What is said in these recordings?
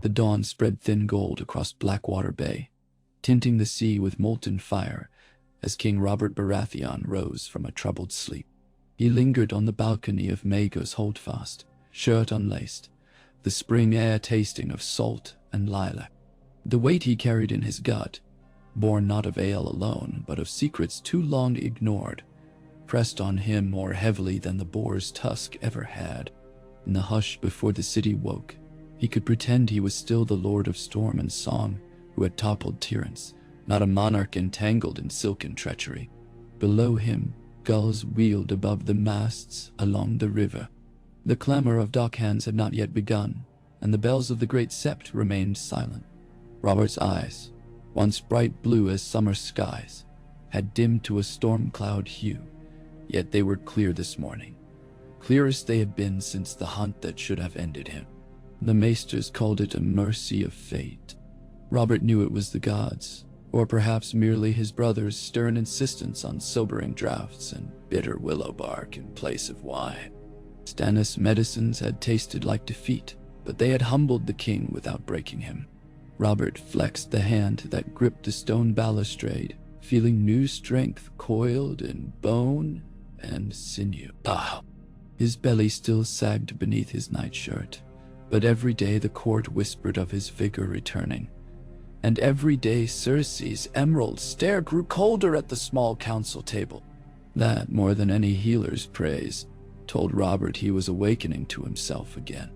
The dawn spread thin gold across Blackwater Bay, tinting the sea with molten fire as King Robert Baratheon rose from a troubled sleep. He lingered on the balcony of Maegor's Holdfast, shirt unlaced, the spring air tasting of salt and lilac. The weight he carried in his gut, born not of ale alone, but of secrets too long ignored, pressed on him more heavily than the boar's tusk ever had. In the hush before the city woke, he could pretend he was still the Lord of Storm and Song who had toppled tyrants, not a monarch entangled in silken treachery. Below him, gulls wheeled above the masts along the river. The clamor of dockhands had not yet begun, and the bells of the great Sept remained silent. Robert's eyes, once bright blue as summer skies, had dimmed to a storm cloud hue, yet they were clear this morning, clearest they had been since the hunt that should have ended him. The maesters called it a mercy of fate. Robert knew it was the gods, or perhaps merely his brother's stern insistence on sobering draughts and bitter willow bark in place of wine. Stannis' medicines had tasted like defeat, but they had humbled the king without breaking him. Robert flexed the hand that gripped the stone balustrade, feeling new strength coiled in bone and sinew. His belly still sagged beneath his nightshirt, but every day the court whispered of his vigor returning. And every day Cersei's emerald stare grew colder at the small council table. That, more than any healer's praise, told Robert he was awakening to himself again.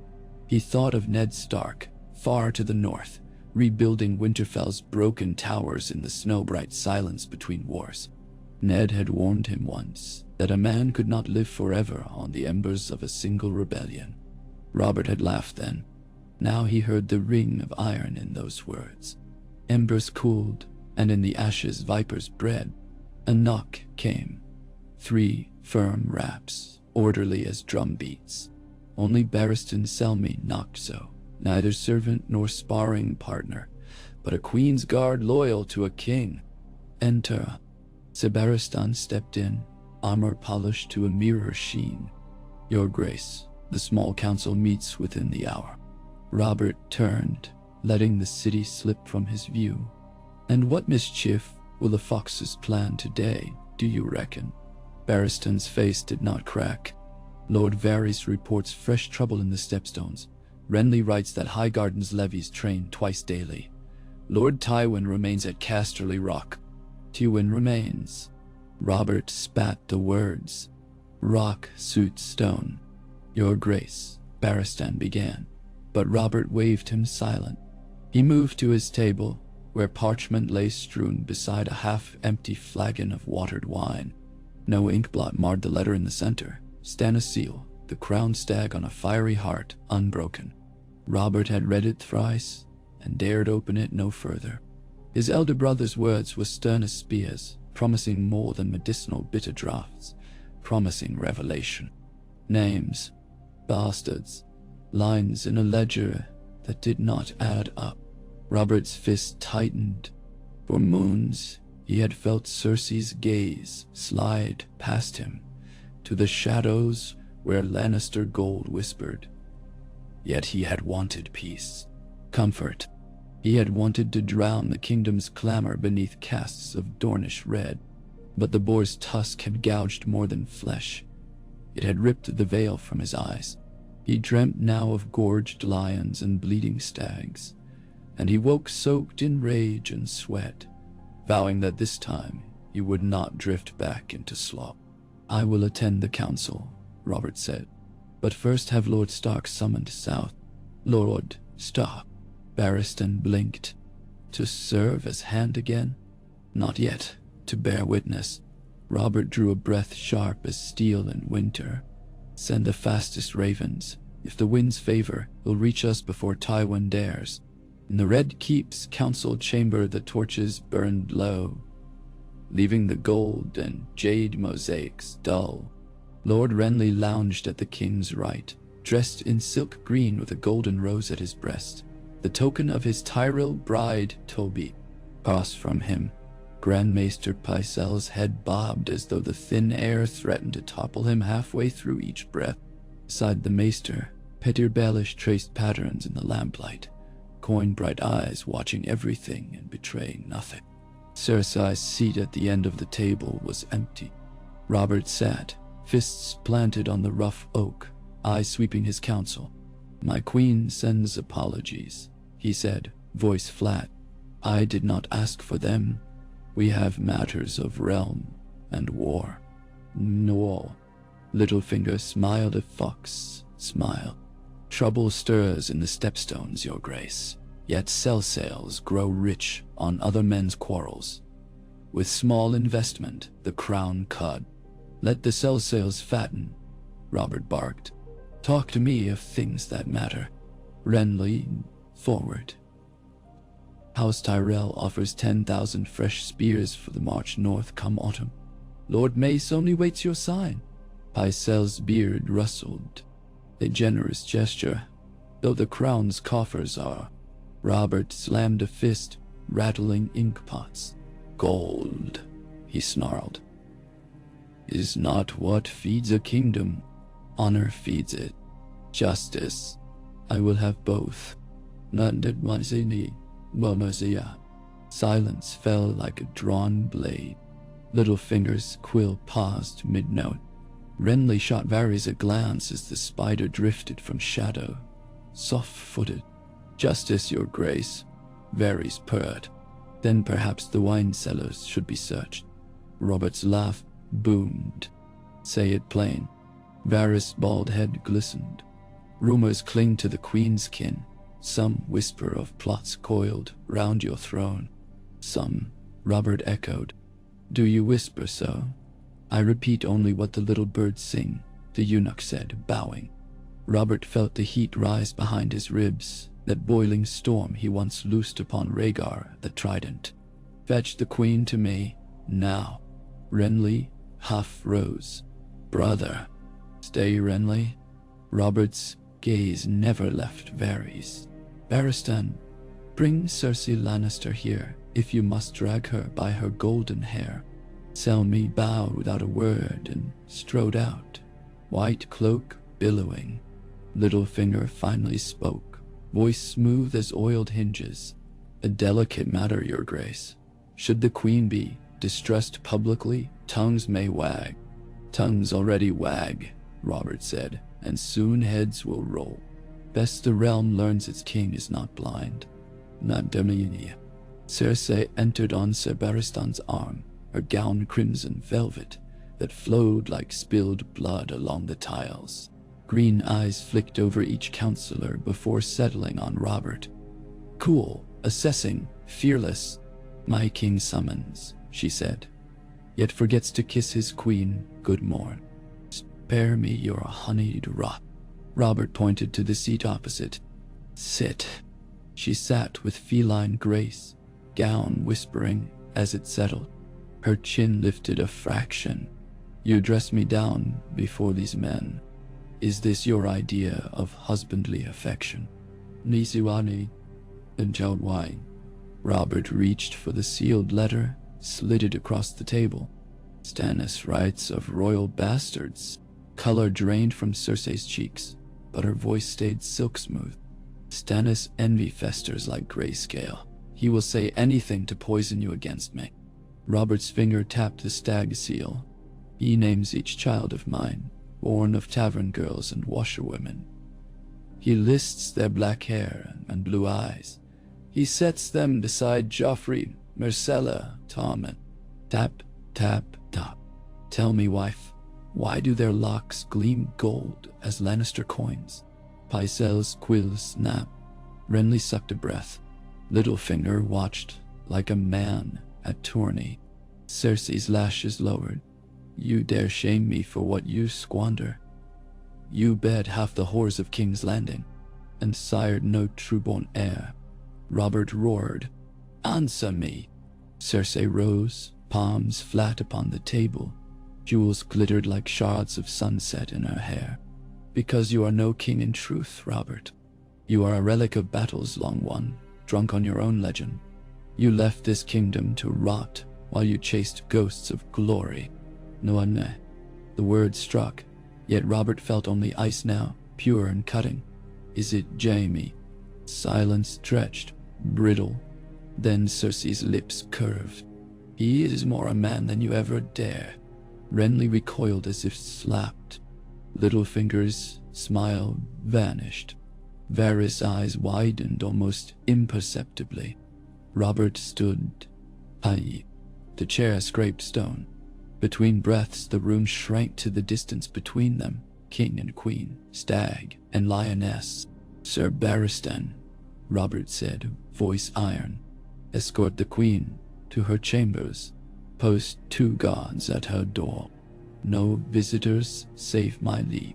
He thought of Ned Stark, far to the north, rebuilding Winterfell's broken towers in the snow-bright silence between wars. Ned had warned him once that a man could not live forever on the embers of a single rebellion. Robert had laughed then. Now he heard the ring of iron in those words. Embers cooled, and in the ashes vipers bred. A knock came. 3 firm raps, orderly as drum beats. Only Barristan Selmy knocked so, neither servant nor sparring partner, but a queen's guard loyal to a king. Enter. Barristan stepped in, armor polished to a mirror sheen. Your Grace, the small council meets within the hour. Robert turned, letting the city slip from his view. And what mischief will the foxes plan today, do you reckon? Barristan's face did not crack. Lord Varys reports fresh trouble in the Stepstones. Renly writes that Highgarden's levies train twice daily. Lord Tywin remains at Casterly Rock. Tywin remains. Robert spat the words. Rock suits stone. Your Grace, Barristan began, but Robert waved him silent. He moved to his table, where parchment lay strewn beside a half-empty flagon of watered wine. No inkblot marred the letter in the center. Stannis' seal, the crowned stag on a fiery heart, unbroken. Robert had read it thrice, and dared open it no further. His elder brother's words were stern as spears, promising more than medicinal bitter draughts, promising revelation. Names, bastards, lines in a ledger that did not add up. Robert's fist tightened. For moons, he had felt Cersei's gaze slide past him, to the shadows where Lannister gold whispered. Yet he had wanted peace, comfort. He had wanted to drown the kingdom's clamor beneath casts of Dornish red. But the boar's tusk had gouged more than flesh. It had ripped the veil from his eyes. He dreamt now of gorged lions and bleeding stags, and he woke soaked in rage and sweat, vowing that this time he would not drift back into slop. I will attend the council, Robert said, but first have Lord Stark summoned south. Lord Stark. Barristan blinked. To serve as hand again? Not yet. To bear witness. Robert drew a breath sharp as steel in winter. Send the fastest ravens. If the winds favor, he'll reach us before Tywin dares. In the Red Keep's council chamber the torches burned low, leaving the gold and jade mosaics dull. Lord Renly lounged at the king's right, dressed in silk green with a golden rose at his breast, the token of his Tyrell bride Toby. Across from him, Grand Maester Pycelle's head bobbed as though the thin air threatened to topple him halfway through each breath. Beside the maester, Petyr Baelish traced patterns in the lamplight, coin bright eyes watching everything and betraying nothing. Cersei's seat at the end of the table was empty. Robert sat, fists planted on the rough oak, eyes sweeping his counsel. "My queen sends apologies," he said, voice flat. "I did not ask for them. We have matters of realm and war." "No." Littlefinger smiled a fox smile. "Trouble stirs in the stepstones, your grace, yet sell sales grow rich on other men's quarrels. With small investment, the crown cud. Let the sell sales fatten," Robert barked. "Talk to me of things that matter. Renly, forward." "House Tyrell offers 10,000 fresh spears for the march north come autumn. Lord Mace only waits your sign." Pycelle's beard rustled. "A generous gesture, though the crown's coffers are." Robert slammed a fist, rattling inkpots. "Gold," he snarled, "is not what feeds a kingdom. Honor feeds it. Justice. I will have both." Silence fell like a drawn blade. Littlefinger's quill paused mid-note. Renly shot Varys a glance as the spider drifted from shadow, soft-footed. "Justice, your grace," Varys purred. "Then perhaps the wine cellars should be searched." Robert's laugh boomed. "Say it plain." Varys' bald head glistened. "Rumors cling to the queen's kin. Some whisper of plots coiled round your throne." "Some," Robert echoed. "Do you whisper so?" "I repeat only what the little birds sing," the eunuch said, bowing. Robert felt the heat rise behind his ribs, that boiling storm he once loosed upon Rhaegar the Trident. "Fetch the queen to me, now." Renly half rose. "Brother." "Stay, Renly." Robert's gaze never left Varys. "Barristan, bring Cersei Lannister here, if you must drag her by her golden hair." Selmy bowed without a word and strode out, white cloak billowing. Littlefinger finally spoke, voice smooth as oiled hinges. "A delicate matter, your grace. Should the queen be distressed publicly, tongues may wag." "Tongues already wag," Robert said, "and soon heads will roll. Best the realm learns its king is not blind." "Not Domini." Cersei entered on Ser Barristan's arm, her gown crimson velvet that flowed like spilled blood along the tiles. Green eyes flicked over each counselor before settling on Robert. "Cool, assessing, fearless. My king summons," she said, yet forgets to kiss his queen good morn. "Spare me your honeyed rot." Robert pointed to the seat opposite. "Sit." She sat with feline grace, gown whispering as it settled. Her chin lifted a fraction. "You dress me down before these men. Is this your idea of husbandly affection?" "Nisiwani," and Jowd wine. Robert reached for the sealed letter, slid it across the table. "Stannis writes of royal bastards." Color drained from Cersei's cheeks, but her voice stayed silk smooth. "Stannis envy festers like grayscale. He will say anything to poison you against me." Robert's finger tapped the stag seal. "He names each child of mine, born of tavern girls and washerwomen. He lists their black hair and blue eyes. He sets them beside Joffrey, Myrcella, Tommen. Tap, tap, tap. Tell me, wife, why do their locks gleam gold as Lannister coins?" Pycelle's quill snapped. Renly sucked a breath. Littlefinger watched like a man at tourney. Cersei's lashes lowered. "You dare shame me for what you squander. You bed half the whores of King's Landing, and sired no true-born heir." Robert roared, "Answer me." Cersei rose, palms flat upon the table. Jewels glittered like shards of sunset in her hair. "Because you are no king in truth, Robert. You are a relic of battles long won, drunk on your own legend. You left this kingdom to rot while you chased ghosts of glory. Noane." The word struck, yet Robert felt only ice now, pure and cutting. "Is it Jaime?" Silence stretched, brittle. Then Cersei's lips curved. "He is more a man than you ever dare." Renly recoiled as if slapped. Littlefinger's smile vanished. Varys' eyes widened almost imperceptibly. Robert stood. Aye. The chair scraped stone. Between breaths, the room shrank to the distance between them. King and queen, stag and lioness. "Sir Barristan," Robert said, voice iron. "Escort the queen to her chambers. Post 2 guards at her door. No visitors save my leave.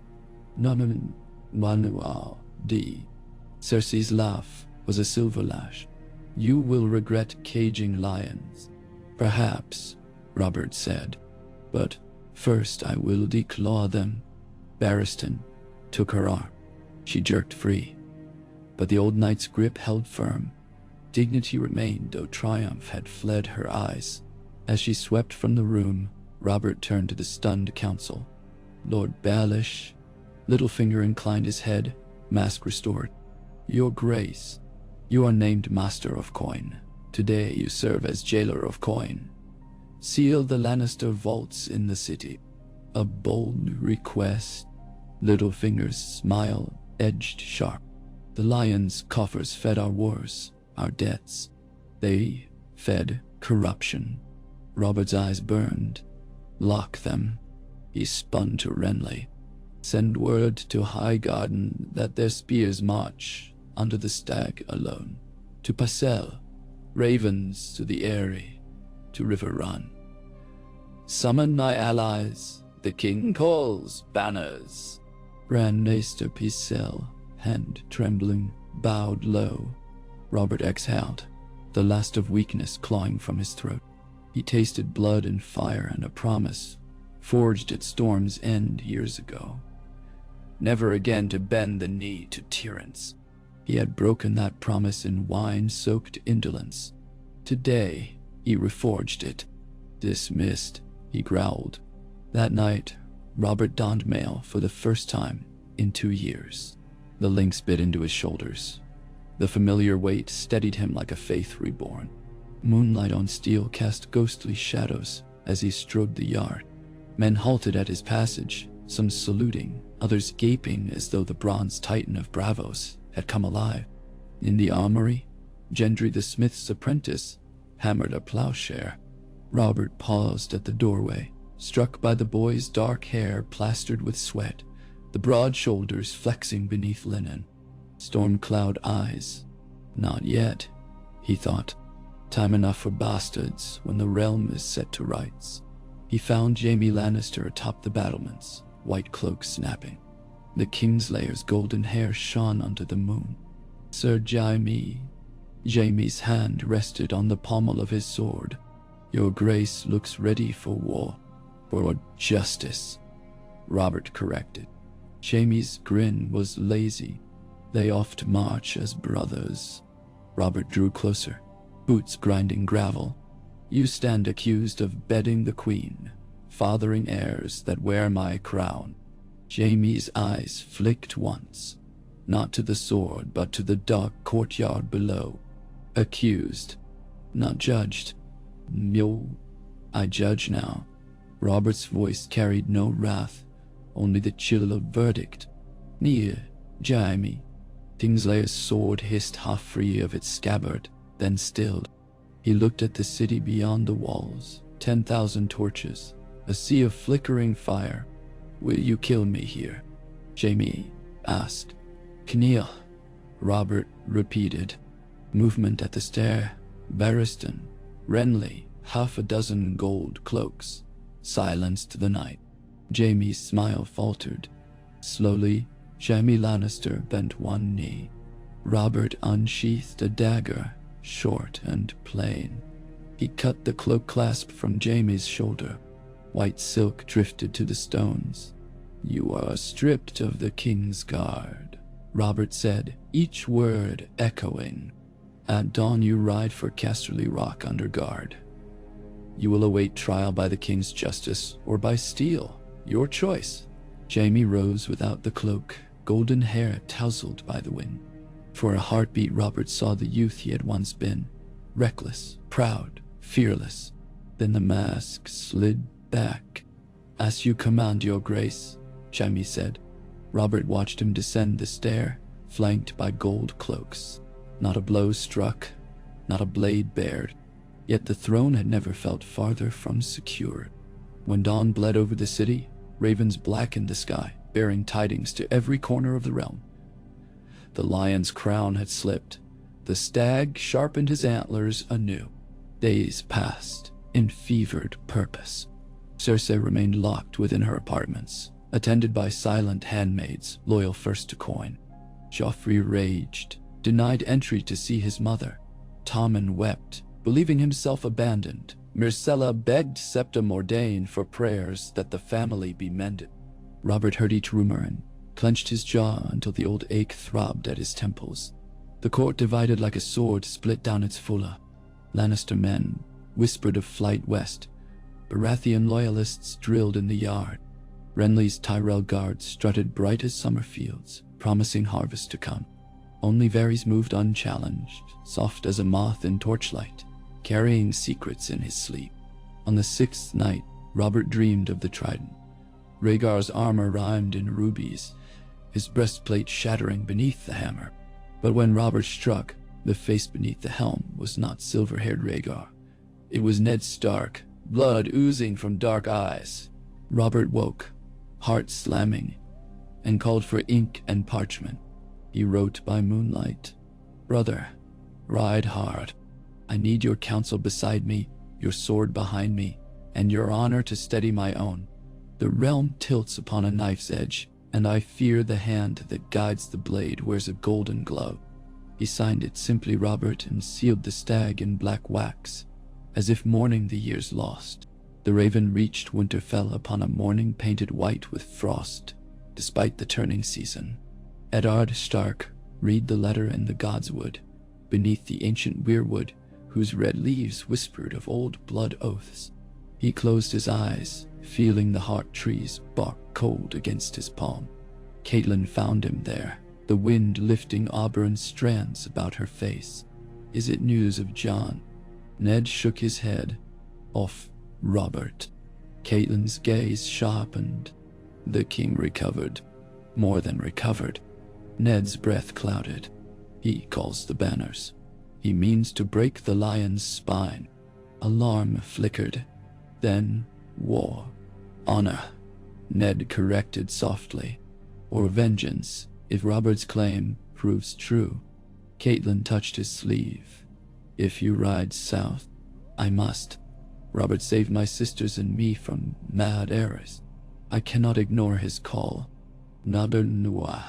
None manual d." Cersei's laugh was a silver lash. "You will regret caging lions." "Perhaps," Robert said. "But first I will declaw them." Barristan took her arm. She jerked free. But the old knight's grip held firm. Dignity remained, though triumph had fled her eyes. As she swept from the room, Robert turned to the stunned council. "Lord Baelish." Littlefinger inclined his head, mask restored. "Your Grace, you are named Master of Coin. Today you serve as Jailer of Coin. Seal the Lannister vaults in the city." "A bold request." Littlefinger's smile edged sharp. "The lions' coffers fed our wars, our debts. They fed corruption." Robert's eyes burned. "Lock them." He spun to Renly. "Send word to Highgarden that their spears march under the stag alone. To Parcel, ravens to the Eyrie, to River Run. Summon my allies. The king calls. Banners." Bran Naster Parcel, hand trembling, bowed low. Robert exhaled, the last of weakness clawing from his throat. He tasted blood and fire and a promise, forged at Storm's End years ago. Never again to bend the knee to tyrants. He had broken that promise in wine-soaked indolence. Today, he reforged it. "Dismissed," he growled. That night, Robert donned mail for the first time in 2 years. The lynx bit into his shoulders. The familiar weight steadied him like a faith reborn. Moonlight on steel cast ghostly shadows as he strode the yard. Men halted at his passage, some saluting, others gaping as though the bronze titan of Bravos had come alive. In the armory, Gendry the smith's apprentice hammered a plowshare. Robert paused at the doorway, struck by the boy's dark hair plastered with sweat, the broad shoulders flexing beneath linen. Storm-cloud eyes. Not yet, he thought. Time enough for bastards when the realm is set to rights. He found Jaime Lannister atop the battlements, white cloak snapping. The Kingslayer's golden hair shone under the moon. "Sir Jaime." Jaime's hand rested on the pommel of his sword. "Your Grace looks ready for war. For justice," Robert corrected. Jaime's grin was lazy. "They oft march as brothers." Robert drew closer, boots grinding gravel. "You stand accused of bedding the queen, fathering heirs that wear my crown." Jaime's eyes flicked once, not to the sword but to the dark courtyard below. "Accused, not judged." "Yo, I judge now." Robert's voice carried no wrath, only the chill of verdict. "Near, Jaime." Kingslayer's sword hissed half free of its scabbard, then stilled. He looked at the city beyond the walls, 10,000 torches, a sea of flickering fire. "Will you kill me here?" Jaime asked. "Kneel," Robert repeated. Movement at the stair. Barristan, Renly, half a dozen gold cloaks. Silenced the night. Jaime's smile faltered. Slowly, Jaime Lannister bent one knee. Robert unsheathed a dagger, short and plain. He cut the cloak clasp from Jaime's shoulder. White silk drifted to the stones. "You are stripped of the King's Guard," Robert said, each word echoing. "At dawn you ride for Casterly Rock under guard. You will await trial by the King's justice or by steel. Your choice." Jaime rose without the cloak, golden hair tousled by the wind. For a heartbeat, Robert saw the youth he had once been, reckless, proud, fearless. Then the mask slid back. "As you command, your grace," Jaime said. Robert watched him descend the stair, flanked by gold cloaks. Not a blow struck, not a blade bared, yet the throne had never felt farther from secure. When dawn bled over the city, ravens blackened the sky, bearing tidings to every corner of the realm. The lion's crown had slipped. The stag sharpened his antlers anew. Days passed in fevered purpose. Cersei remained locked within her apartments, attended by silent handmaids, loyal first to coin. Joffrey raged, denied entry to see his mother. Tommen wept, believing himself abandoned. Myrcella begged Sept Mordain for prayers that the family be mended. Robert heard each rumor and clenched his jaw until the old ache throbbed at his temples. The court divided like a sword split down its fulla. Lannister men whispered of flight west. Baratheon loyalists drilled in the yard. Renly's Tyrell guards strutted bright as summer fields, promising harvest to come. Only Varys moved unchallenged, soft as a moth in torchlight, carrying secrets in his sleep. On the 6th night, Robert dreamed of the trident. Rhaegar's armor rhymed in rubies, his breastplate shattering beneath the hammer. But when Robert struck, the face beneath the helm was not silver-haired Rhaegar. It was Ned Stark, blood oozing from dark eyes. Robert woke, heart slamming, and called for ink and parchment. He wrote by moonlight, "Brother, ride hard. I need your counsel beside me, your sword behind me, and your honor to steady my own. The realm tilts upon a knife's edge, and I fear the hand that guides the blade wears a golden glove." He signed it simply Robert and sealed the stag in black wax, as if mourning the years lost. The raven reached Winterfell upon a morning painted white with frost, despite the turning season. Eddard Stark read the letter in the godswood, beneath the ancient weirwood whose red leaves whispered of old blood oaths. He closed his eyes, feeling the heart trees bark cold against his palm. Catelyn found him there, the wind lifting auburn strands about her face. "Is it news of Jon?" Ned shook his head. "Off, Robert." Catelyn's gaze sharpened. "The king recovered. More than recovered." Ned's breath clouded. "He calls the banners. He means to break the lion's spine." Alarm flickered. Then war. "Honor," Ned corrected softly. "Or vengeance, if Robert's claim proves true." Catelyn touched his sleeve. "If you ride south, I must. Robert saved my sisters and me from mad errors. I cannot ignore his call." Naber Noir.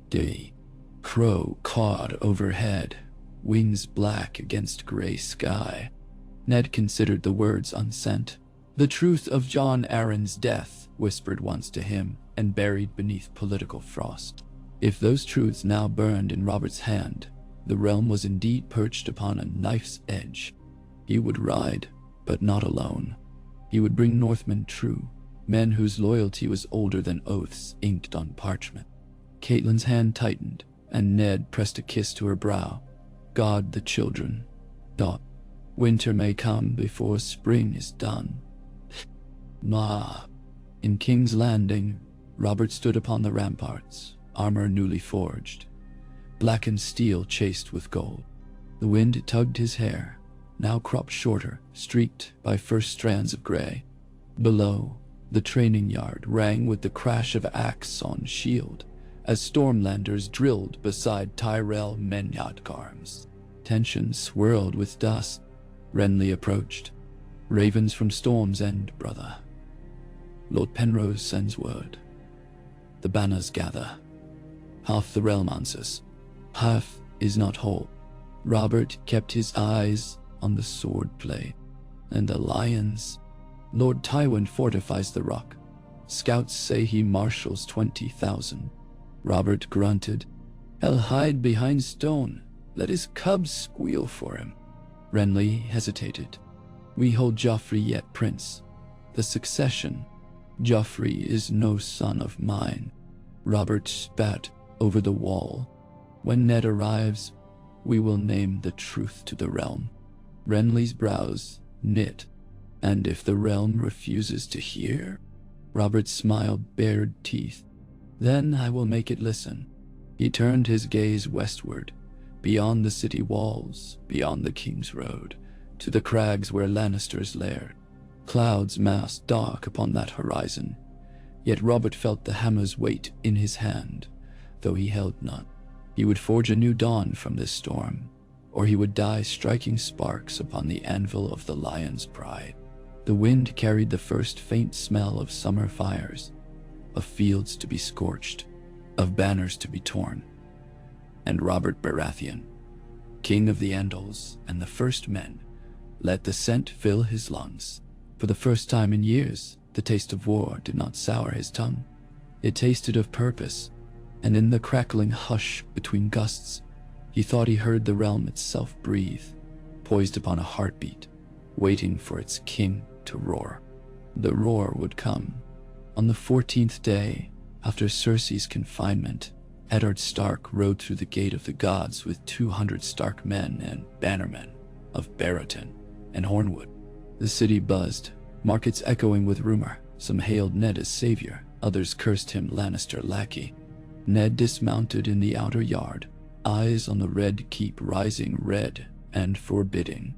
Day. Crow cawed overhead, wings black against gray sky. Ned considered the words unsent. "The truth of Jon Arryn's death," whispered once to him, and buried beneath political frost. If those truths now burned in Robert's hand, the realm was indeed perched upon a knife's edge. He would ride, but not alone. He would bring Northmen true, men whose loyalty was older than oaths inked on parchment. Catelyn's hand tightened, and Ned pressed a kiss to her brow. "Guard the children. Dot. Winter may come before spring is done." Nah. In King's Landing, Robert stood upon the ramparts, armor newly forged, blackened steel chased with gold. The wind tugged his hair, now cropped shorter, streaked by first strands of gray. Below, the training yard rang with the crash of axe on shield, as Stormlanders drilled beside Tyrell Menyatgarms. Tension swirled with dust. Renly approached. "Ravens from Storm's End, brother. Lord Penrose sends word. The banners gather. Half the realm answers. Half is not whole." Robert kept his eyes on the swordplay. "And the lions? Lord Tywin fortifies the rock. Scouts say he marshals 20,000. Robert grunted. "He'll hide behind stone. Let his cubs squeal for him." Renly hesitated. "We hold Joffrey yet, Prince. The succession. Joffrey is no son of mine." Robert spat over the wall. When Ned arrives, we will name the truth to the realm." Renly's brows knit. "And if the realm refuses to hear?" Robert's smile bared teeth. "Then I will make it listen." He turned his gaze westward, beyond the city walls, beyond the King's Road, to the crags where Lannisters laired. Clouds massed dark upon that horizon, yet Robert felt the hammer's weight in his hand, though he held none. He would forge a new dawn from this storm, or he would die striking sparks upon the anvil of the Lion's pride. The wind carried the first faint smell of summer fires, of fields to be scorched, of banners to be torn. And Robert Baratheon, king of the Andals and the first men, let the scent fill his lungs. For the first time in years, the taste of war did not sour his tongue. It tasted of purpose, and in the crackling hush between gusts, he thought he heard the realm itself breathe, poised upon a heartbeat, waiting for its king to roar. The roar would come. On the 14th day, after Cersei's confinement, Eddard Stark rode through the Gate of the Gods with 200 Stark men and bannermen of BARATHEON and Hornwood. The city buzzed, markets echoing with rumor. Some hailed Ned as savior, others cursed him Lannister lackey. Ned dismounted in the outer yard, eyes on the red keep rising red and forbidding.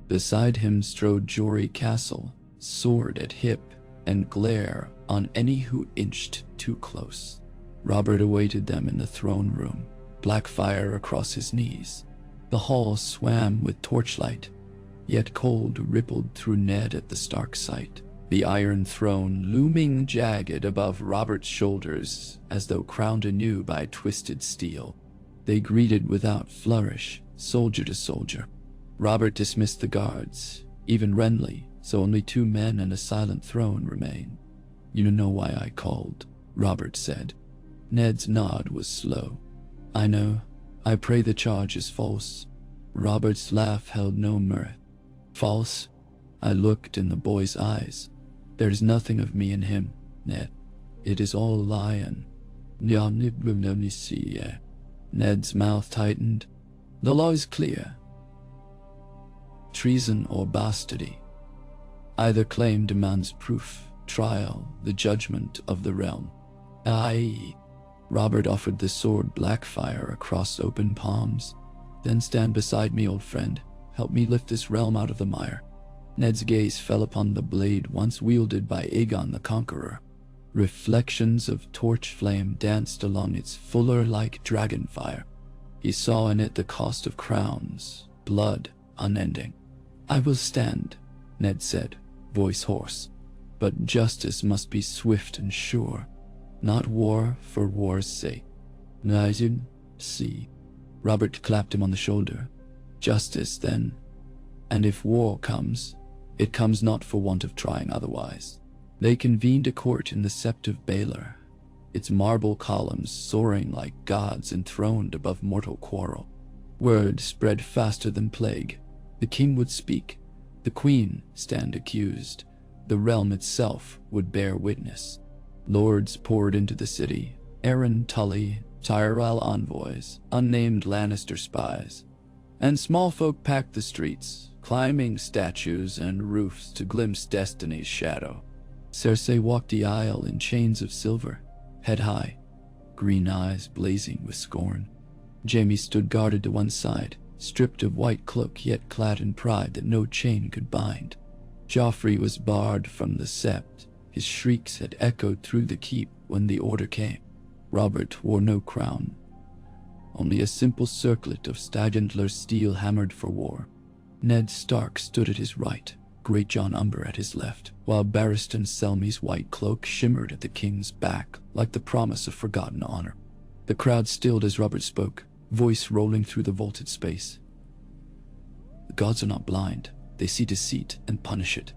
Beside him strode Jory Castle, sword at hip and glare on any who inched too close. Robert awaited them in the throne room, black fire across his knees. The hall swam with torchlight, yet cold rippled through Ned at the Stark sight, the iron throne looming jagged above Robert's shoulders as though crowned anew by twisted steel. They greeted without flourish, soldier to soldier. Robert dismissed the guards, even Renly, so only 2 men and a silent throne remained. "You know why I called," Robert said. Ned's nod was slow. "I know. I pray the charge is false." Robert's laugh held no mirth. "False?" I looked in the boy's eyes. "There's nothing of me in him, Ned. It is all lion." Ned's mouth tightened. "The law is clear. Treason or bastardy. Either claim demands proof, trial, the judgment of the realm." Aye. Robert offered the sword Blackfire across open palms. "Then stand beside me, old friend. Help me lift this realm out of the mire." Ned's gaze fell upon the blade once wielded by Aegon the Conqueror. Reflections of torch flame danced along its fuller-like dragonfire. He saw in it the cost of crowns, blood unending. "I will stand," Ned said, voice hoarse. "But justice must be swift and sure, not war for war's sake." "Nigel, see." Robert clapped him on the shoulder. "Justice, then. And if war comes, it comes not for want of trying otherwise." They convened a court in the Sept of Baelor, its marble columns soaring like gods enthroned above mortal quarrel. Word spread faster than plague. The king would speak, the queen stand accused, the realm itself would bear witness. Lords poured into the city, Arryn Tully, Tyrell envoys, unnamed Lannister spies, and small folk packed the streets, climbing statues and roofs to glimpse destiny's shadow. Cersei walked the aisle in chains of silver, head high, green eyes blazing with scorn. Jaime stood guarded to one side, stripped of white cloak yet clad in pride that no chain could bind. Joffrey was barred from the Sept. His shrieks had echoed through the keep when the order came. Robert wore no crown, only a simple circlet of stag-antler steel hammered for war. Ned Stark stood at his right, Great John Umber at his left, while Barristan Selmy's white cloak shimmered at the king's back like the promise of forgotten honor. The crowd stilled as Robert spoke, voice rolling through the vaulted space. "The gods are not blind. They see deceit and punish it.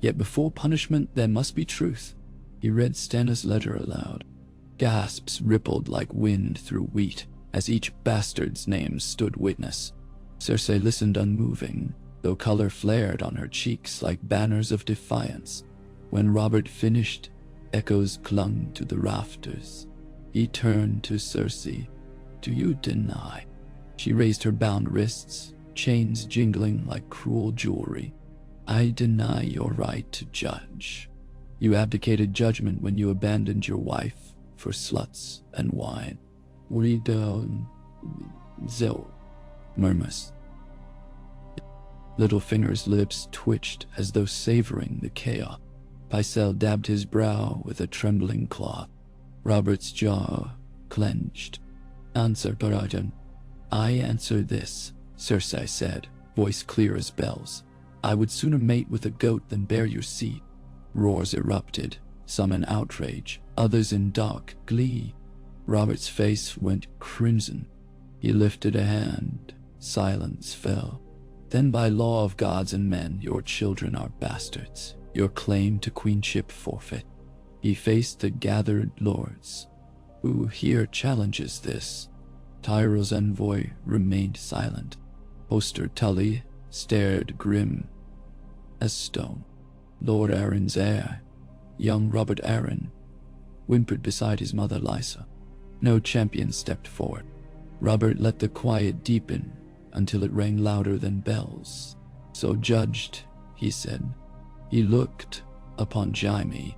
Yet before punishment there must be truth." He read Stannis' letter aloud. Gasps rippled like wind through wheat as each bastard's name stood witness. Cersei listened unmoving, though color flared on her cheeks like banners of defiance. When Robert finished, echoes clung to the rafters. He turned to Cersei, do you deny?" She raised her bound wrists, chains jingling like cruel jewelry. "I deny your right to judge. You abdicated judgment when you abandoned your wife for sluts and wine." "We don't... Zil," murmurs. Littlefinger's lips twitched as though savoring the chaos. Pycelle dabbed his brow with a trembling cloth. Robert's jaw clenched. "Answer, BARATHEON." "I answer this," Cersei said, voice clear as bells. "I would sooner mate with a goat than bear your seed." Roars erupted, some in outrage, others in dark glee. Robert's face went crimson. He lifted a hand. Silence fell. "Then by law of gods and men, your children are bastards. Your claim to queenship forfeit." He faced the gathered lords. "Who here challenges this?" Tyrell's envoy remained silent. Hoster Tully stared grim as stone. Lord Arryn's heir, young Robert Arryn, whimpered beside his mother Lysa. No champion stepped forward. Robert let the quiet deepen until it rang louder than bells. "So judged," he said. He looked upon Jaime.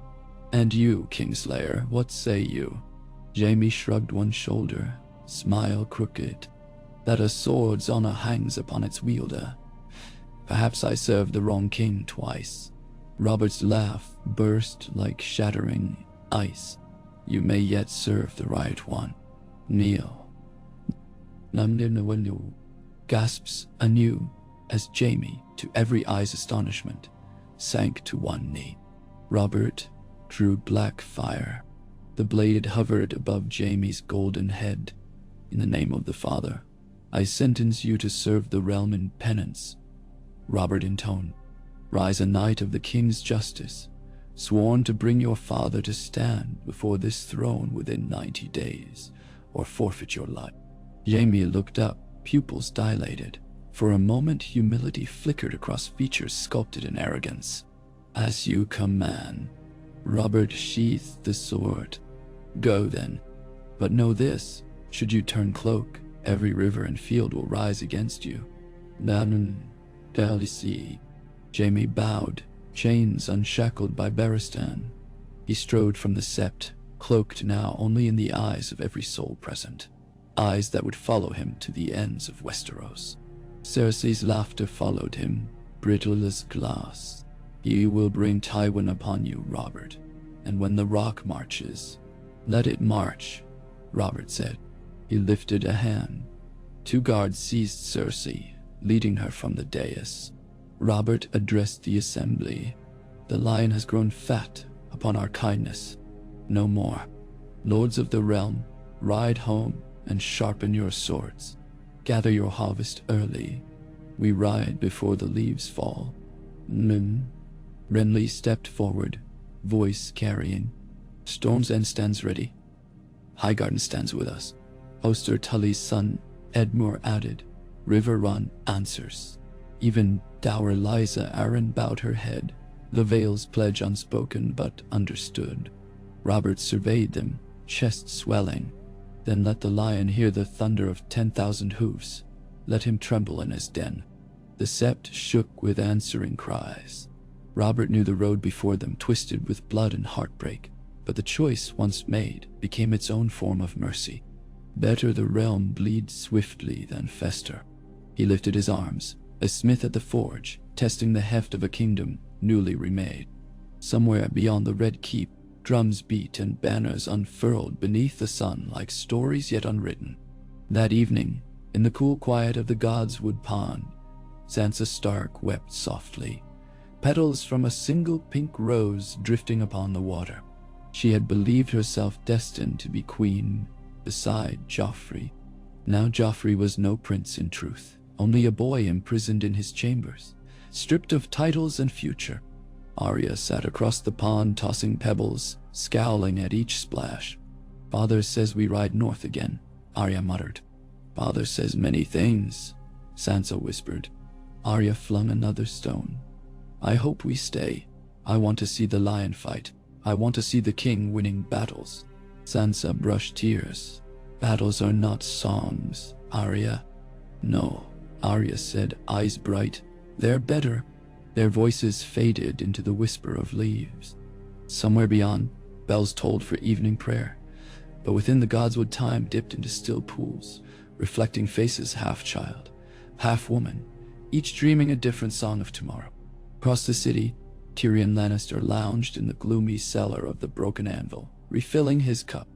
"And you, Kingslayer, what say you?" Jaime shrugged one shoulder, smile crooked. "That a sword's honor hangs upon its wielder. Perhaps I served the wrong king twice." Robert's laugh burst like shattering ice. "You may yet serve the right one. Kneel." "Namdinawanu," gasps anew as Jaime, to every eye's astonishment, sank to one knee. Robert drew black fire. The blade hovered above Jaime's golden head. "In the name of the Father, I sentence you to serve the realm in penance." Robert intoned, "Rise a knight of the king's justice, sworn to bring your father to stand before this throne within 90 days, or forfeit your life." Jaime looked up, pupils dilated. For a moment, humility flickered across features sculpted in arrogance. "As you command." Robert sheathed the sword. "Go then. But know this, should you turn cloak, every river and field will rise against you." "Nanan Dalisi." Jaime bowed, chains unshackled by Barristan. He strode from the Sept, cloaked now only in the eyes of every soul present. Eyes that would follow him to the ends of Westeros. Cersei's laughter followed him, brittle as glass. "He will bring Tywin upon you, Robert, and when the rock marches, let it march," Robert said. He lifted a hand. 2 guards seized Cersei, leading her from the dais. Robert addressed the assembly. "The lion has grown fat upon our kindness. No more. Lords of the realm, ride home and sharpen your swords. Gather your harvest early. We ride before the leaves fall." Renly stepped forward, voice carrying. "Storm's End stands ready. Highgarden stands with us." Hoster Tully's son, Edmure, added. "River Run answers." Even dour Lysa Arryn bowed her head, the Vale's pledge unspoken but understood. Robert surveyed them, chest swelling. "Then let the lion hear the thunder of 10,000 hoofs. Let him tremble in his den." The Sept shook with answering cries. Robert knew the road before them twisted with blood and heartbreak, but the choice once made became its own form of mercy. Better the realm bleed swiftly than fester. He lifted his arms, a smith at the forge, testing the heft of a kingdom newly remade. Somewhere beyond the Red Keep, drums beat and banners unfurled beneath the sun like stories yet unwritten. That evening, in the cool quiet of the Godswood Pond, Sansa Stark wept softly, petals from a single pink rose drifting upon the water. She had believed herself destined to be queen beside Joffrey. Now Joffrey was no prince in truth, only a boy imprisoned in his chambers, stripped of titles and future. Arya sat across the pond tossing pebbles, scowling at each splash. "Father says we ride north again," Arya muttered. "Father says many things," Sansa whispered. Arya flung another stone. "I hope we stay. I want to see the lion fight. I want to see the king winning battles." Sansa brushed tears. Battles are not songs, Arya. No, Arya said, eyes bright. They're better. Their voices faded into the whisper of leaves. Somewhere beyond, bells tolled for evening prayer, but within the godswood time dipped into still pools, reflecting faces half child, half woman, each dreaming a different song of tomorrow. Across the city, Tyrion Lannister lounged in the gloomy cellar of the broken anvil, refilling his cup.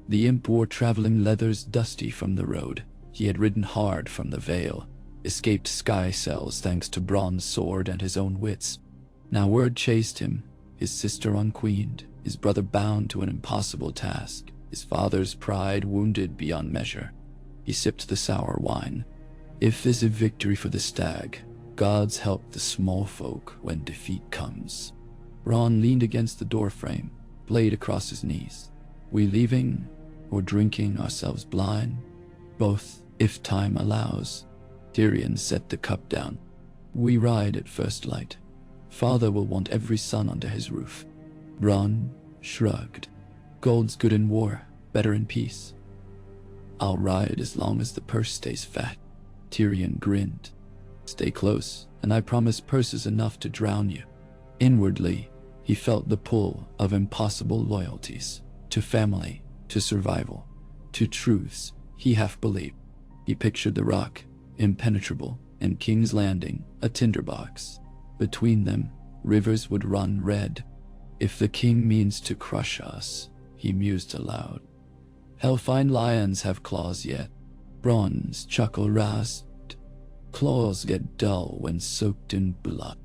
The imp wore traveling leathers dusty from the road. He had ridden hard from the Vale, escaped sky cells thanks to Bronn's sword and his own wits. Now word chased him, his sister unqueened, his brother bound to an impossible task, his father's pride wounded beyond measure. He sipped the sour wine. If this is victory for the stag, gods help the small folk when defeat comes. Bronn leaned against the doorframe, blade across his knees. We leaving, or drinking ourselves blind? Both, if time allows. Tyrion set the cup down. We ride at first light. Father will want every son under his roof. Bronn shrugged. Gold's good in war, better in peace. I'll ride as long as the purse stays fat. Tyrion grinned. Stay close, and I promise purse is enough to drown you. Inwardly, he felt the pull of impossible loyalties. To family, to survival, to truths he half believed. He pictured the rock, impenetrable, and King's Landing, a tinderbox. Between them, rivers would run red. If the king means to crush us, he mused aloud. Hellfine lions have claws yet. Bronn's chuckle rasped. Claws get dull when soaked in blood.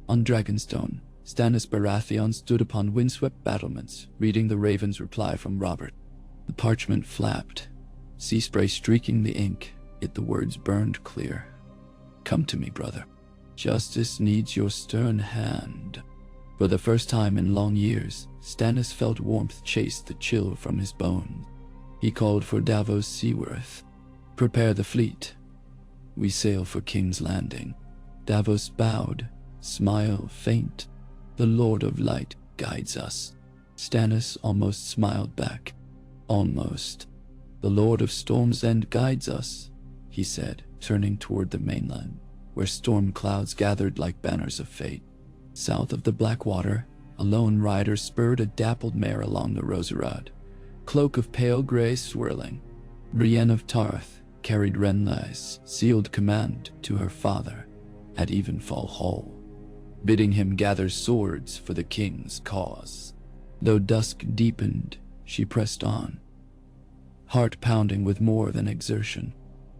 On Dragonstone, Stannis Baratheon stood upon windswept battlements, reading the raven's reply from Robert. The parchment flapped, sea spray streaking the ink, yet the words burned clear. Come to me, brother. Justice needs your stern hand. For the first time in long years, Stannis felt warmth chase the chill from his bones. He called for Davos Seaworth. Prepare the fleet. We sail for King's Landing. Davos bowed, smile faint. The Lord of Light guides us. Stannis almost smiled back. Almost. The Lord of Storm's End guides us, he said, turning toward the mainland, where storm clouds gathered like banners of fate. South of the Blackwater, a lone rider spurred a dappled mare along the Roserod, cloak of pale gray swirling. Brienne of Tarth carried Renly's sealed command to her father at Evenfall Hall, bidding him gather swords for the king's cause. Though dusk deepened, she pressed on, heart pounding with more than exertion.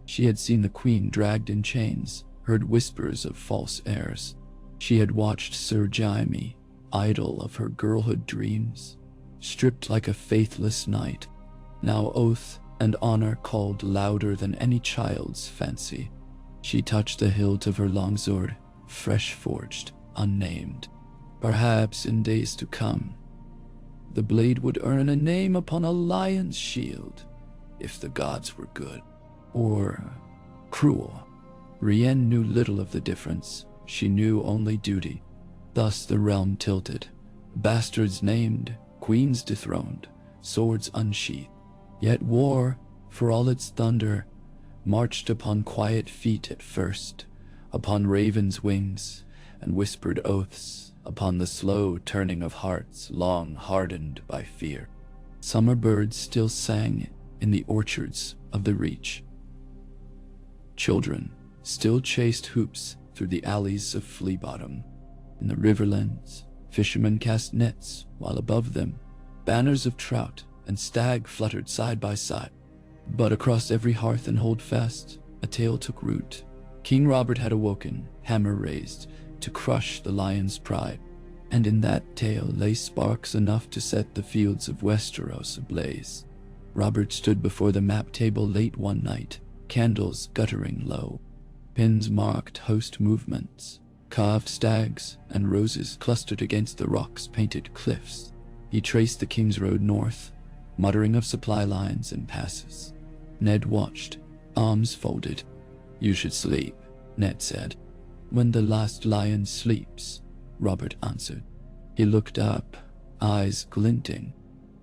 She had seen the queen dragged in chains, heard whispers of false heirs. She had watched Sir Jaime, idol of her girlhood dreams, stripped like a faithless knight. Now oath and honor called louder than any child's fancy. She touched the hilt of her longsword, fresh forged, unnamed. Perhaps in days to come, the blade would earn a name upon a lion's shield, if the gods were good or cruel. Brienne knew little of the difference. She knew only duty. Thus the realm tilted. Bastards named, queens dethroned, swords unsheathed. Yet war, for all its thunder, marched upon quiet feet at first, upon ravens' wings, and whispered oaths, upon the slow turning of hearts long hardened by fear. Summer birds still sang in the orchards of the Reach. Children still chased hoops through the alleys of Flea Bottom. In the riverlands, fishermen cast nets, while above them, banners of trout and stag fluttered side by side. But across every hearth and holdfast, a tale took root. King Robert had awoken, hammer raised, to crush the lion's pride, and in that tale lay sparks enough to set the fields of Westeros ablaze. Robert stood before the map table late one night, candles guttering low. Pins marked host movements. Carved stags and roses clustered against the rock's painted cliffs. He traced the King's Road north, muttering of supply lines and passes. Ned watched, arms folded. You should sleep, Ned said. When the last lion sleeps, Robert answered. He looked up, eyes glinting.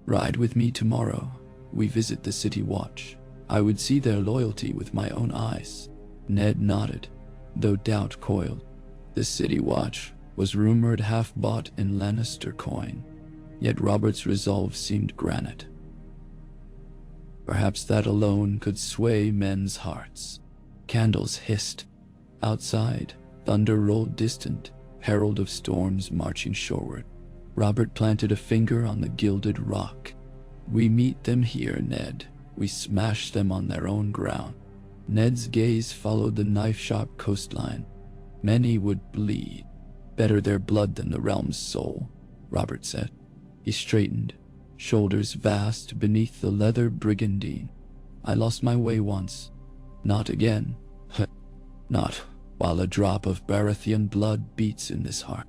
Ride with me tomorrow. We visit the city watch, I would see their loyalty with my own eyes. Ned nodded, though doubt coiled. The city watch was rumored half bought in Lannister coin, yet Robert's resolve seemed granite. Perhaps that alone could sway men's hearts. Candles hissed. Outside, thunder rolled distant, herald of storms marching shoreward. Robert planted a finger on the gilded rock. We meet them here, Ned. We smash them on their own ground. Ned's gaze followed the knife-sharp coastline. Many would bleed. Better their blood than the realm's soul, Robert said. He straightened, shoulders vast beneath the leather brigandine. I lost my way once. Not again. Not while a drop of Baratheon blood beats in this heart.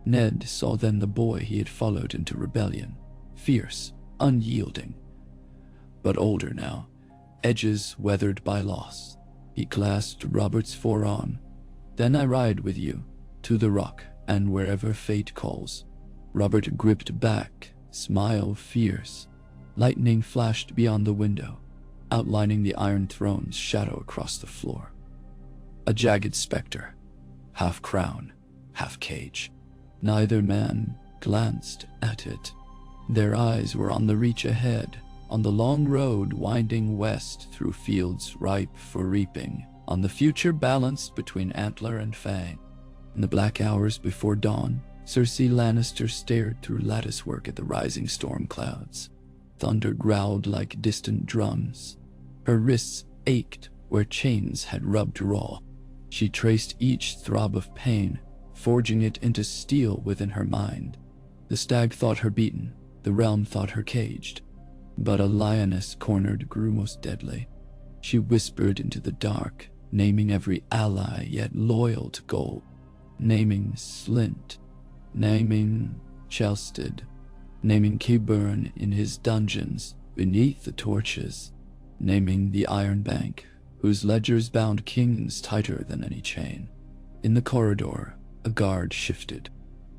Ned saw then the boy he had followed into rebellion, fierce, unyielding, but older now, edges weathered by loss. He clasped Robert's forearm. Then I ride with you, to the rock, and wherever fate calls. Robert gripped back, smile fierce. Lightning flashed beyond the window, outlining the Iron Throne's shadow across the floor. A jagged specter, half crown, half cage. Neither man glanced at it. Their eyes were on the reach ahead, on the long road winding west through fields ripe for reaping, on the future balanced between antler and fang. In the black hours before dawn, Cersei Lannister stared through latticework at the rising storm clouds. Thunder growled like distant drums. Her wrists ached where chains had rubbed raw. She traced each throb of pain, forging it into steel within her mind. The stag thought her beaten, the realm thought her caged. But a lioness cornered grew most deadly. She whispered into the dark, naming every ally yet loyal to gold. Naming Slint, naming Chelsted, naming Qyburn in his dungeons beneath the torches, naming the Iron Bank, whose ledgers bound kings tighter than any chain. In the corridor, a guard shifted.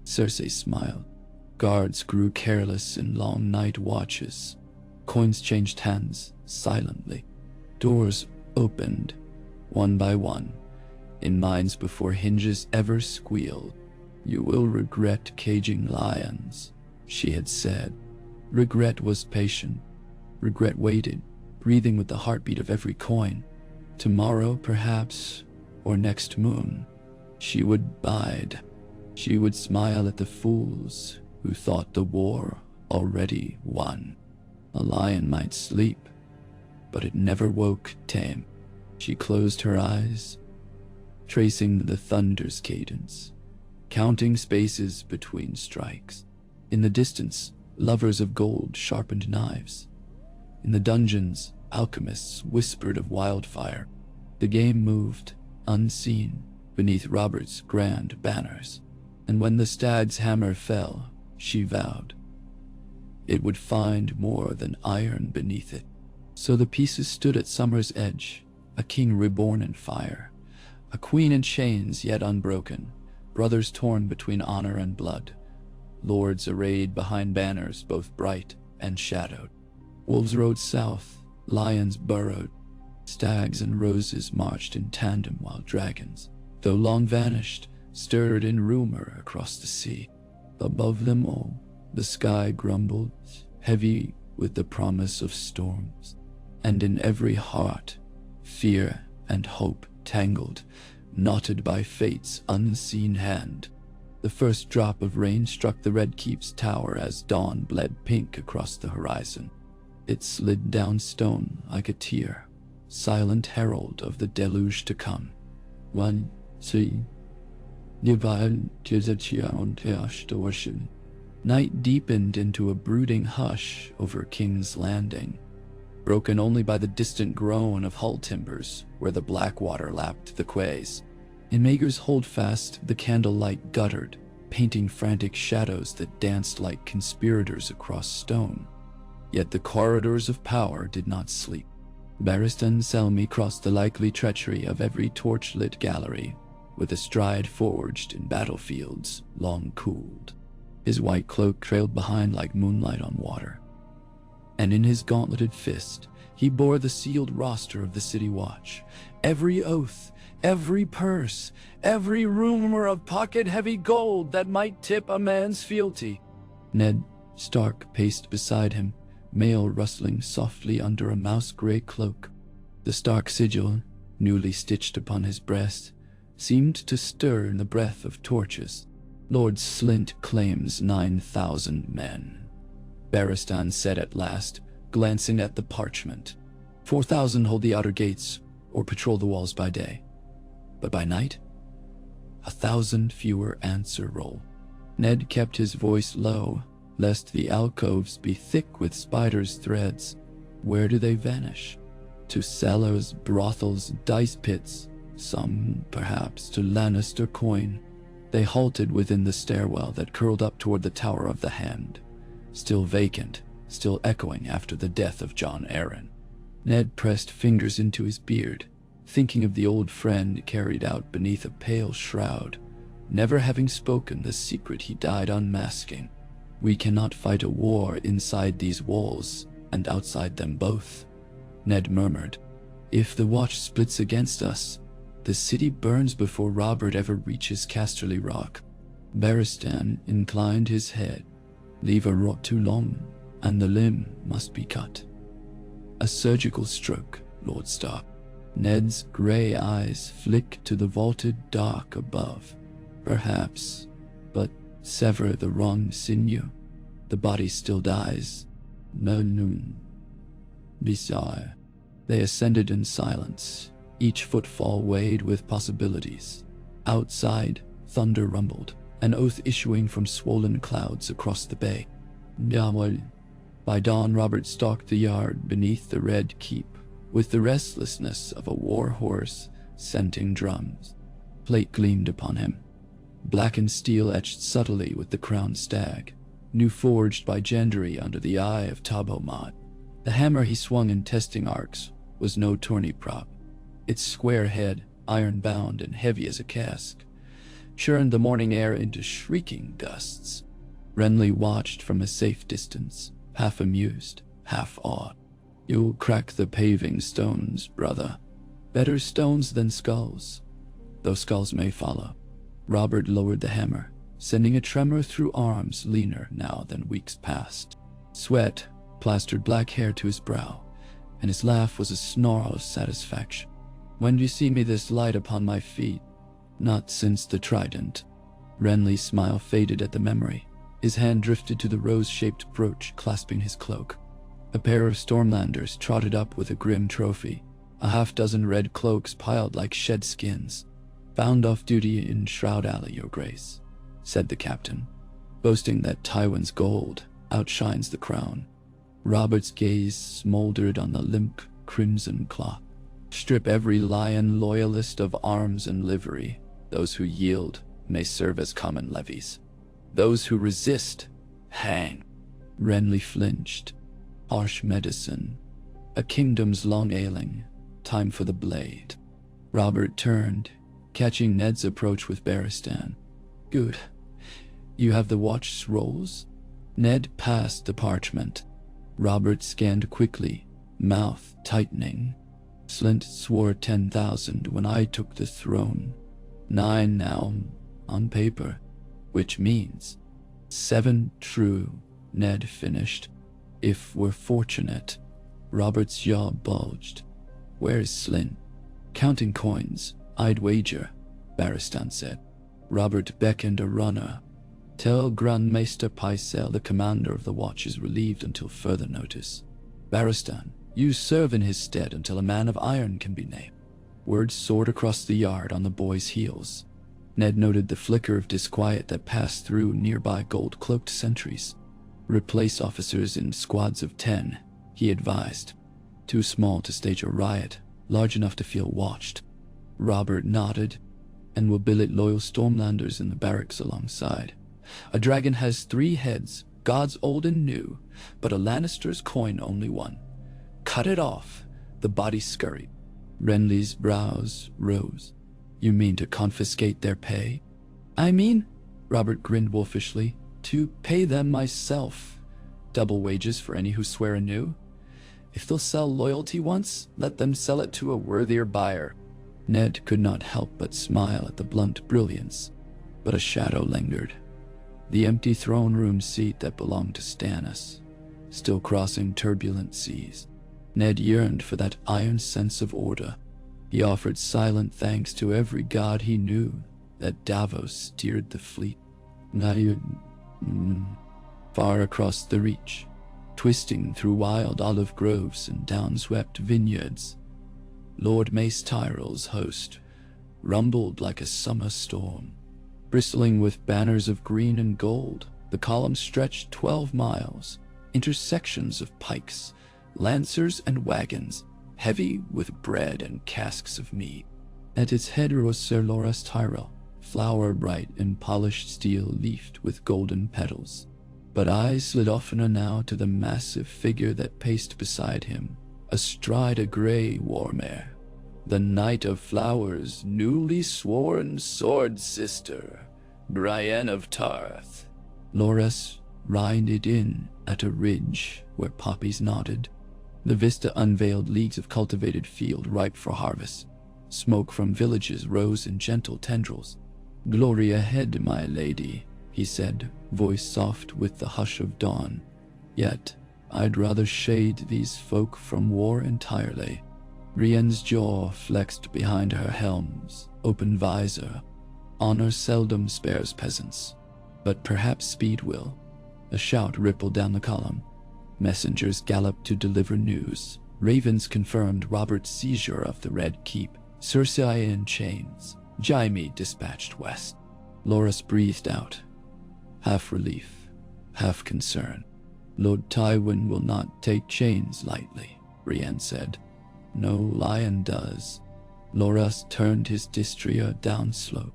Cersei smiled. Guards grew careless in long night watches. Coins changed hands silently. Doors opened, one by one, in minds before hinges ever squealed. You will regret caging lions, she had said. Regret was patient. Regret waited, breathing with the heartbeat of every coin. Tomorrow, perhaps, or next moon, she would bide. She would smile at the fools who thought the war already won. A lion might sleep, but it never woke tame. She closed her eyes, tracing the thunder's cadence, counting spaces between strikes. In the distance, lovers of gold sharpened knives. In the dungeons, alchemists whispered of wildfire. The game moved, unseen, beneath Robert's grand banners. And when the stag's hammer fell, she vowed it would find more than iron beneath it. So the pieces stood at summer's edge, a king reborn in fire, a queen in chains yet unbroken, brothers torn between honor and blood, lords arrayed behind banners both bright and shadowed. Wolves rode south, lions burrowed, stags and roses marched in tandem while dragons, though long vanished, stirred in rumor across the sea. Above them all, the sky grumbled, heavy with the promise of storms, and in every heart, fear and hope tangled, knotted by fate's unseen hand. The first drop of rain struck the Red Keep's tower as dawn bled pink across the horizon. It slid down stone like a tear, silent herald of the deluge to come. One, see, night deepened into a brooding hush over King's Landing, broken only by the distant groan of hull timbers where the black water lapped the quays. In Maegor's holdfast, the candlelight guttered, painting frantic shadows that danced like conspirators across stone. Yet the corridors of power did not sleep. Barristan Selmy crossed the likely treachery of every torch-lit gallery, with a stride forged in battlefields long cooled. His white cloak trailed behind like moonlight on water. and in his gauntleted fist he bore the sealed roster of the city watch. Every oath, every purse, every rumor of pocket-heavy gold that might tip a man's fealty. Ned Stark paced beside him, mail rustling softly under a mouse-gray cloak. The Stark sigil, newly stitched upon his breast, seemed to stir in the breath of torches. Lord Slint claims 9,000 men, Barristan said at last, glancing at the parchment. 4,000 hold the outer gates or patrol the walls by day. But by night, 1,000 fewer answer roll. Ned kept his voice low, lest the alcoves be thick with spiders' threads. Where do they vanish? To cellars, brothels, dice pits, some, perhaps, to Lannister coin. They halted within the stairwell that curled up toward the Tower of the Hand, still vacant, still echoing after the death of Jon Arryn. Ned pressed fingers into his beard, thinking of the old friend carried out beneath a pale shroud, never having spoken the secret he died unmasking. We cannot fight a war inside these walls and outside them both, Ned murmured. If the watch splits against us, the city burns before Robert ever reaches Casterly Rock. Barristan inclined his head. Leave a rot too long, and the limb must be cut. A surgical stroke, Lord Stark. Ned's grey eyes flicked to the vaulted dark above. Perhaps, but sever the wrong sinew. The body still dies. No noon. Bizarre. They ascended in silence, each footfall weighed with possibilities. Outside, thunder rumbled, an oath issuing from swollen clouds across the bay. Yawal. By dawn, Robert stalked the yard beneath the red keep, with the restlessness of a war horse scenting drums. Plate gleamed upon him, blackened steel etched subtly with the crowned stag, new forged by Gendry under the eye of Tabomad. The hammer he swung in testing arcs was no tourney prop. Its square head, iron-bound and heavy as a cask, churned the morning air into shrieking gusts. Renly watched from a safe distance, half amused, half awed. You'll crack the paving stones, brother. Better stones than skulls, though skulls may follow. Robert lowered the hammer, sending a tremor through arms leaner now than weeks past. Sweat plastered black hair to his brow, and his laugh was a snarl of satisfaction. When do you see me this light upon my feet? Not since the trident. Renly's smile faded at the memory. His hand drifted to the rose-shaped brooch clasping his cloak. A pair of Stormlanders trotted up with a grim trophy, a half-dozen red cloaks piled like shed skins. Found off duty in Shroud Alley, Your Grace, said the captain, boasting that Tywin's gold outshines the crown. Robert's gaze smoldered on the limp crimson cloth. Strip every lion loyalist of arms and livery. Those who yield may serve as common levies. Those who resist, hang. Renly flinched. Harsh medicine. A kingdom's long ailing. Time for the blade. Robert turned, catching Ned's approach with Barristan. Good. You have the watch's rolls? Ned passed the parchment. Robert scanned quickly, mouth tightening. Slint swore 10,000 when I took the throne. 9 now, on paper, which means 7 true, Ned finished. If we're fortunate. Robert's jaw bulged. Where's Slint? Counting coins, I'd wager, Barristan said. Robert beckoned a runner. Tell Grandmaster Pycelle the commander of the watch is relieved until further notice. Barristan, you serve in his stead until a man of iron can be named. Words soared across the yard on the boy's heels. Ned noted the flicker of disquiet that passed through nearby gold-cloaked sentries. Replace officers in squads of 10, he advised. Too small to stage a riot, large enough to feel watched. Robert nodded, and will billet loyal Stormlanders in the barracks alongside. A dragon has 3 heads, gods old and new, but a Lannister's coin only one. Cut it off, the body scurried. Renly's brows rose. You mean to confiscate their pay? I mean, Robert grinned wolfishly, to pay them myself. Double wages for any who swear anew? If they'll sell loyalty once, let them sell it to a worthier buyer. Ned could not help but smile at the blunt brilliance, but a shadow lingered. The empty throne room seat that belonged to Stannis, still crossing turbulent seas. Ned yearned for that iron sense of order. He offered silent thanks to every god he knew that Davos steered the fleet. Far across the reach, twisting through wild olive groves and down-swept vineyards, Lord Mace Tyrell's host rumbled like a summer storm. Bristling with banners of green and gold, the column stretched 12 miles, intersections of pikes, lancers and wagons, heavy with bread and casks of mead. At its head rose Sir Loras Tyrell, flower-bright in polished steel leafed with golden petals. But eyes slid oftener now to the massive figure that paced beside him, astride a grey war mare. The Knight of Flowers' newly sworn sword sister, Brienne of Tarth. Loras reined in at a ridge where poppies nodded. The vista unveiled leagues of cultivated field ripe for harvest. Smoke from villages rose in gentle tendrils. "Glory ahead, my lady," he said, voice soft with the hush of dawn. "Yet, I'd rather shade these folk from war entirely." Brienne's jaw flexed behind her helm's open visor. Honor seldom spares peasants, but perhaps speed will. A shout rippled down the column. Messengers galloped to deliver news. Ravens confirmed Robert's seizure of the Red Keep. Cersei in chains. Jaime dispatched west. Loras breathed out, half relief, half concern. "Lord Tywin will not take chains lightly," Brienne said. "No lion does." Loras turned his distria down slope.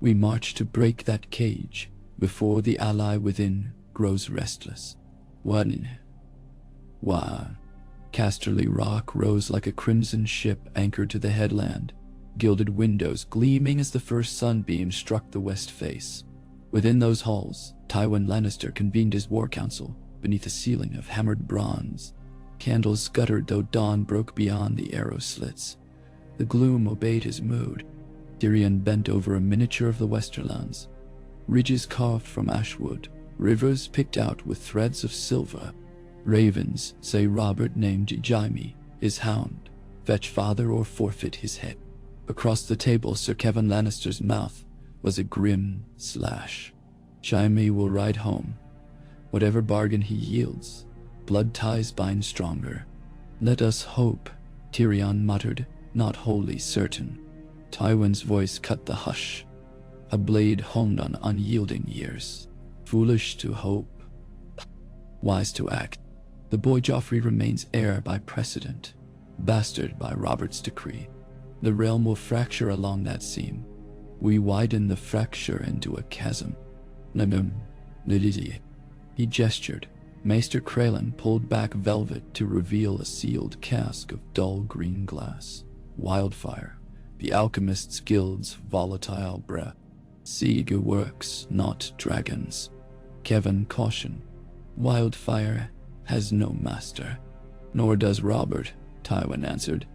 "We march to break that cage before the ally within grows restless." One. Casterly Rock rose like a crimson ship anchored to the headland, gilded windows gleaming as the first sunbeam struck the west face. Within those halls, Tywin Lannister convened his war council beneath a ceiling of hammered bronze. Candles scuttered though dawn broke beyond the arrow slits. The gloom obeyed his mood. Tyrion bent over a miniature of the Westerlands. Ridges carved from ashwood, rivers picked out with threads of silver. Ravens say Robert named Jaime, his hound, fetch father or forfeit his head. Across the table, Sir Kevan Lannister's mouth was a grim slash. Jaime will ride home. Whatever bargain he yields, blood ties bind stronger. "Let us hope," Tyrion muttered, not wholly certain. Tywin's voice cut the hush. A blade honed on unyielding ears. "Foolish to hope, wise to act. The boy Joffrey remains heir by precedent, bastard by Robert's decree. The realm will fracture along that seam. We widen the fracture into a chasm." He gestured. Maester Crelin pulled back velvet to reveal a sealed cask of dull green glass. "Wildfire, the alchemist's guild's volatile breath. Siege works, not dragons." Kevan cautioned. "Wildfire has no master." "Nor does Robert," Tywin answered.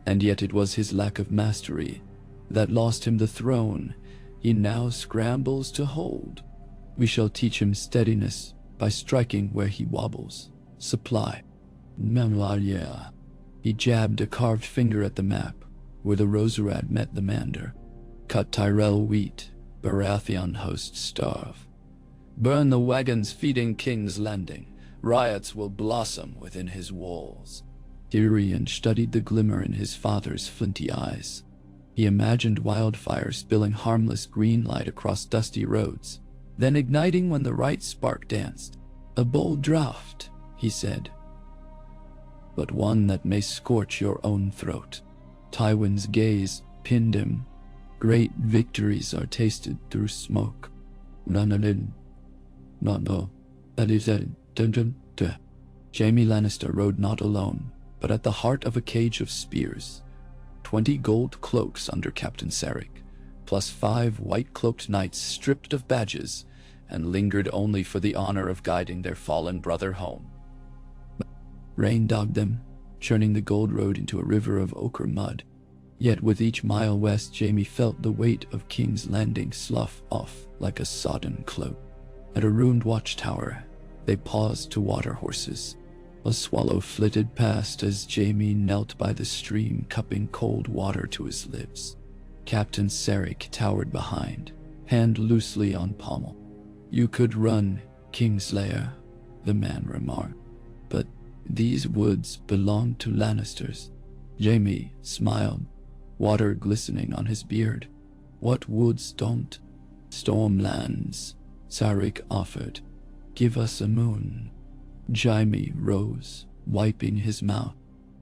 "And yet it was his lack of mastery that lost him the throne he now scrambles to hold. We shall teach him steadiness by striking where he wobbles. Supply." "Memoria." He jabbed a carved finger at the map where the Roserad met the Mander. "Cut Tyrell wheat, Baratheon hosts starve. Burn the wagons feeding King's Landing. Riots will blossom within his walls." Tyrion studied the glimmer in his father's flinty eyes. He imagined wildfire spilling harmless green light across dusty roads, then igniting when the right spark danced. "A bold draught," he said, "but one that may scorch your own throat." Tywin's gaze pinned him. "Great victories are tasted through smoke." Jaime Lannister rode not alone, but at the heart of a cage of spears. 20 gold cloaks under Captain Sarek, plus 5 white-cloaked knights stripped of badges and lingered only for the honor of guiding their fallen brother home. Rain dogged them, churning the gold road into a river of ochre mud. Yet with each mile west, Jaime felt the weight of King's Landing slough off like a sodden cloak. At a ruined watchtower, they paused to water horses. A swallow flitted past as Jaime knelt by the stream, cupping cold water to his lips. Captain Sarek towered behind, hand loosely on pommel. "You could run, Kingslayer," the man remarked, "but these woods belong to Lannisters." Jaime smiled, water glistening on his beard. "What woods don't?" "Stormlands," Sarek offered. "Give us a moon." Jaime rose, wiping his mouth.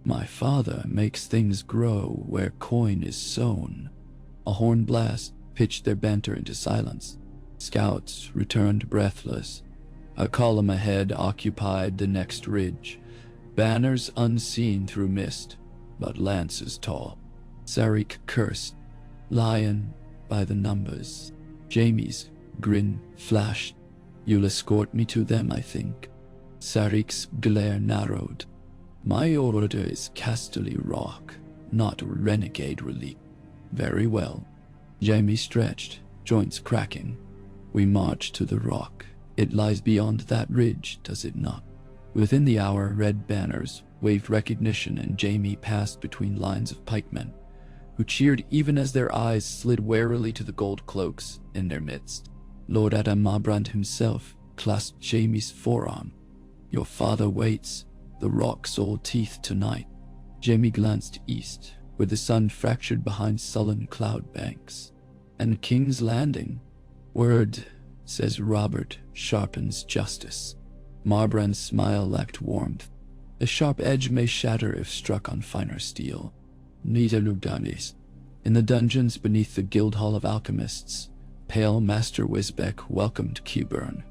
"My father makes things grow where coin is sown." A horn blast pitched their banter into silence. Scouts returned breathless. A column ahead occupied the next ridge, banners unseen through mist, but lances tall. Sarek cursed. "Lion by the numbers." Jaime's grin flashed. "You'll escort me to them, I think." Sarek's glare narrowed. "My order is Casterly Rock, not Renegade Relief." "Very well." Jaime stretched, joints cracking. "We march to the rock. It lies beyond that ridge, does it not?" Within the hour, red banners waved recognition, and Jaime passed between lines of pikemen, who cheered even as their eyes slid warily to the gold cloaks in their midst. Lord Adamabrand himself clasped Jaime's forearm. "Your father waits, the rock's all teeth tonight." Jaime glanced east, where the sun fractured behind sullen cloud banks. "And King's Landing? Word, says Robert, sharpens justice." Marbrand's smile lacked warmth. "A sharp edge may shatter if struck on finer steel." Nita Lugdanis. In the dungeons beneath the Guildhall of Alchemists, pale Master Wisbeck welcomed Qyburn,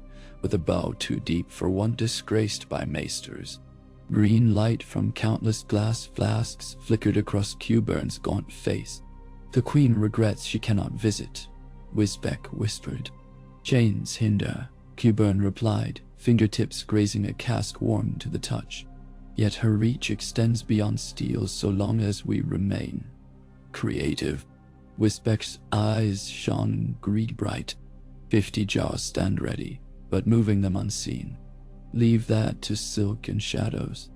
with a bow too deep for one disgraced by maesters. Green light from countless glass flasks flickered across Qyburn's gaunt face. "The Queen regrets she cannot visit," Wisbeck whispered. "Chains hinder," Qyburn replied, fingertips grazing a cask warm to the touch. "Yet her reach extends beyond steel so long as we remain creative." Wisbeck's eyes shone greed-bright. 50 jaws stand ready, but moving them unseen. "Leave that to silk and shadows."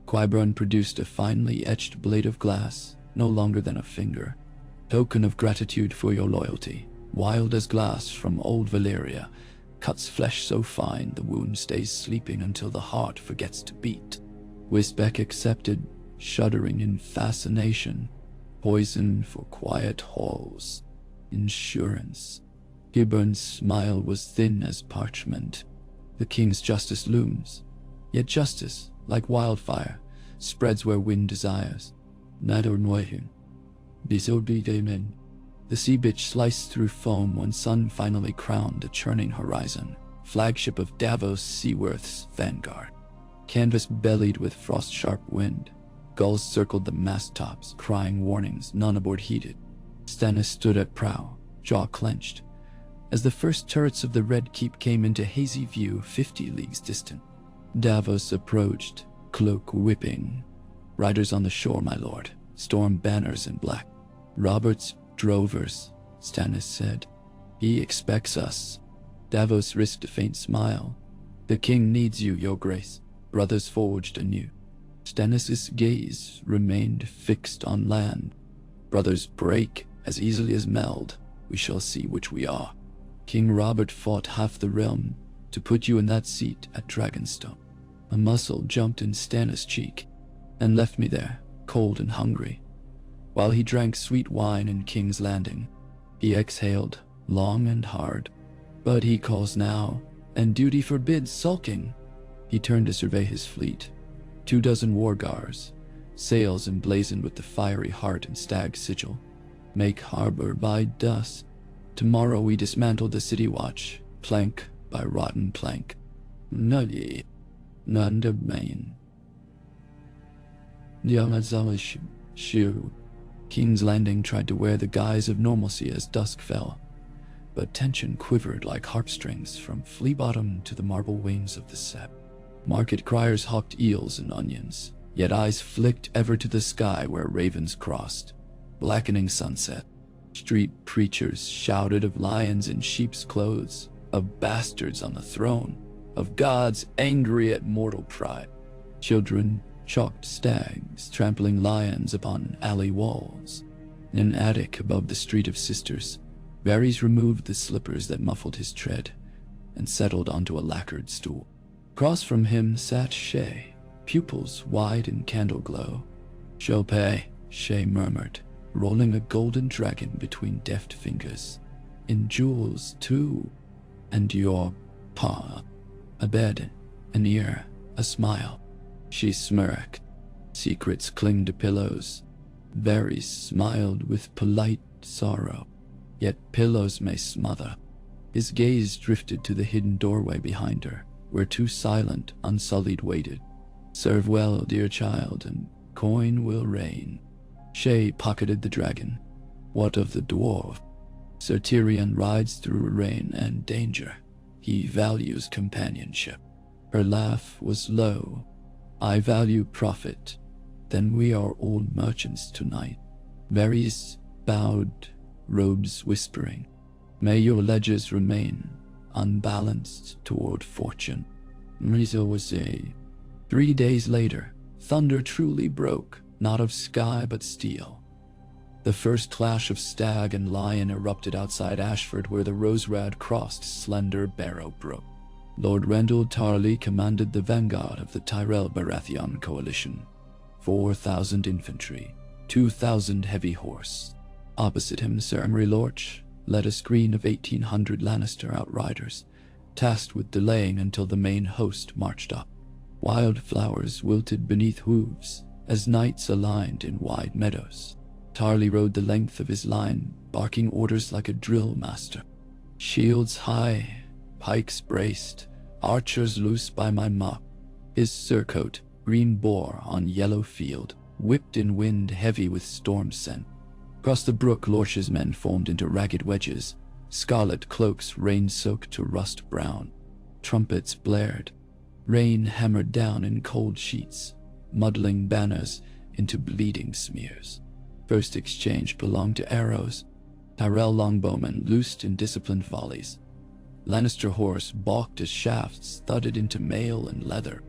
Qyburn produced a finely etched blade of glass, no longer than a finger. "Token of gratitude for your loyalty, wild as glass from old Valyria, cuts flesh so fine the wound stays sleeping until the heart forgets to beat." Wisbeck accepted, shuddering in fascination. "Poison for quiet halls. Insurance." Qyburn's smile was thin as parchment. "The king's justice looms. Yet justice, like wildfire, spreads where wind desires." Nador Noyhin. Disobedimen. The sea bitch sliced through foam when sun finally crowned a churning horizon, flagship of Davos Seaworth's vanguard. Canvas bellied with frost-sharp wind. Gulls circled the mast-tops, crying warnings none aboard heeded. Stannis stood at prow, jaw clenched, as the first turrets of the Red Keep came into hazy view 50 leagues distant. Davos approached, cloak whipping. "Riders on the shore, my lord, storm banners in black." "Robert's drovers," Stannis said. "He expects us." Davos risked a faint smile. "The king needs you, your grace." Brothers forged anew. Stannis' gaze remained fixed on land. "Brothers break as easily as meld. We shall see which we are." "King Robert fought half the realm to put you in that seat at Dragonstone." A muscle jumped in Stannis' cheek and left me there, cold and hungry. While he drank sweet wine in King's Landing, he exhaled, long and hard. "But he calls now, and duty forbids sulking." He turned to survey his fleet. 24 wargars, sails emblazoned with the fiery heart and stag sigil. "Make harbor by dusk. Tomorrow we dismantle the city watch, plank by rotten plank." "Nully, none domain." Yamazamash Shiru. King's Landing tried to wear the guise of normalcy as dusk fell. but tension quivered like harp strings from flea bottom to the marble wings of the Sept. Market criers hawked eels and onions, yet eyes flicked ever to the sky where ravens crossed. Blackening sunset. Street preachers shouted of lions in sheep's clothes, of bastards on the throne, of gods angry at mortal pride. Children chalked stags trampling lions upon alley walls. In an attic above the Street of Sisters, Varys removed the slippers that muffled his tread and settled onto a lacquered stool. Across from him sat Shae, pupils wide in candle glow. "Chopay," Shae murmured, rolling a golden dragon between deft fingers. "In jewels, too. And your paw." A bed, an ear, a smile. She smirked. Secrets cling to pillows. Varys smiled with polite sorrow. Yet pillows may smother. His gaze drifted to the hidden doorway behind her, where two silent, unsullied waited. "Serve well, dear child, and coin will rain." Shae pocketed the dragon. "What of the dwarf?" "Sir Tyrion rides through rain and danger. He values companionship." Her laugh was low. "I value profit. Then we are old merchants tonight." Varys bowed, robes whispering. "May your ledgers remain unbalanced toward fortune." Rizzo was a 3 days later, thunder truly broke, not of sky but steel. The first clash of stag and lion erupted outside Ashford, where the Roserad crossed slender Barrow Brook. Lord Rendell Tarley commanded the vanguard of the Tyrell BARATHEON coalition. 4,000 infantry, 2,000 heavy horse. Opposite him, Sir Emery Lorch led a screen of 1,800 Lannister outriders, tasked with delaying until the main host marched up. Wildflowers wilted beneath hooves as knights aligned in wide meadows. Tarley rode the length of his line, barking orders like a drill master. "Shields high, pikes braced, archers loose by my mop." His surcoat, green boar on yellow field, whipped in wind heavy with storm scent. Across the brook, Lorch's men formed into ragged wedges, scarlet cloaks rain-soaked to rust brown. Trumpets blared. Rain hammered down in cold sheets, muddling banners into bleeding smears. First exchange belonged to arrows. Tyrell longbowmen loosed in disciplined volleys. Lannister horse balked as shafts thudded into mail and leather.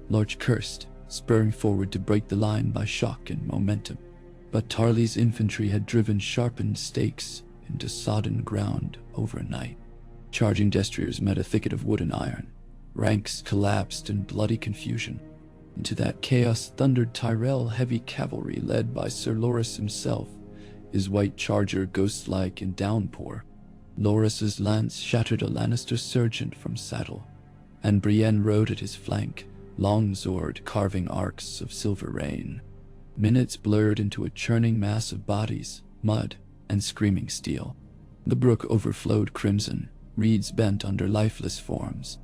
Lorch cursed, spurring forward to break the line by shock and momentum. But Tarley's infantry had driven sharpened stakes into sodden ground overnight. Charging destriers met a thicket of wood and iron. Ranks collapsed in bloody confusion. Into that chaos thundered Tyrell heavy cavalry led by Sir Loras himself, his white charger ghost-like in downpour. Loras's lance shattered a Lannister sergeant from saddle, and Brienne rode at his flank, longsword carving arcs of silver rain. Minutes blurred into a churning mass of bodies, mud, and screaming steel. The brook overflowed crimson, reeds bent under lifeless forms.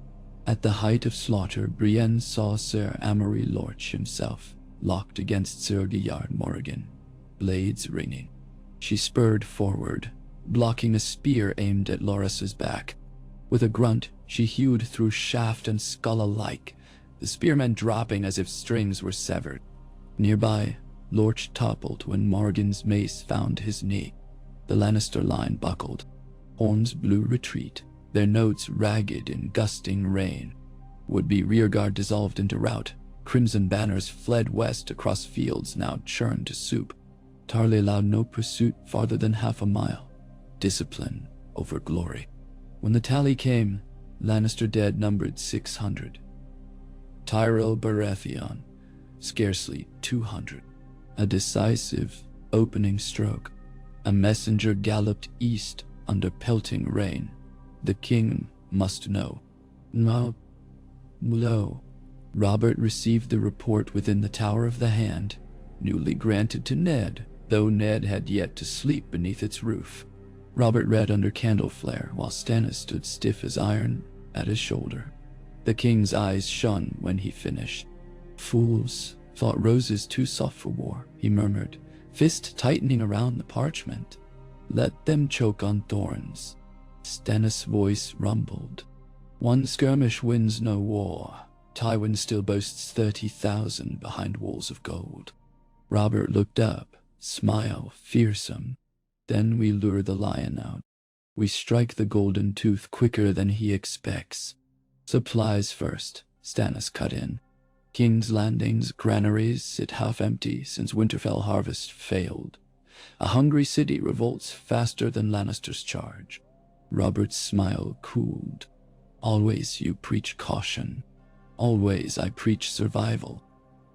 At the height of slaughter, Brienne saw Sir Amory Lorch himself, locked against Sir Gillard Morrigan, blades ringing. She spurred forward, blocking a spear aimed at Loras's back. With a grunt, she hewed through shaft and skull alike, the spearmen dropping as if strings were severed. Nearby, Lorch toppled when Morrigan's mace found his knee. The Lannister line buckled. Horns blew retreat, their notes ragged in gusting rain. Would-be rearguard dissolved into rout. Crimson banners fled west across fields now churned to soup. Tarley allowed no pursuit farther than half a mile. Discipline over glory. When the tally came, Lannister dead numbered 600. Tyrell BARATHEON, scarcely 200. A decisive opening stroke. A messenger galloped east under pelting rain. The king must know. No. Robert received the report within the Tower of the Hand, newly granted to Ned, though Ned had yet to sleep beneath its roof. Robert read under candle flare, while Stannis stood stiff as iron at his shoulder. The king's eyes shone when he finished. "Fools, thought roses too soft for war," he murmured, fist tightening around the parchment. "Let them choke on thorns." Stannis' voice rumbled. One skirmish wins no war. Tywin still boasts 30,000 behind walls of gold. Robert looked up, smile fearsome. Then we lure the lion out. We strike the golden tooth quicker than he expects. Supplies first, Stannis cut in. King's Landing's granaries sit half empty since Winterfell harvest failed. A hungry city revolts faster than Lannisters charge. Robert's smile cooled. Always you preach caution. Always I preach survival.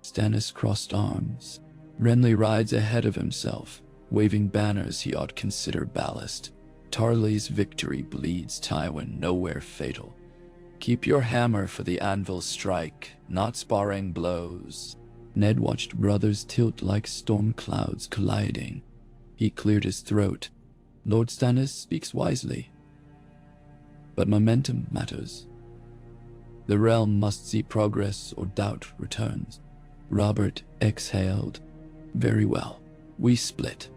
Stannis crossed arms. Renly rides ahead of himself, waving banners he ought consider ballast. Tarly's victory bleeds Tywin nowhere fatal. Keep your hammer for the anvil strike, not sparring blows. Ned watched brothers tilt like storm clouds colliding. He cleared his throat. Lord Stannis speaks wisely. But momentum matters. The realm must see progress or doubt returns. Robert exhaled. Very well. We split.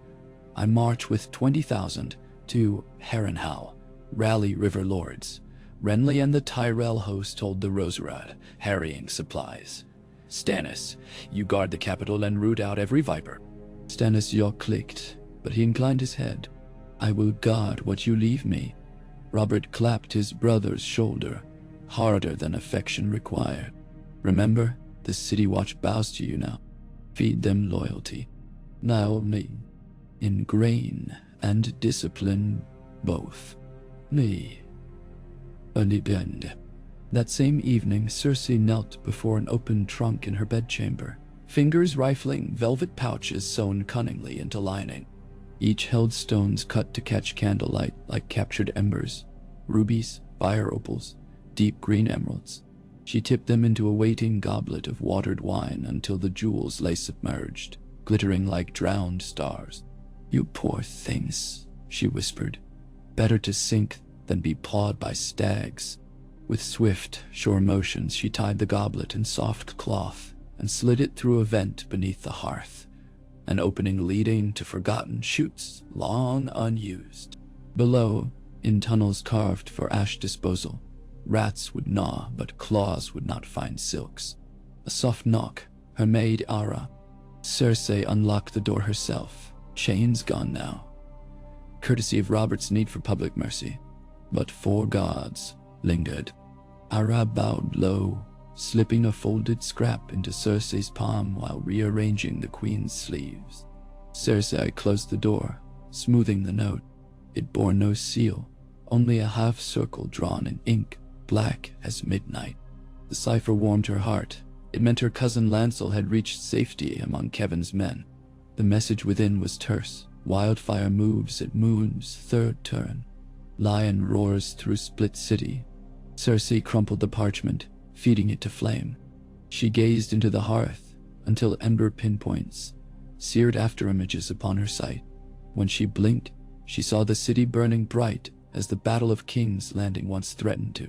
I march with 20,000 to Harrenhal, rally river lords. Renly and the Tyrell host hold the Roserad, harrying supplies. Stannis, you guard the capital and root out every viper. Stannis' jaw clicked, but he inclined his head. I will guard what you leave me. Robert clapped his brother's shoulder, harder than affection required. Remember, the City Watch bows to you now. Feed them loyalty. Now me. In grain and discipline, both. Me. Only bend. That same evening, Cersei knelt before an open trunk in her bedchamber, fingers rifling velvet pouches sewn cunningly into lining. Each held stones cut to catch candlelight like captured embers, rubies, fire opals, deep green emeralds. She tipped them into a waiting goblet of watered wine until the jewels lay submerged, glittering like drowned stars. You poor things, she whispered. Better to sink than be pawed by stags. With swift, sure motions, she tied the goblet in soft cloth and slid it through a vent beneath the hearth, an opening leading to forgotten chutes long unused. Below, in tunnels carved for ash disposal, rats would gnaw, but claws would not find silks. A soft knock, her maid Ara. Cersei unlocked the door herself, chains gone now. Courtesy of Robert's need for public mercy. But 4 gods lingered. Ara bowed low, slipping a folded scrap into Cersei's palm while rearranging the queen's sleeves. Cersei closed the door, smoothing the note. It bore no seal, only a half circle drawn in ink, black as midnight. The cipher warmed her heart. It meant her cousin Lancel had reached safety among Kevin's men. The message within was terse. Wildfire moves at moon's 3rd turn. Lion roars through split city. Cersei crumpled the parchment, feeding it to flame. She gazed into the hearth until ember pinpoints seared afterimages upon her sight. When she blinked, she saw the city burning bright as the Battle of Kings Landing once threatened to.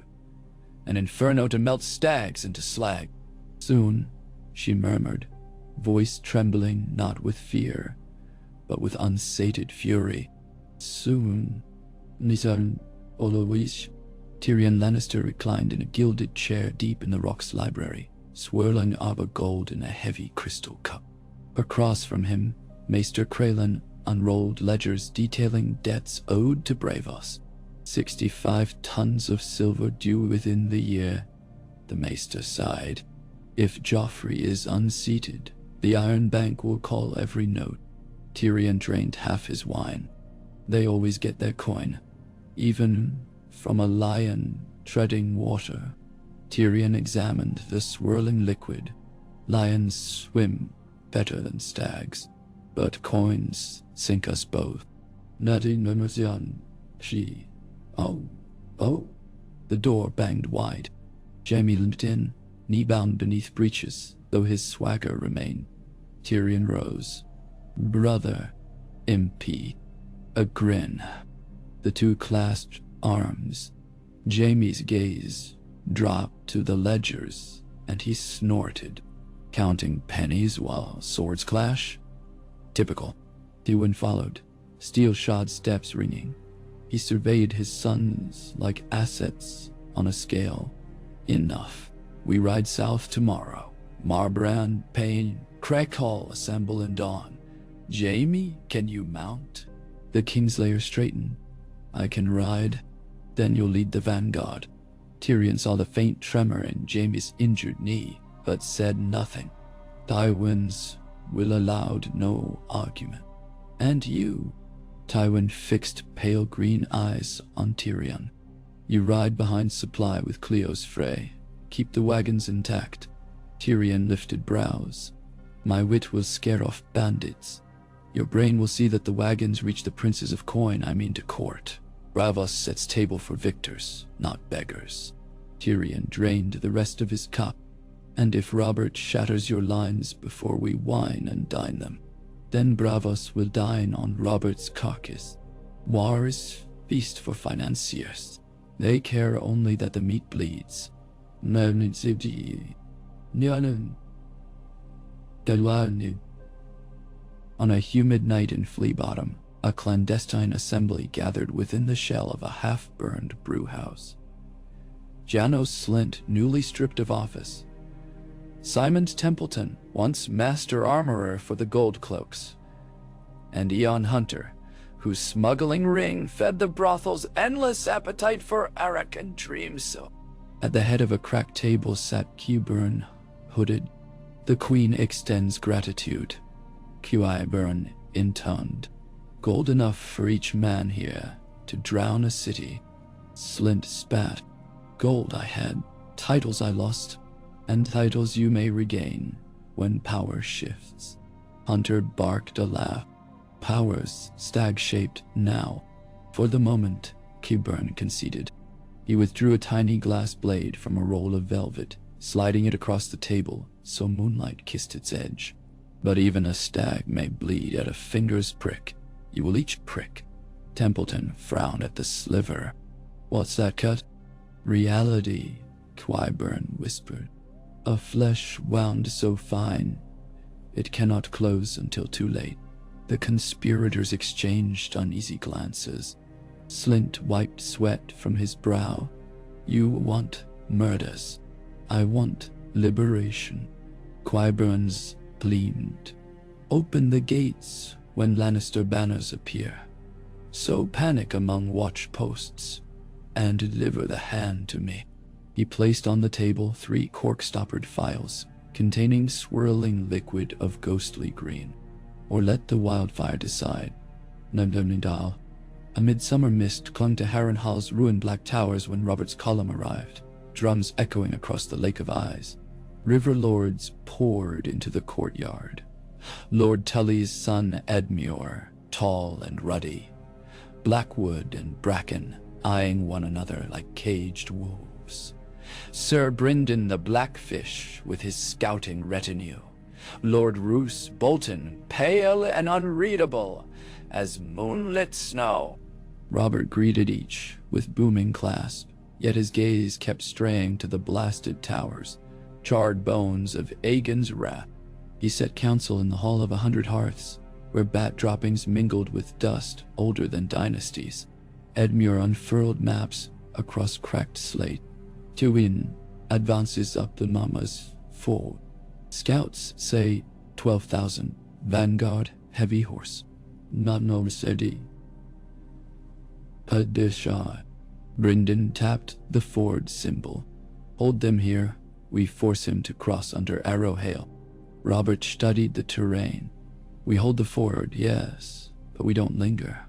An inferno to melt stags into slag. Soon, she murmured, voice trembling not with fear, but with unsated fury. Soon, Nisan Olowish. Tyrion Lannister reclined in a gilded chair deep in the Rock's library, swirling arbor gold in a heavy crystal cup. Across from him, Maester Crelin unrolled ledgers detailing debts owed to Bravos. 65 tons of silver due within the year. The Maester sighed. If Joffrey is unseated, the Iron Bank will call every note. Tyrion drained half his wine. They always get their coin, even from a lion treading water. Tyrion examined the swirling liquid. Lions swim better than stags, but coins sink us both. Nadi Nomasian, she. Oh. The door banged wide. Jaime limped in, knee-bound beneath breeches, though his swagger remained. Tyrion rose. Brother, MP. A grin. The two clasped arms. Jaime's gaze dropped to the ledgers, and he snorted, counting pennies while swords clash. Typical. Tywin followed, steel-shod steps ringing. He surveyed his sons like assets on a scale. Enough. We ride south tomorrow. Marbrand, Payne, Crackhall assemble in dawn. Jaime, can you mount? The Kingslayer straightened. I can ride. Then you'll lead the vanguard. Tyrion saw the faint tremor in Jaime's injured knee, but said nothing. Tywin's will allowed no argument. And you? Tywin fixed pale green eyes on Tyrion. You ride behind supply with Cleo's Frey. Keep the wagons intact. Tyrion lifted brows. My wit will scare off bandits. Your brain will see that the wagons reach the princes of coin I mean to court. Braavos sets table for victors, not beggars. Tyrion drained the rest of his cup. And if Robert shatters your lines before we wine and dine them, then Braavos will dine on Robert's carcass. War is feast for financiers. They care only that the meat bleeds. On a humid night in Flea Bottom, a clandestine assembly gathered within the shell of a half-burned brewhouse. Janos Slint, newly stripped of office. Simon Templeton, once master armorer for the Gold Cloaks. And Eon Hunter, whose smuggling ring fed the brothel's endless appetite for arak and dreamso. At the head of a cracked table sat Qyburn, hooded. The Queen extends gratitude. Qyburn intoned. Gold enough for each man here to drown a city. Slint spat. Gold I had, titles I lost, and titles you may regain when power shifts. Hunter barked a laugh. Powers stag-shaped now. For the moment, Qyburn conceded. He withdrew a tiny glass blade from a roll of velvet, sliding it across the table so moonlight kissed its edge. But even a stag may bleed at a finger's prick. You will each prick. Templeton frowned at the sliver. What's that cut? Reality, Qyburn whispered. A flesh wound so fine, it cannot close until too late. The conspirators exchanged uneasy glances. Slint wiped sweat from his brow. You want murders. I want liberation. Qyburn's gleamed. Open the gates when Lannister banners appear. Sow panic among watch posts, and deliver the hand to me. He placed on the table 3 cork-stoppered phials containing swirling liquid of ghostly green. Or let the wildfire decide. Namdamnidal. A midsummer mist clung to Harrenhal's ruined black towers when Robert's column arrived, drums echoing across the Lake of Eyes. River lords poured into the courtyard. Lord Tully's son Edmure, tall and ruddy. Blackwood and Bracken, eyeing one another like caged wolves. Sir Brynden the Blackfish with his scouting retinue. Lord Roose Bolton, pale and unreadable as moonlit snow. Robert greeted each with booming clasp, yet his gaze kept straying to the blasted towers, charred bones of Aegon's wrath. He set council in the Hall of 100 Hearths, where bat droppings mingled with dust older than dynasties. Edmure unfurled maps across cracked slate. Tywin advances up the Mama's fold. Scouts say 12,000. Vanguard, heavy horse. Not no city. Padishah. Brynden tapped the ford symbol. Hold them here. We force him to cross under arrow hail. Robert studied the terrain. We hold the ford, yes, but we don't linger.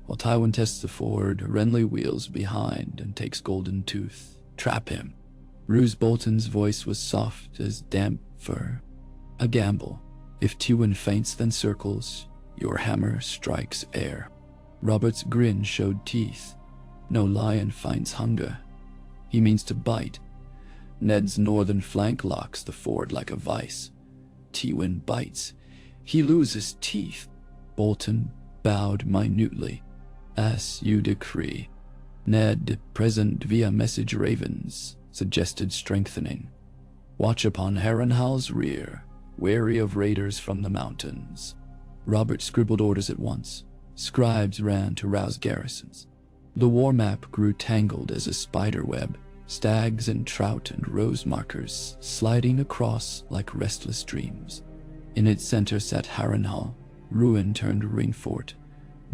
While Tywin tests the ford, Renly wheels behind and takes Golden Tooth. Trap him. Roose Bolton's voice was soft as damp fur. A gamble. If Tywin faints then circles, your hammer strikes air. Robert's grin showed teeth. No lion finds hunger. He means to bite. Ned's northern flank locks the ford like a vice. Tywin bites. He loses teeth. Bolton bowed minutely. As you decree. Ned, present via message ravens, suggested strengthening. Watch upon Harrenhal's rear, wary of raiders from the mountains. Robert scribbled orders at once. Scribes ran to rouse garrisons. The war map grew tangled as a spider web, stags and trout and rose markers sliding across like restless dreams. In its center sat Harrenhal, ruin-turned ring fort,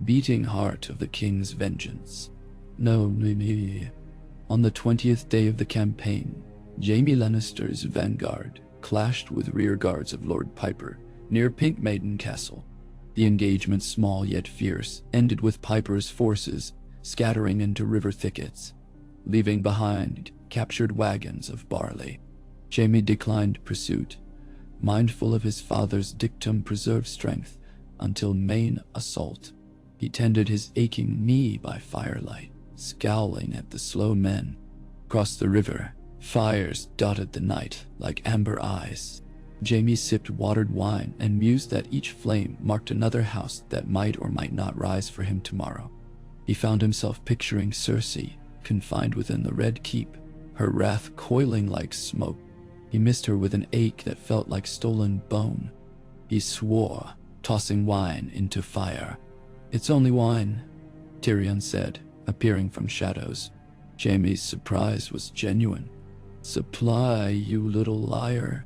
beating heart of the king's vengeance. On the 20th day of the campaign, Jaime Lannister's vanguard clashed with rear guards of Lord Piper near Pink Maiden Castle. The engagement, small yet fierce, ended with Piper's forces scattering into river thickets, leaving behind captured wagons of barley. Jaime declined pursuit, mindful of his father's dictum, preserve strength until main assault. He tended his aching knee by firelight, scowling at the slow men. Across the river, fires dotted the night like amber eyes. Jaime sipped watered wine and mused that each flame marked another house that might or might not rise for him tomorrow. He found himself picturing Cersei, confined within the Red Keep, her wrath coiling like smoke. He missed her with an ache that felt like stolen bone. He swore, tossing wine into fire. "It's only wine," Tyrion said, appearing from shadows. Jaime's surprise was genuine. "Supply, you little liar.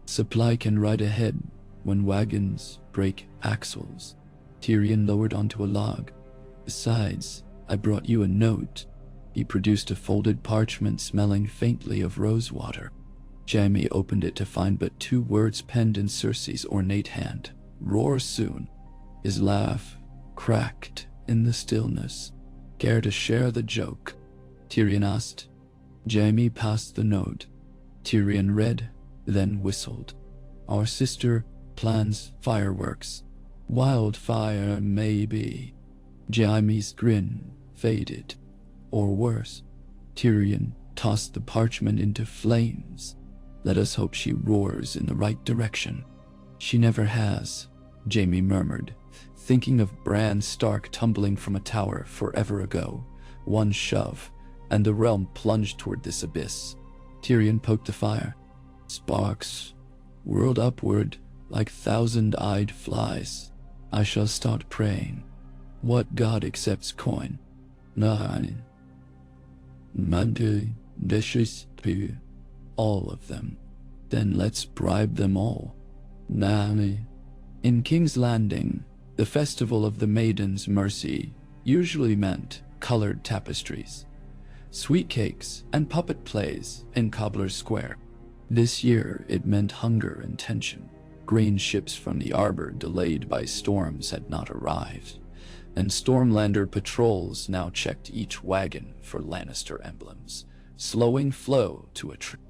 Supply can ride ahead when wagons break axles." Tyrion lowered onto a log. "Besides, I brought you a note." He produced a folded parchment smelling faintly of rosewater. Jaime opened it to find but 2 words penned in Cersei's ornate hand: "Roar soon." His laugh cracked in the stillness. "Care to share the joke?" Tyrion asked. Jaime passed the note. Tyrion read, then whistled. "Our sister plans fireworks. Wildfire, maybe." Jaime's grin faded. "Or worse." Tyrion tossed the parchment into flames. "Let us hope she roars in the right direction." "She never has," Jaime murmured, thinking of Bran Stark tumbling from a tower forever ago. One shove, and the realm plunged toward this abyss. Tyrion poked the fire. Sparks whirled upward like thousand-eyed flies. "I shall start praying. What god accepts coin?" "Nine. Monday, dishes too. All of them." "Then let's bribe them all." "Nani." In King's Landing, the festival of the Maiden's Mercy usually meant colored tapestries, sweet cakes, and puppet plays in Cobbler's Square. This year it meant hunger and tension. Grain ships from the Arbor, delayed by storms, had not arrived, and Stormlander patrols now checked each wagon for Lannister emblems, slowing flow to a trip.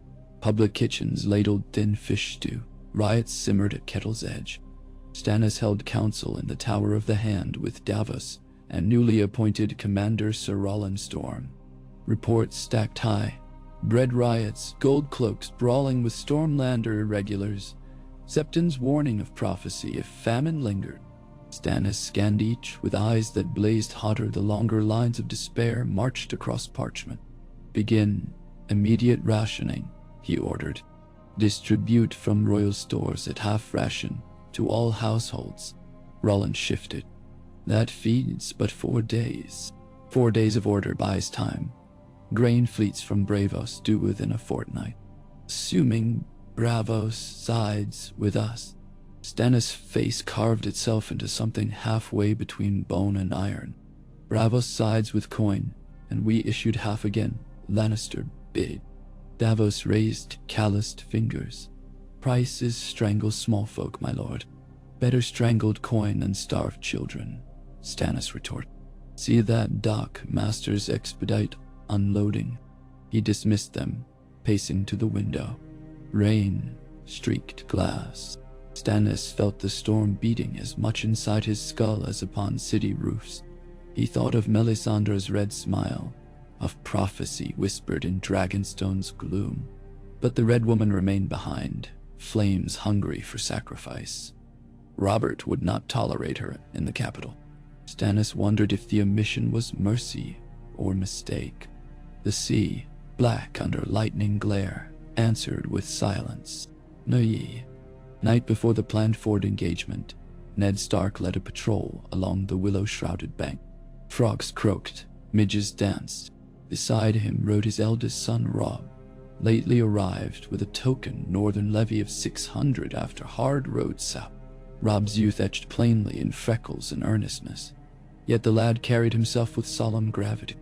Public kitchens ladled thin fish stew. Riots simmered at kettle's edge. Stannis held council in the Tower of the Hand with Davos and newly appointed Commander Sir Rolland Storm. Reports stacked high. Bread riots, gold cloaks brawling with Stormlander irregulars. Septon's warning of prophecy if famine lingered. Stannis scanned each with eyes that blazed hotter. The longer lines of despair marched across parchment. "Begin immediate rationing," he ordered. "Distribute from royal stores at half ration to all households." Rolland shifted. "That feeds but 4 days. 4 days of order buys time. Grain fleets from Bravos due within a fortnight. Assuming Bravos sides with us." Stannis' face carved itself into something halfway between bone and iron. "Bravos sides with coin, and we issued half again," Lannister bid. Davos raised calloused fingers. "Prices strangle small folk, my lord. Better strangled coin than starved children," Stannis retorted. "See that dock masters expedite unloading." He dismissed them, pacing to the window. Rain streaked glass. Stannis felt the storm beating as much inside his skull as upon city roofs. He thought of Melisandre's red smile, of prophecy whispered in Dragonstone's gloom. But the Red Woman remained behind, flames hungry for sacrifice. Robert would not tolerate her in the capital. Stannis wondered if the omission was mercy or mistake. The sea, black under lightning glare, answered with silence. "Nay." Night before the planned ford engagement, Ned Stark led a patrol along the willow-shrouded bank. Frogs croaked, Midges danced. Beside him rode his eldest son Robb, lately arrived with a token northern levy of 600 after hard road south. Robb's youth etched plainly in freckles and earnestness, yet the lad carried himself with solemn gravity.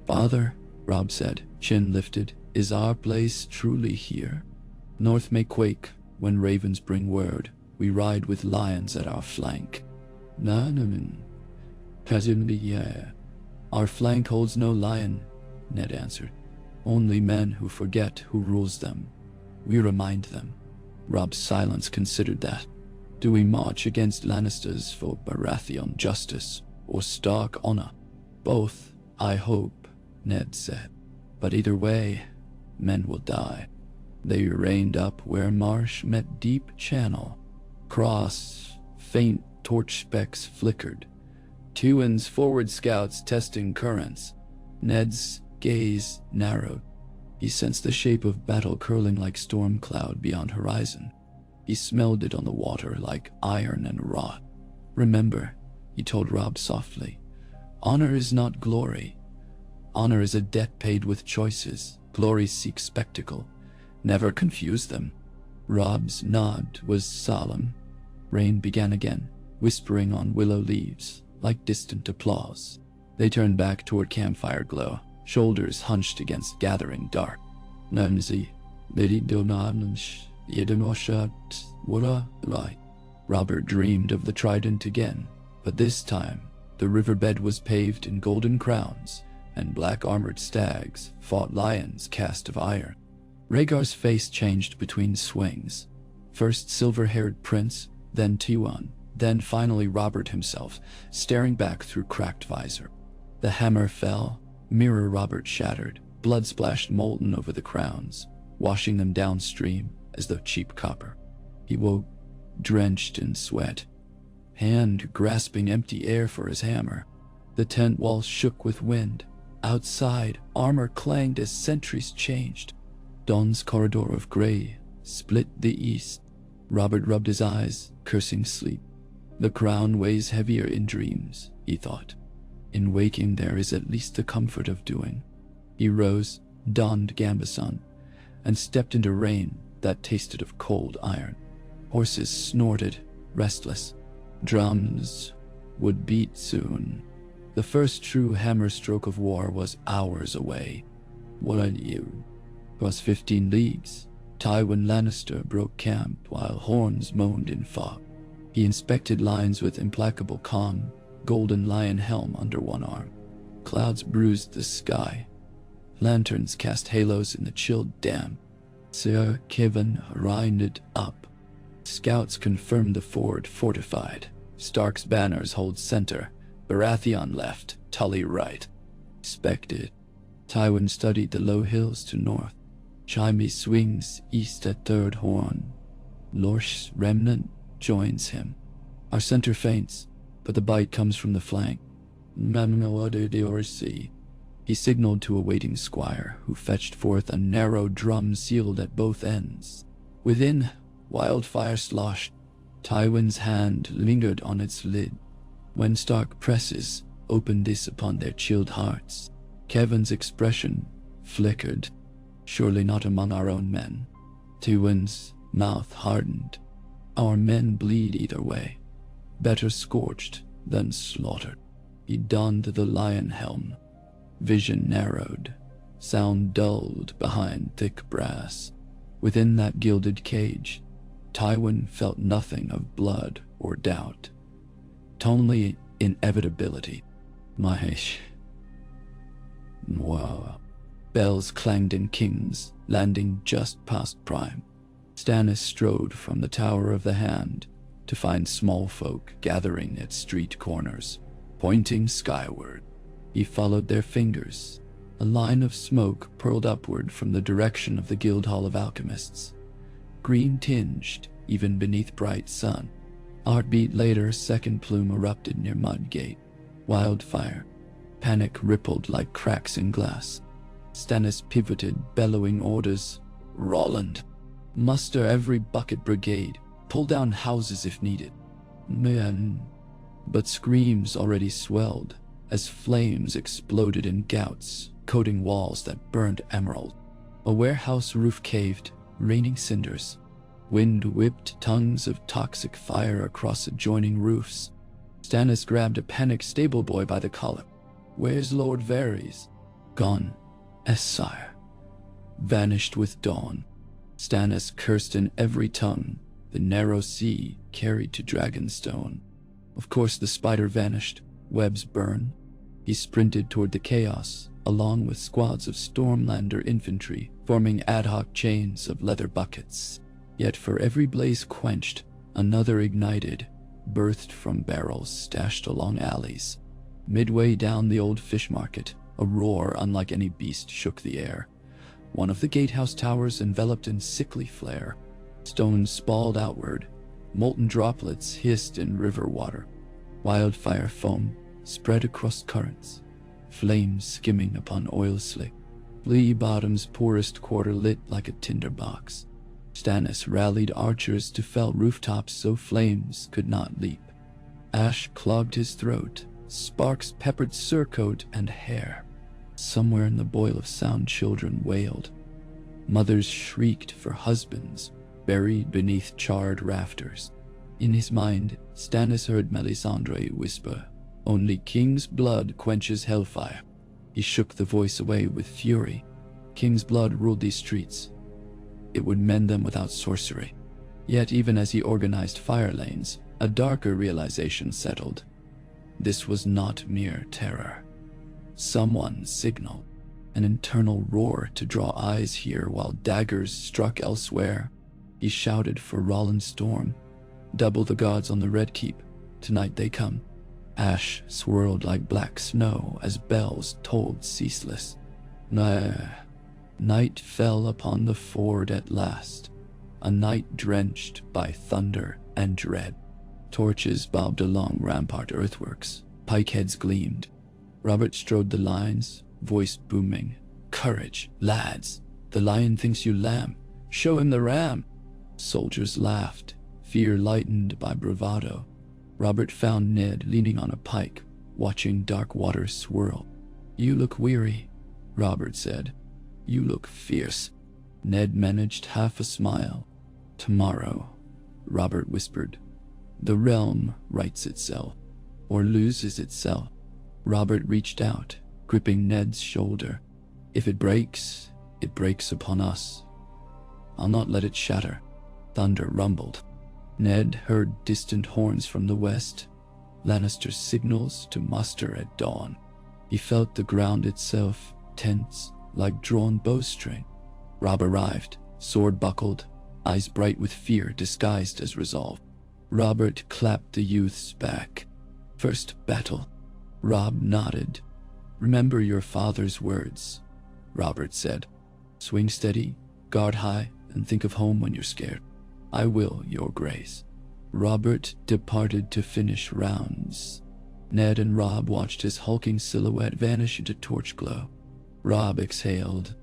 "Father," Robb said, chin lifted, "is our place truly here? North may quake when ravens bring word. We ride with lions at our flank." "Nanaman, yeah. Our flank holds no lion," Ned answered. "Only men who forget who rules them. We remind them." Robb's silence considered that. "Do we march against Lannisters for Baratheon justice or Stark honor?" "Both, I hope," Ned said. "But either way, men will die." They reined up where marsh met deep channel. Cross, faint torch specks flickered. Tywin's forward scouts testing currents. Ned's gaze narrowed. He sensed the shape of battle curling like storm cloud beyond horizon. He smelled it on the water like iron and rot. "Remember," he told Robb softly, "honor is not glory. Honor is a debt paid with choices. Glory seeks spectacle. Never confuse them." Robb's nod was solemn. Rain began again, whispering on willow leaves, like distant applause. They turned back toward campfire glow, shoulders hunched against gathering dark. "Nanzi, Lady Donansh, Yedenoshat, Wura, right." Robert dreamed of the trident again, but this time the riverbed was paved in golden crowns, and black-armored stags fought lions cast of iron. Rhaegar's face changed between swings. First silver-haired prince, then Tywin, then finally Robert himself, staring back through cracked visor. The hammer fell, mirror Robert shattered, blood splashed molten over the crowns, washing them downstream as though cheap copper. He woke, drenched in sweat, hand grasping empty air for his hammer. The tent walls shook with wind. Outside, armor clanged as sentries changed. Dawn's corridor of gray split the east. Robert rubbed his eyes, cursing sleep. The crown weighs heavier in dreams, he thought. In waking there is at least the comfort of doing. He rose, donned gambeson, and stepped into rain that tasted of cold iron. Horses snorted, restless. Drums would beat soon. The first true hammer stroke of war was hours away. What a year. 'Twas 15 leagues. Tywin Lannister broke camp while horns moaned in fog. He inspected lines with implacable calm, golden lion helm under one arm. Clouds bruised the sky. Lanterns cast halos in the chilled dam. Sir Kevin reined up. Scouts confirmed the ford fortified. Stark's banners hold center. Baratheon left, Tully right. Expected. Tywin studied the low hills to north. Jaime swings east at Third Horn. Lorsch's remnant joins him. Our center faints, but the bite comes from the flank. He signaled to a waiting squire, who fetched forth a narrow drum sealed at both ends. Within, wildfire sloshed. Tywin's hand lingered on its lid. When Stark presses opened this upon their chilled hearts, Kevin's expression flickered. Surely not among our own men. Tywin's mouth hardened. Our men bleed either way. Better scorched than slaughtered. He donned the lion helm. Vision narrowed. Sound dulled behind thick brass. Within that gilded cage, Tywin felt nothing of blood or doubt. Only inevitability. Mahesh. Wow. Bells clanged in King's Landing just past prime. Stannis strode from the Tower of the Hand to find small folk gathering at street corners, pointing skyward. He followed their fingers. A line of smoke purled upward from the direction of the Guildhall of Alchemists, green-tinged even beneath bright sun. A heartbeat later, a second plume erupted near Mudgate. Wildfire. Panic rippled like cracks in glass. Stannis pivoted, bellowing orders. "Rolland! Muster every bucket brigade. Pull down houses if needed." Men. But screams already swelled as flames exploded in gouts, coating walls that burned emerald. A warehouse roof caved, raining cinders. Wind whipped tongues of toxic fire across adjoining roofs. Stannis grabbed a panicked stable boy by the collar. "Where's Lord Varys?" "Gone, sire." Vanished with dawn. Stannis cursed in every tongue. The narrow sea carried to Dragonstone. Of course the spider vanished, webs burn. He sprinted toward the chaos, along with squads of Stormlander infantry, forming ad hoc chains of leather buckets. Yet for every blaze quenched, another ignited, birthed from barrels stashed along alleys. Midway down the old fish market, a roar unlike any beast shook the air. One of the gatehouse towers enveloped in sickly flare. Stones spalled outward. Molten droplets hissed in river water. Wildfire foam spread across currents. Flames skimming upon oil slick. Lee Bottom's poorest quarter lit like a tinderbox. Stannis rallied archers to fell rooftops so flames could not leap. Ash clogged his throat. Sparks peppered surcoat and hair. Somewhere in the boil of sound children wailed. Mothers shrieked for husbands, buried beneath charred rafters. In his mind, Stannis heard Melisandre whisper, "Only king's blood quenches hellfire." He shook the voice away with fury. King's blood ruled these streets. It would mend them without sorcery. Yet even as he organized fire lanes, a darker realization settled. This was not mere terror. Someone signaled, an internal roar to draw eyes here while daggers struck elsewhere. He shouted for Rollin's Storm. "Double the gods on the Red Keep. Tonight they come." Ash swirled like black snow as bells tolled ceaseless. Night fell upon the ford at last, a night drenched by thunder and dread. Torches bobbed along rampart earthworks. Pikeheads gleamed. Robert strode the lines, voice booming. "Courage, lads! The lion thinks you lamb. Show him the ram!" Soldiers laughed, fear lightened by bravado. Robert found Ned leaning on a pike, watching dark waters swirl. "You look weary," Robert said. "You look fierce." Ned managed half a smile. "Tomorrow," Robert whispered, "the realm rights itself, or loses itself." Robert reached out, gripping Ned's shoulder. "If it breaks upon us. I'll not let it shatter." Thunder rumbled. Ned heard distant horns from the west, Lannister's signals to muster at dawn. He felt the ground itself tense, like drawn bowstring. Robb arrived, sword buckled, eyes bright with fear disguised as resolve. Robert clapped the youth's back. "First battle." Robb nodded. "Remember your father's words," Robert said. "Swing steady, guard high, and think of home when you're scared." "I will, your grace." Robert departed to finish rounds. Ned and Robb watched his hulking silhouette vanish into torch glow. Robb exhaled.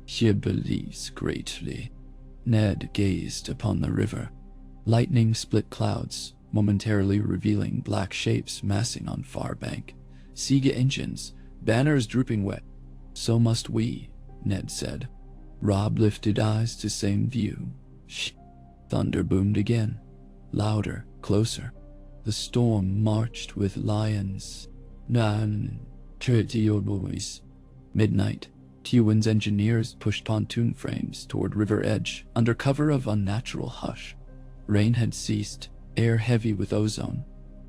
"She believes greatly." Ned gazed upon the river. Lightning split clouds, momentarily revealing black shapes massing on far bank. Siege engines, banners drooping wet. "So must we," Ned said. Robb lifted eyes to same view. Shh. Thunder boomed again, louder, closer. The storm marched with lions. Nan, turtle your boys. Midnight, Tywin's engineers pushed pontoon frames toward river edge under cover of unnatural hush. Rain had ceased, air heavy with ozone.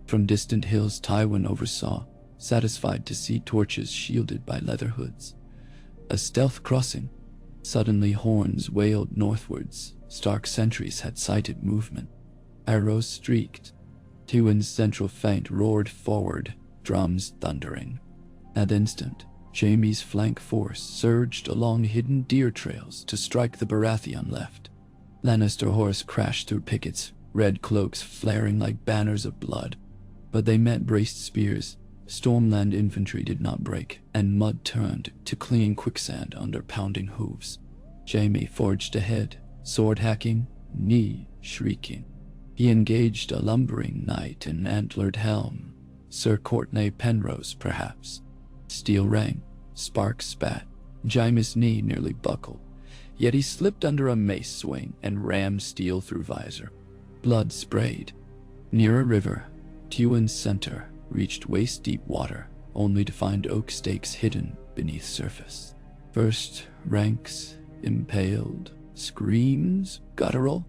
From distant hills Tywin oversaw, satisfied to see torches shielded by leather hoods. A stealth crossing. Suddenly horns wailed northwards. Stark sentries had sighted movement. Arrows streaked. Tywin's central feint roared forward, drums thundering. At instant, Jaime's flank force surged along hidden deer trails to strike the Baratheon left. Lannister horse crashed through pickets, red cloaks flaring like banners of blood. But they met braced spears. Stormland infantry did not break, and mud turned to clinging quicksand under pounding hooves. Jaime forged ahead, sword hacking, knee shrieking. He engaged a lumbering knight in antlered helm. Sir Courtenay Penrose, perhaps. Steel rang, sparks spat, Jaime's knee nearly buckled, yet he slipped under a mace swing and rammed steel through visor. Blood sprayed. Near a river, Tywin's center reached waist-deep water, only to find oak stakes hidden beneath surface. First ranks impaled, screams guttural.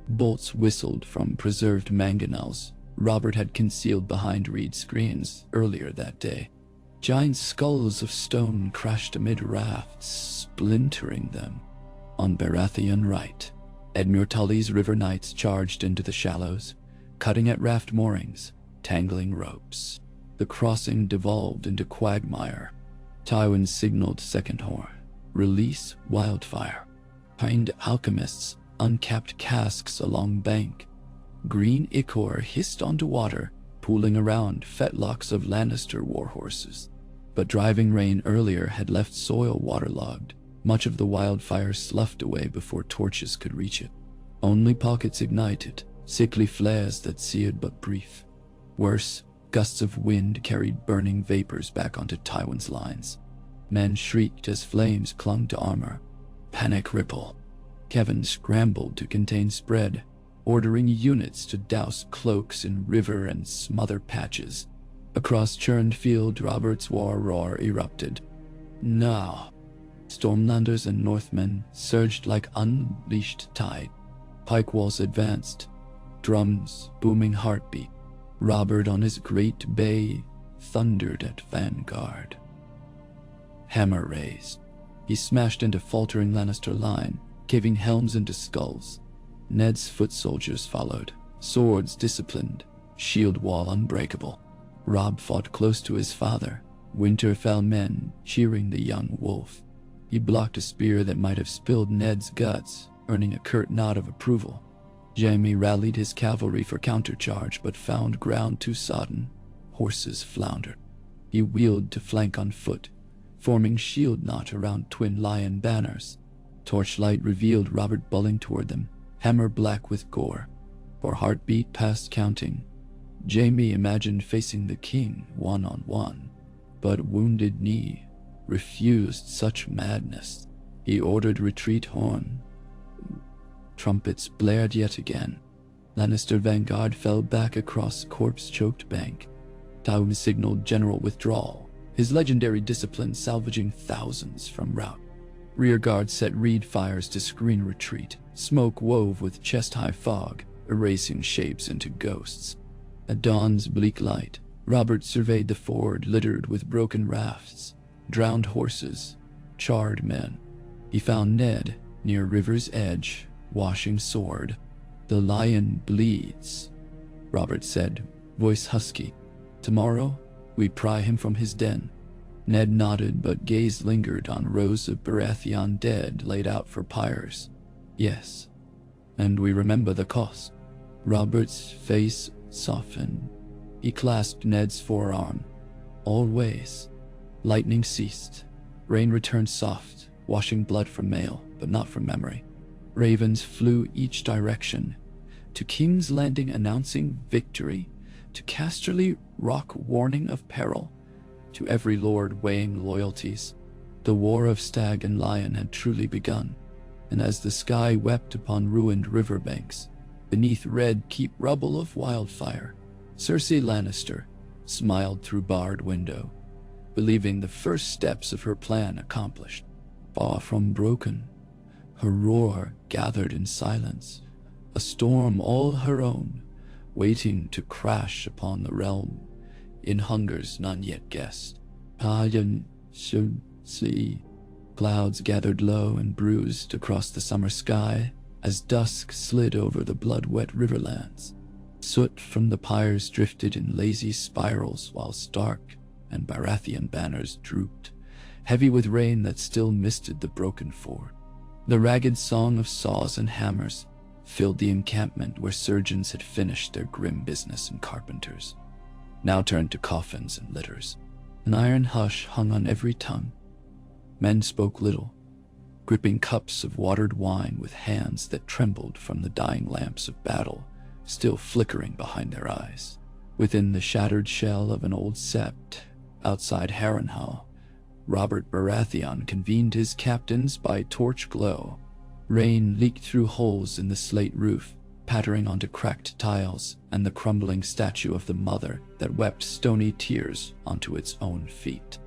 Bolts whistled from preserved mangonels Robert had concealed behind reed screens earlier that day. Giant skulls of stone crashed amid rafts, splintering them. On Baratheon right, Edmure Tully's river knights charged into the shallows, cutting at raft moorings, tangling ropes. The crossing devolved into quagmire. Tywin signaled second horn, release wildfire. Behind alchemists, uncapped casks along bank. Green ichor hissed onto water, pooling around fetlocks of Lannister warhorses. But driving rain earlier had left soil waterlogged. Much of the wildfire sloughed away before torches could reach it. Only pockets ignited, sickly flares that seared but brief. Worse, gusts of wind carried burning vapors back onto Tywin's lines. Men shrieked as flames clung to armor. Panic ripple. Kevin scrambled to contain spread, ordering units to douse cloaks in river and smother patches. Across churned field, Robert's war roar erupted. Now, Stormlanders and Northmen surged like unleashed tide. Pike walls advanced, drums booming heartbeat. Robert on his great bay thundered at vanguard. Hammer raised. He smashed into faltering Lannister line, caving helms into skulls. Ned's foot soldiers followed, swords disciplined, shield wall unbreakable. Robb fought close to his father, Winterfell men cheering the young wolf. He blocked a spear that might have spilled Ned's guts, earning a curt nod of approval. Jaime rallied his cavalry for countercharge, but found ground too sodden. Horses floundered. He wheeled to flank on foot, forming shield knot around twin lion banners. Torchlight revealed Robert bulling toward them, hammer black with gore. For heartbeat past counting, Jaime imagined facing the king one-on-one, but Wounded Knee refused such madness. He ordered retreat horn. Trumpets blared yet again. Lannister vanguard fell back across corpse-choked bank. Tywin signaled general withdrawal, his legendary discipline salvaging thousands from rout. Rearguard set reed fires to screen retreat. Smoke wove with chest-high fog, erasing shapes into ghosts. At dawn's bleak light, Robert surveyed the ford littered with broken rafts, drowned horses, charred men. He found Ned near river's edge, washing sword. "The lion bleeds," Robert said, voice husky. "Tomorrow, we pry him from his den." Ned nodded, but gaze lingered on rows of Baratheon dead laid out for pyres. "Yes, and we remember the cost." Robert's face softened. He clasped Ned's forearm. Always. Lightning ceased. Rain returned soft, washing blood from mail, but not from memory. Ravens flew each direction, to King's Landing announcing victory, to Casterly Rock warning of peril, to every lord weighing loyalties. The war of stag and lion had truly begun, and as the sky wept upon ruined riverbanks, beneath red keep rubble of wildfire, Cersei Lannister smiled through barred window, believing the first steps of her plan accomplished. Far from broken, her roar gathered in silence, a storm all her own, waiting to crash upon the realm in hungers none yet guessed. Tyrion should see. Clouds gathered low and bruised across the summer sky as dusk slid over the blood-wet riverlands. Soot from the pyres drifted in lazy spirals while Stark and Baratheon banners drooped, heavy with rain that still misted the broken ford. The ragged song of saws and hammers filled the encampment where surgeons had finished their grim business and carpenters now turned to coffins and litters. An iron hush hung on every tongue. Men spoke little, gripping cups of watered wine with hands that trembled from the dying lamps of battle still flickering behind their eyes. Within the shattered shell of an old Sept, outside Harrenhal, Robert Baratheon convened his captains by torch glow. Rain leaked through holes in the slate roof, pattering onto cracked tiles and the crumbling statue of the mother that wept stony tears onto its own feet.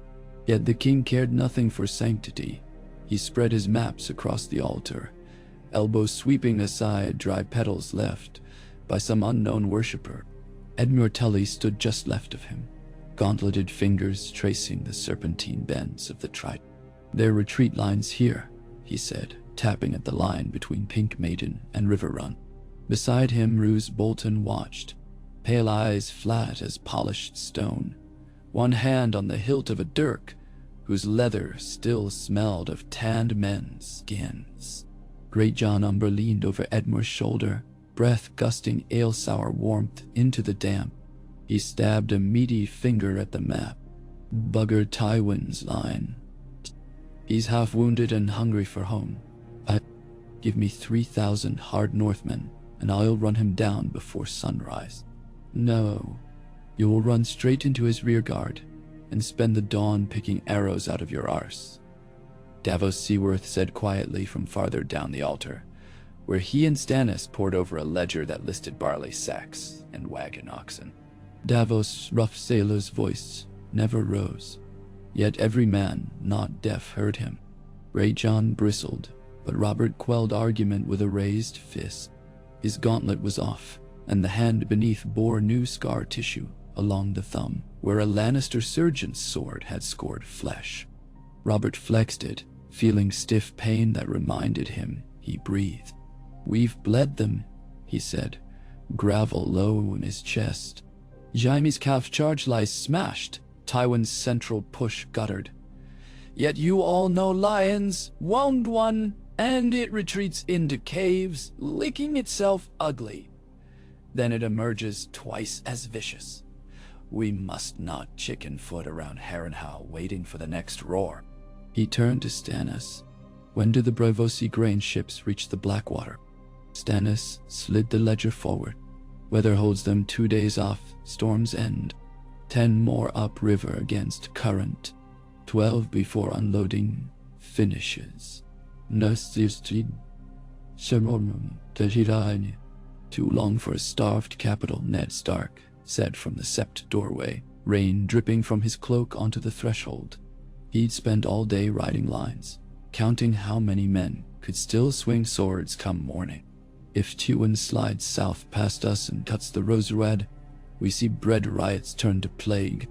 Yet the king cared nothing for sanctity. He spread his maps across the altar, elbows sweeping aside dry petals left by some unknown worshipper. Edmure Tully stood just left of him, gauntleted fingers tracing the serpentine bends of the trident. "Their retreat lines here," he said, tapping at the line between Pink Maiden and River Run. Beside him, Roose Bolton watched, pale eyes flat as polished stone, one hand on the hilt of a dirk whose leather still smelled of tanned men's skins. Great John Umber leaned over Edmure's shoulder, breath gusting ale-sour warmth into the damp. He stabbed a meaty finger at the map. "Bugger Tywin's line. He's half-wounded and hungry for home. Give me 3,000 hard Northmen, and I'll run him down before sunrise." "No, you will run straight into his rearguard and spend the dawn picking arrows out of your arse," Davos Seaworth said quietly from farther down the altar, where he and Stannis pored over a ledger that listed barley sacks and wagon oxen. Davos' rough sailor's voice never rose, yet every man not deaf heard him. Great John bristled, but Robert quelled argument with a raised fist. His gauntlet was off, and the hand beneath bore new scar tissue along the thumb, where a Lannister surgeon's sword had scored flesh. Robert flexed it, feeling stiff pain that reminded him he breathed. "We've bled them," he said, gravel low in his chest. Jaime's calf charge lies smashed, Tywin's central push guttered. "Yet you all know lions wound one, and it retreats into caves, licking itself ugly. Then it emerges twice as vicious. We must not chicken foot around Harrenhal waiting for the next roar." He turned to Stannis. "When do the Braavosi grain ships reach the Blackwater?" Stannis slid the ledger forward. "Weather holds them 2 days off Storm's End, 10 more upriver against current, 12 before unloading finishes. Too long for a starved capital," Ned Stark said from the Sept doorway, rain dripping from his cloak onto the threshold. He'd spent all day riding lines, counting how many men could still swing swords come morning. "If Tywin slides south past us and cuts the Roserad, we see bread riots turn to plague."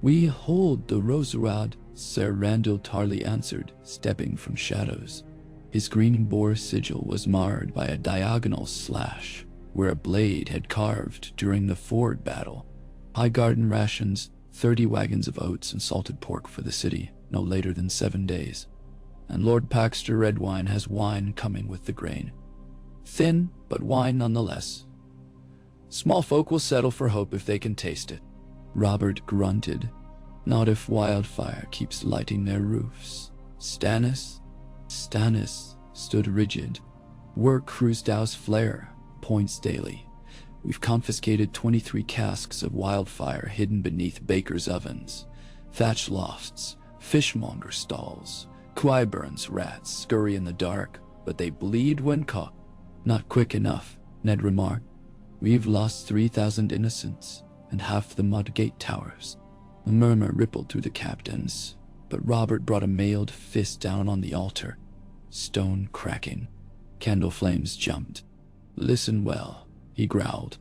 "We hold the Roserad," Sir Randall Tarly answered, stepping from shadows. His green boar sigil was marred by a diagonal slash where a blade had carved during the Ford battle. "Highgarden rations, 30 wagons of oats and salted pork for the city, no later than 7 days. And Lord Paxter red wine has wine coming with the grain. Thin, but wine nonetheless. Small folk will settle for hope if they can taste it." Robert grunted. "Not if wildfire keeps lighting their roofs." Stannis stood rigid. "Work Hruzdow's flare, points daily. We've confiscated 23 casks of wildfire hidden beneath bakers' ovens, thatch lofts, fishmonger stalls. Qyburn's rats scurry in the dark, but they bleed when caught." "Not quick enough," Ned remarked. "We've lost 3,000 innocents and half the Mudgate towers." A murmur rippled through the captains, but Robert brought a mailed fist down on the altar, stone cracking. Candle flames jumped. "Listen well," he growled.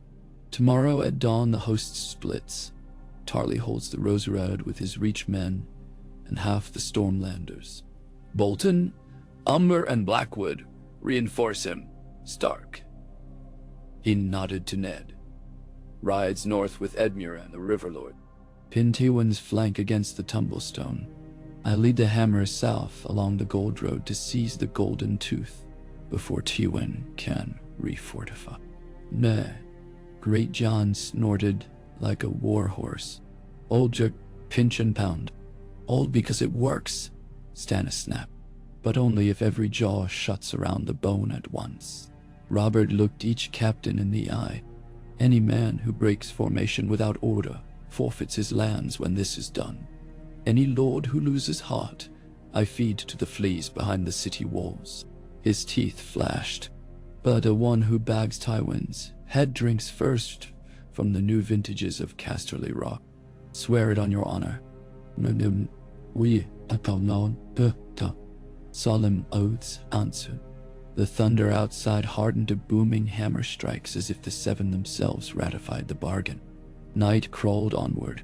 "Tomorrow at dawn the host splits. Tarly holds the Roserad with his Reach men and half the Stormlanders. Bolton, Umber, and Blackwood reinforce him. Stark." He nodded to Ned. "Rides north with Edmure and the Riverlord. Pin Tywin's flank against the Tumblestone. I lead the Hammer south along the Gold Road to seize the Golden Tooth before Tywin can refortify." "Nah," Great John snorted like a warhorse. "Old jerk, pinch and pound." "Old because it works," Stannis snapped. "But only if every jaw shuts around the bone at once." Robert looked each captain in the eye. Any man who breaks formation without order forfeits his lands when this is done. Any lord who loses heart, I feed to the fleas behind the city walls." His teeth flashed. "But a one who bags Tywin's head drinks first from the new vintages of Casterly Rock. Swear it on your honor." "We, solemn oaths answered. The thunder outside hardened to booming hammer strikes as if the seven themselves ratified the bargain. Night crawled onward.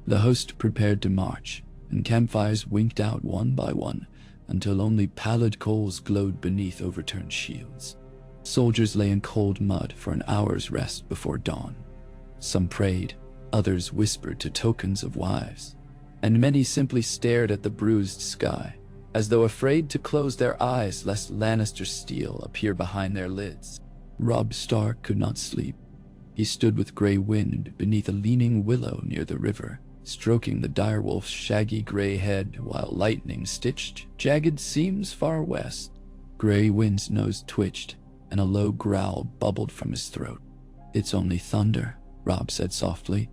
The host prepared to march, and campfires winked out one by one until only pallid coals glowed beneath overturned shields. Soldiers lay in cold mud for an hour's rest before dawn. Some prayed, others whispered to tokens of wives, and many simply stared at the bruised sky, as though afraid to close their eyes lest Lannister steel appear behind their lids. Robb Stark could not sleep. He stood with Grey Wind beneath a leaning willow near the river, stroking the direwolf's shaggy gray head while lightning stitched jagged seams far west. Grey Wind's nose twitched, and a low growl bubbled from his throat. "It's only thunder," Robb said softly,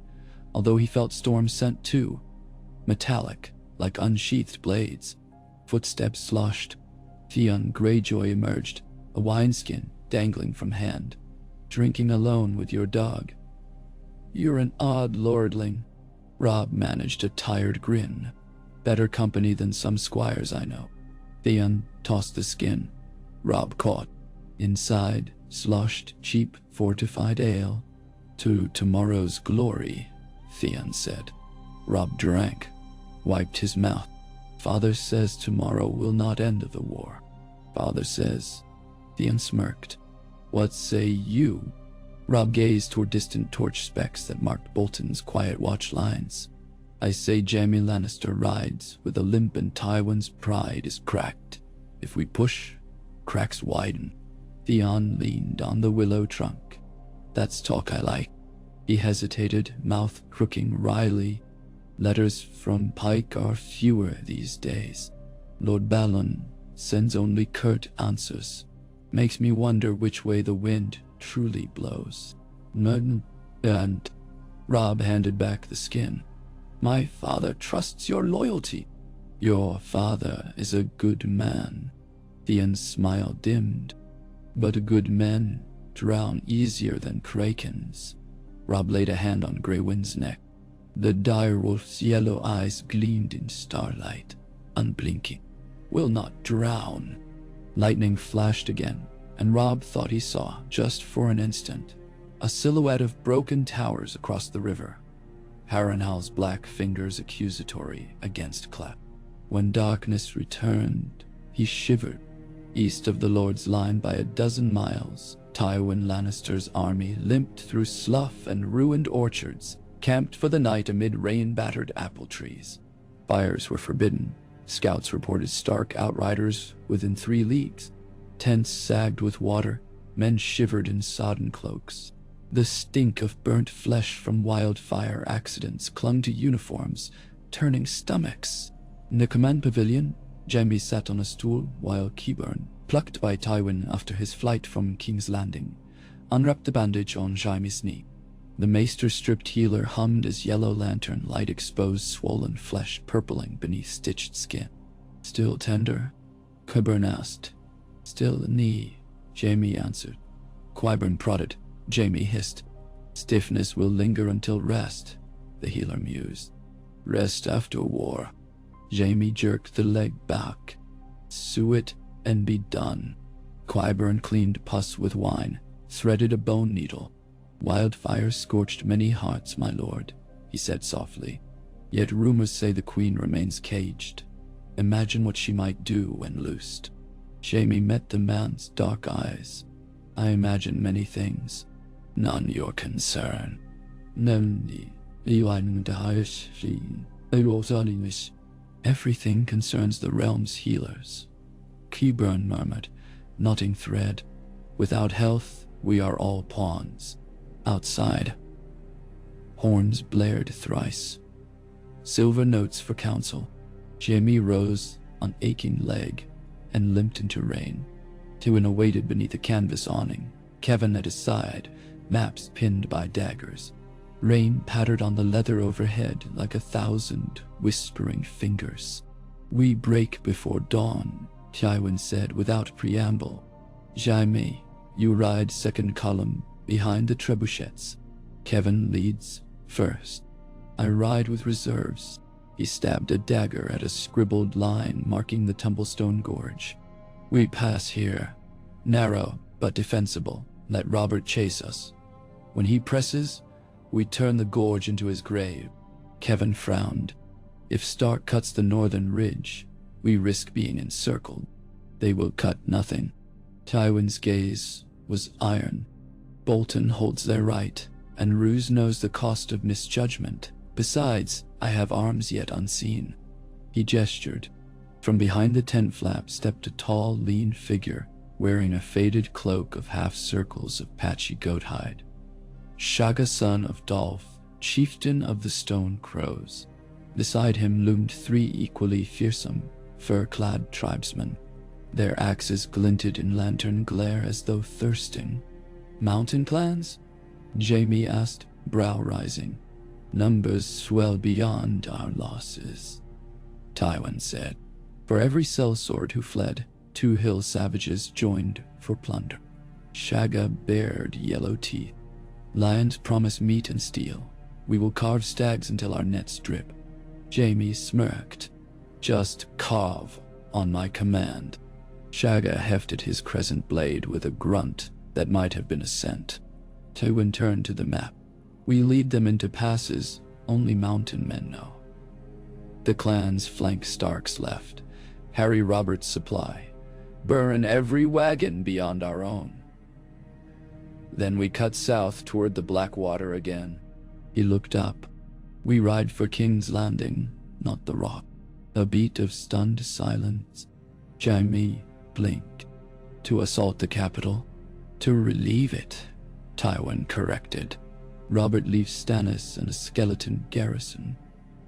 although he felt storm scent too, metallic, like unsheathed blades. Footsteps sloshed. Theon Greyjoy emerged, a wineskin dangling from hand. "Drinking alone with your dog." "You're an odd lordling." Robb managed a tired grin. "Better company than some squires I know." Theon tossed the skin. Robb caught. Inside, sloshed, cheap, fortified ale. "To tomorrow's glory," Theon said. Robb drank, wiped his mouth. "Father says tomorrow will not end the war." "Father says." Theon smirked. "What say you?" Robb gazed toward distant torch specks that marked Bolton's quiet watch lines. "I say Jaime Lannister rides with a limp and Tywin's pride is cracked. If we push, cracks widen." Theon leaned on the willow trunk. "That's talk I like." He hesitated, mouth crooking wryly. "Letters from Pike are fewer these days. Lord Balon sends only curt answers. Makes me wonder which way the wind truly blows." And Robb handed back the skin. "My father trusts your loyalty." "Your father is a good man." Theon's smile dimmed. "But good men drown easier than krakens." Robb laid a hand on Grey Wind's neck. The direwolf's yellow eyes gleamed in starlight, unblinking. "Will not drown." Lightning flashed again, and Robb thought he saw, just for an instant, a silhouette of broken towers across the river. Harrenhal's black fingers accusatory against Clap. When darkness returned, he shivered. East of the Lord's line by a dozen miles, Tywin Lannister's army limped through slough and ruined orchards, camped for the night amid rain-battered apple trees. Fires were forbidden. Scouts reported Stark outriders within 3 leagues. Tents sagged with water. Men shivered in sodden cloaks. The stink of burnt flesh from wildfire accidents clung to uniforms, turning stomachs. In the command pavilion, Jaime sat on a stool while Qyburn, plucked by Tywin after his flight from King's Landing, unwrapped the bandage on Jaime's knee. The maester-stripped healer hummed as yellow lantern light exposed swollen flesh purpling beneath stitched skin. "Still tender?" Qyburn asked. "Still a knee," Jaime answered. Qyburn prodded. Jaime hissed. "Stiffness will linger until rest," the healer mused. "Rest after war." Jaime jerked the leg back. "Sew it and be done." Qyburn cleaned pus with wine, threaded a bone needle. "Wildfire scorched many hearts, my lord," he said softly. "Yet rumors say the queen remains caged. Imagine what she might do when loosed." Jaime met the man's dark eyes. "I imagine many things. None your concern." "Everything concerns the realm's healers," Qyburn murmured, knotting thread. "Without health, we are all pawns. Outside." Horns blared thrice. Silver notes for counsel. Jaime rose on aching leg and limped into rain. Tywin awaited beneath a canvas awning, Kevin at his side, maps pinned by daggers. Rain pattered on the leather overhead like 1,000 whispering fingers. "We break before dawn," Tywin said without preamble. "Jaime, you ride second column behind the trebuchets. Kevin leads first. I ride with reserves." He stabbed a dagger at a scribbled line marking the Tumblestone Gorge. "We pass here. Narrow, but defensible. Let Robert chase us. When he presses, we turn the gorge into his grave." Kevin frowned. "If Stark cuts the northern ridge, we risk being encircled. They will cut nothing." Tywin's gaze was iron. "Bolton holds their right, and Roose knows the cost of misjudgment. Besides, I have arms yet unseen." He gestured. From behind the tent flap stepped a tall, lean figure, wearing a faded cloak of half-circles of patchy goat hide. Shagga, son of Dolph, chieftain of the Stone Crows. Beside him loomed 3 equally fearsome, fur-clad tribesmen. Their axes glinted in lantern glare as though thirsting. "Mountain clans?" Jaime asked, brow rising. "Numbers swell beyond our losses," Tywin said. For every sellsword who fled, 2 hill savages joined for plunder. Shagga bared yellow teeth. "Lions promise meat and steel. We will carve stags until our nets drip." Jaime smirked. "Just carve on my command." Shagga hefted his crescent blade with a grunt that might have been a scent. Tywin turned to the map. "We lead them into passes only mountain men know. The clans flank Stark's left. Harry Roberts' supply. Burn every wagon beyond our own. Then we cut south toward the Blackwater again." He looked up. "We ride for King's Landing, not the Rock." A beat of stunned silence. Jaime blinked. "To assault the capital?" "To relieve it," Tywin corrected. "Robert leaves Stannis and a skeleton garrison.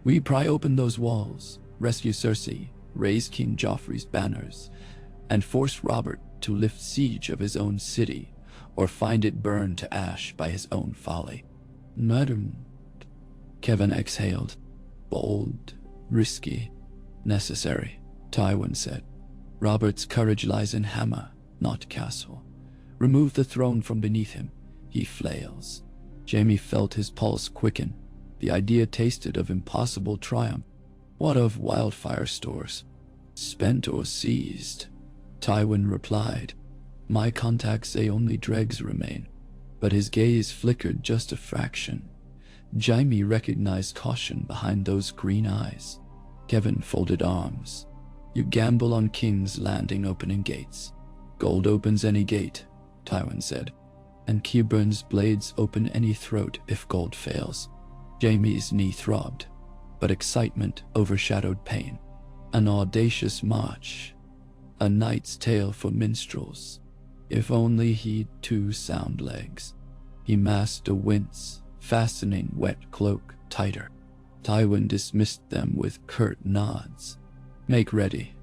We pry open those walls, rescue Cersei, raise King Joffrey's banners, and force Robert to lift siege of his own city, or find it burned to ash by his own folly." "Madam," Kevin exhaled. "Bold, risky, necessary," Tywin said. "Robert's courage lies in hammer, not castle. Remove the throne from beneath him, he flails." Jaime felt his pulse quicken. The idea tasted of impossible triumph. "What of wildfire stores?" "Spent or seized," Tywin replied. "My contacts say only dregs remain." But his gaze flickered just a fraction. Jaime recognized caution behind those green eyes. Kevin folded arms. "You gamble on King's Landing opening gates. Gold opens any gate," Tywin said. "And Keyburn's blades open any throat if gold fails." Jaime's knee throbbed, but excitement overshadowed pain. An audacious march. A knight's tale for minstrels. If only he'd 2 sound legs. He masked a wince, fastening wet cloak tighter. Tywin dismissed them with curt nods. "Make ready.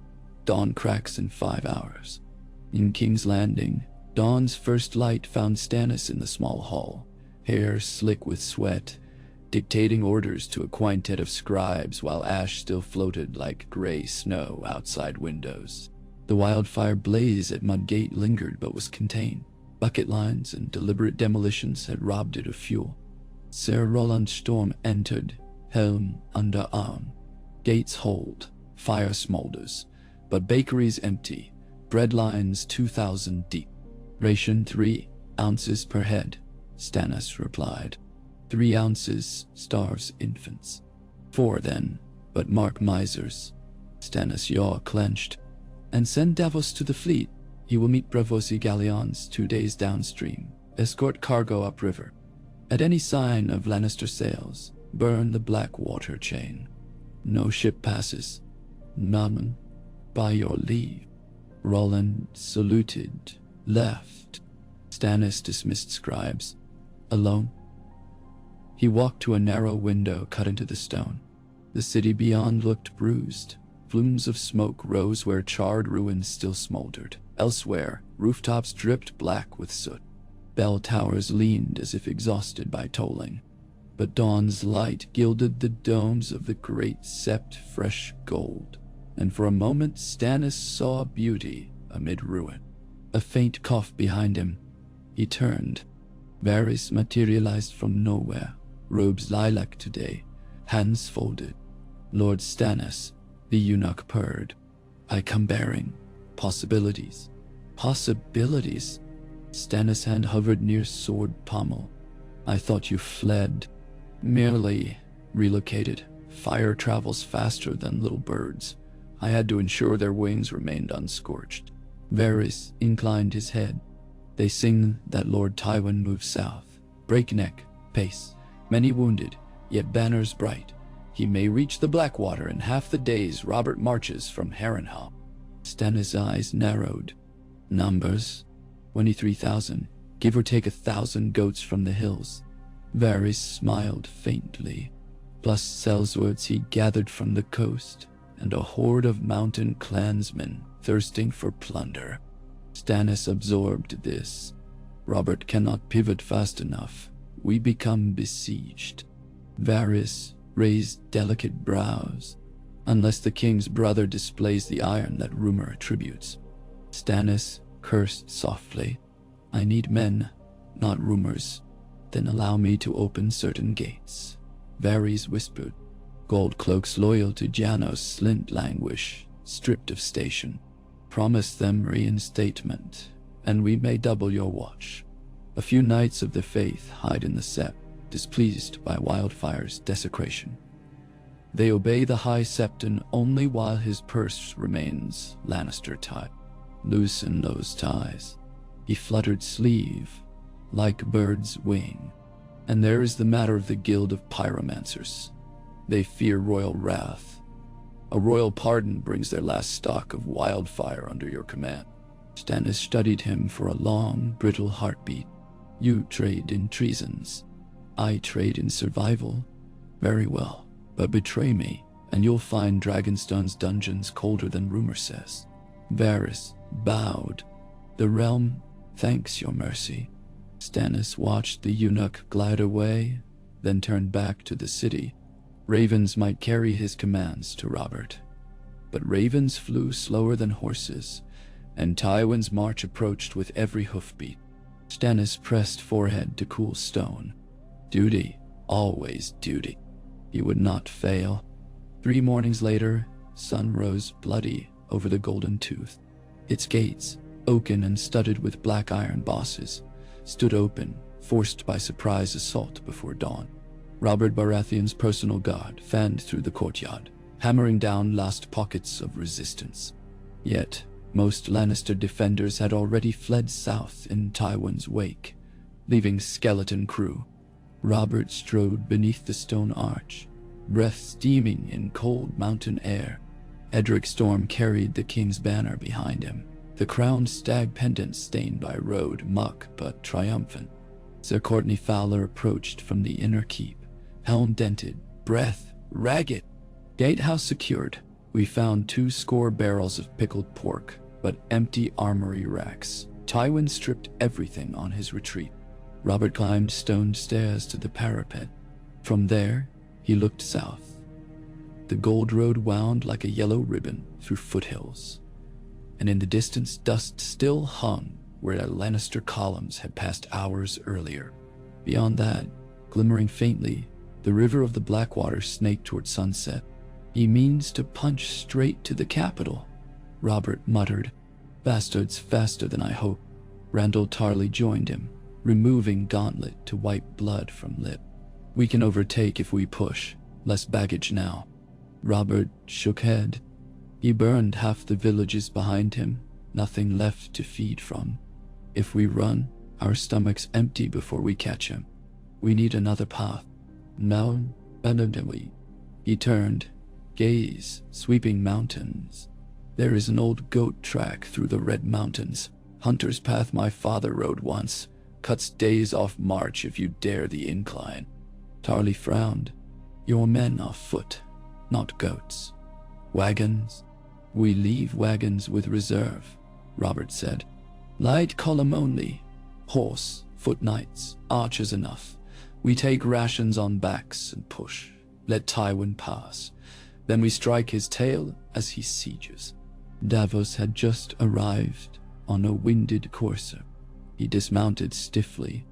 Dawn cracks in 5 hours." In King's Landing, dawn's first light found Stannis in the small hall, hair slick with sweat, dictating orders to a quintet of scribes while ash still floated like gray snow outside windows. The wildfire blaze at Mudgate lingered but was contained. Bucket lines and deliberate demolitions had robbed it of fuel. Sir Roland Storm entered, helm under arm. Gates hold, fire smolders, but bakeries empty, bread lines 2,000 deep. "Ration 3 ounces per head," Stannis replied. 3 ounces starves infants. 4 then, but mark misers. Stannis' jaw clenched. "And send Davos to the fleet. He will meet Braavosi galleons 2 days downstream. Escort cargo upriver. At any sign of Lannister sails, burn the Blackwater chain. No ship passes. Madman, by your leave." Roland saluted, left. Stannis dismissed scribes. Alone? He walked to a narrow window cut into the stone. The city beyond looked bruised. Plumes of smoke rose where charred ruins still smoldered. Elsewhere, rooftops dripped black with soot. bell towers leaned as if exhausted by tolling, but dawn's light gilded the domes of the great Sept fresh gold, and for a moment Stannis saw beauty amid ruin. A faint cough behind him. He turned. Varys materialized from nowhere, robes lilac today, hands folded. Lord Stannis, the eunuch purred. I come bearing possibilities. Possibilities? Stannis' hand hovered near sword pommel. I thought you fled. Merely relocated. Fire travels faster than little birds. I had to ensure their wings remained unscorched. Varys inclined his head. They sing that Lord Tywin moves south. Breakneck pace. Many wounded, yet banners bright. He may reach the Blackwater in half the days Robert marches from Harrenhal. Stannis' eyes narrowed. Numbers? 23,000, give or take 1,000 goats from the hills. Varys smiled faintly, plus sellswords he gathered from the coast, and a horde of mountain clansmen thirsting for plunder. Stannis absorbed this. Robert cannot pivot fast enough. We become besieged. Varys raised delicate brows. Unless the king's brother displays the iron that rumor attributes. Stannis cursed softly. I need men, not rumors. Then allow me to open certain gates. Varys whispered. Gold cloaks loyal to Janos slint languish, stripped of station. Promise them reinstatement, and we may double your watch. A few knights of the faith hide in the Sept, displeased by wildfire's desecration. They obey the High Septon only while his purse remains Lannister tied. Loosen those ties. He fluttered sleeve, like bird's wing. And there is the matter of the Guild of Pyromancers. They fear royal wrath. A royal pardon brings their last stock of wildfire under your command. Stannis studied him for a long, brittle heartbeat. You trade in treasons. I trade in survival. Very well, but betray me, and you'll find Dragonstone's dungeons colder than rumor says. Varys bowed. The realm thanks your mercy. Stannis watched the eunuch glide away, then turned back to the city. Ravens might carry his commands to Robert, but ravens flew slower than horses, and Tywin's march approached with every hoofbeat. Stannis pressed forehead to cool stone. Duty, always duty. He would not fail. 3 mornings later, sun rose bloody over the Golden Tooth. Its gates, oaken and studded with black iron bosses, stood open, forced by surprise assault before dawn. Robert Baratheon's personal guard fanned through the courtyard, hammering down last pockets of resistance. Yet, most Lannister defenders had already fled south in Tywin's wake, leaving skeleton crew. Robert strode beneath the stone arch, breath steaming in cold mountain air. Edric Storm carried the king's banner behind him, the crowned stag pendant stained by road muck but triumphant. Sir Courtney Fowler approached from the inner keep, helm dented, breath ragged. Gatehouse secured. We found 20 barrels of pickled pork, but empty armory racks. Tywin stripped everything on his retreat. Robert climbed stone stairs to the parapet. From there, he looked south. The gold road wound like a yellow ribbon through foothills, and in the distance dust still hung where the Lannister columns had passed hours earlier. Beyond that, glimmering faintly, the river of the Blackwater snaked toward sunset. He means to punch straight to the capital, Robert muttered. Bastards faster than I hoped. Randyll Tarly joined him, removing gauntlet to wipe blood from lip. We can overtake if we push, less baggage now. Robert shook head. He burned half the villages behind him, nothing left to feed from. If we run, our stomachs empty before we catch him. We need another path. Now, we. He turned, gaze sweeping mountains. There is an old goat track through the Red Mountains. Hunter's path my father rode once. Cuts days off march if you dare the incline. Tarly frowned. Your men are foot, not goats. Wagons? We leave wagons with reserve, Robert said. Light column only. Horse, Foot knights, archers enough. We take rations on backs and push. Let Tywin pass. Then we strike his tail as he sieges. Davos had just arrived on a winded courser. He dismounted stiffly.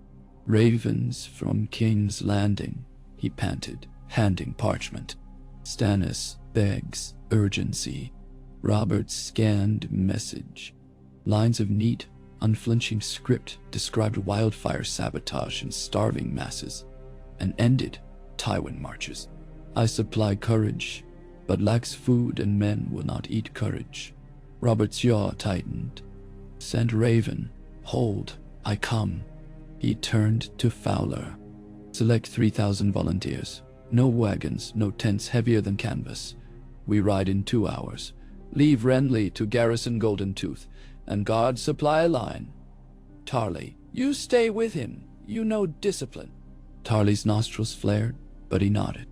Ravens from King's Landing, he panted, handing parchment. Stannis begs urgency. Robert scanned message. Lines of neat, unflinching script described wildfire sabotage and starving masses, and ended Tywin marches. I supply courage, but lacks food and men will not eat courage. Robert's jaw tightened. Send Raven. Hold, I come. He turned to Fowler. Select 3,000 volunteers. No wagons, no tents heavier than canvas. We ride in 2 hours. Leave Renly to garrison Golden Tooth, and guard supply line. Tarly, you stay with him. You know discipline. Tarly's nostrils flared, but he nodded.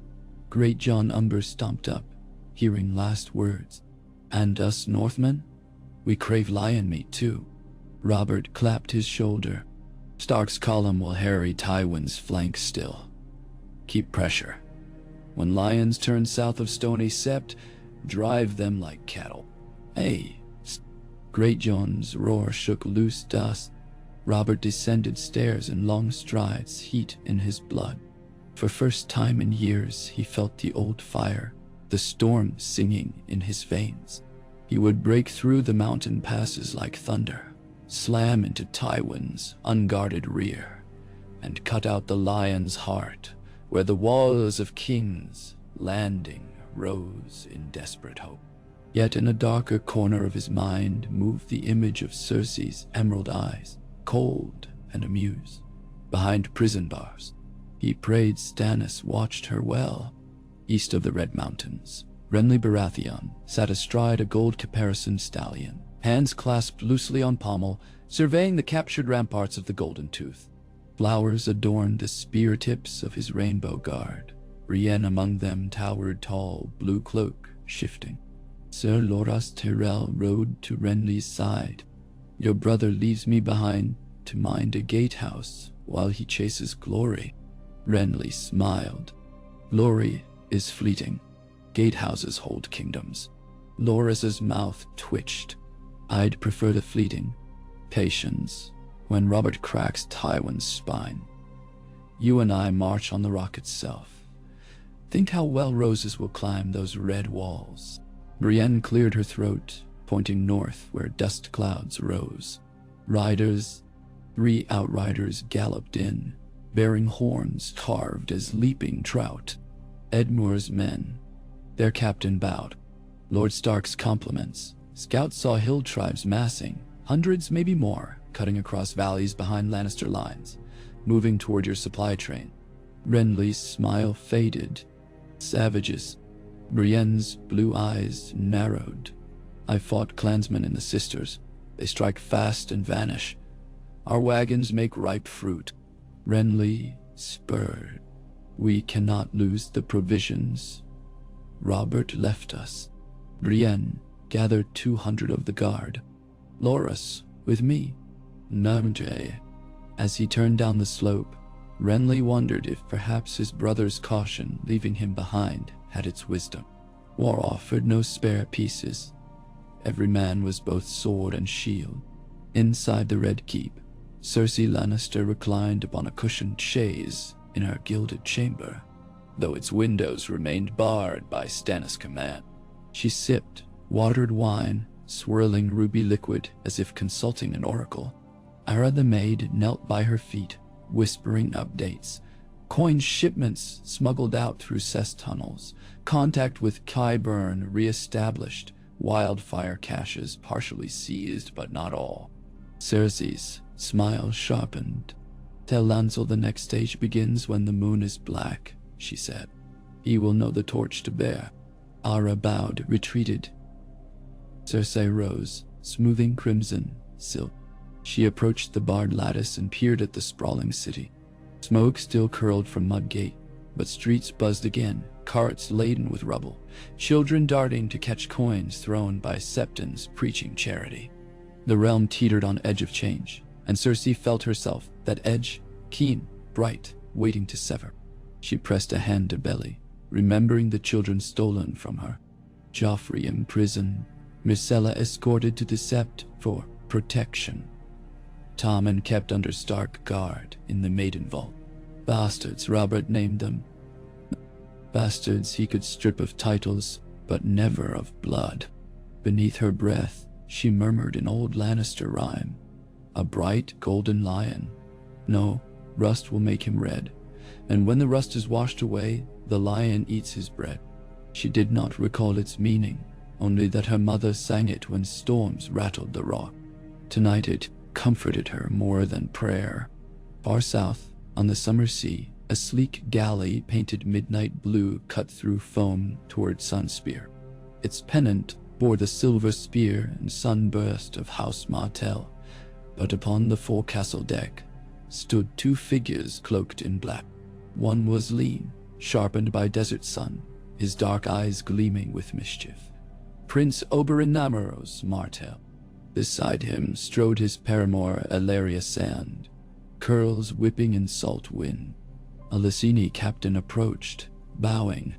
Great John Umber stomped up, hearing last words. And us Northmen? We crave lion meat too. Robert clapped his shoulder. Stark's column will harry Tywin's flank still. Keep pressure. When lions turn south of Stony Sept, drive them like cattle. Hey! Great John's roar shook loose dust. Robert descended stairs in long strides, heat in his blood. For first time in years, he felt the old fire, the storm singing in his veins. He would break through the mountain passes like thunder, slam into Tywin's unguarded rear, and cut out the lion's heart, where the walls of King's Landing rose in desperate hope. Yet in a darker corner of his mind moved the image of Cersei's emerald eyes, cold and amused. Behind prison bars, he prayed Stannis watched her well. East of the Red Mountains, Renly BARATHEON sat astride a gold caparisoned stallion, hands clasped loosely on pommel, surveying the captured ramparts of the Golden Tooth. Flowers adorned the spear tips of his rainbow guard. Brienne among them towered tall, blue cloak, shifting. Sir Loras Tyrell rode to Renly's side. Your brother leaves me behind to mind a gatehouse while he chases glory. Renly smiled. Glory is fleeting. Gatehouses hold kingdoms. Loras's mouth twitched. I'd prefer the fleeting patience when Robert cracks Tywin's spine. You and I march on the rock itself. Think how well roses will climb those red walls. Brienne cleared her throat, pointing north where dust clouds rose. Riders, 3 outriders galloped in, bearing horns carved as leaping trout. Edmure's men. Their captain bowed. Lord Stark's compliments. Scouts saw hill tribes massing, hundreds maybe more, cutting across valleys behind Lannister lines, moving toward your supply train. Renly's smile faded. Savages. Brienne's blue eyes narrowed. I fought clansmen in the Sisters. They strike fast and vanish. Our wagons make ripe fruit. Renly spurred. We cannot lose the provisions. Robert left us. Brienne gathered 200 of the guard. Loras with me. Namjay. As he turned down the slope, Renly wondered if perhaps his brother's caution leaving him behind had its wisdom. War offered no spare pieces. Every man was both sword and shield. Inside the Red Keep, Cersei Lannister reclined upon a cushioned chaise in her gilded chamber, though its windows remained barred by Stannis' command. She sipped watered wine, swirling ruby liquid as if consulting an oracle. Ara the maid knelt by her feet, whispering updates. Coin shipments smuggled out through cess tunnels. Contact with Qyburn re-established. Wildfire caches partially seized, but not all. Cersei's smile sharpened. Tell Lancel the next stage begins when the moon is black, she said. He will know the torch to bear. Ara bowed, retreated. Cersei rose, smoothing crimson silk. She approached the barred lattice and peered at the sprawling city. Smoke still curled from Mudgate, but streets buzzed again, carts laden with rubble, children darting to catch coins thrown by septons preaching charity. The realm teetered on edge of change, and Cersei felt herself that edge, keen, bright, waiting to sever. She pressed a hand to belly, remembering the children stolen from her. Joffrey in prison, Myrcella escorted to the Sept for protection. Tommen kept under Stark guard in the Maiden Vault. Bastards, Robert named them. Bastards he could strip of titles, but never of blood. Beneath her breath, she murmured an old Lannister rhyme. A bright golden lion. No, rust will make him red, and when the rust is washed away, the lion eats his bread. She did not recall its meaning, only that her mother sang it when storms rattled the rock. Tonight it comforted her more than prayer. Far south, on the summer sea, a sleek galley painted midnight blue cut through foam toward Sunspear. Its pennant bore the silver spear and sunburst of House Martell, but upon the forecastle deck stood two figures cloaked in black. One was lean, sharpened by desert sun, his dark eyes gleaming with mischief. Prince Oberyn Namoros Martell. Beside him strode his paramour Ellaria Sand, curls whipping in salt wind. A Lyseni captain approached, bowing.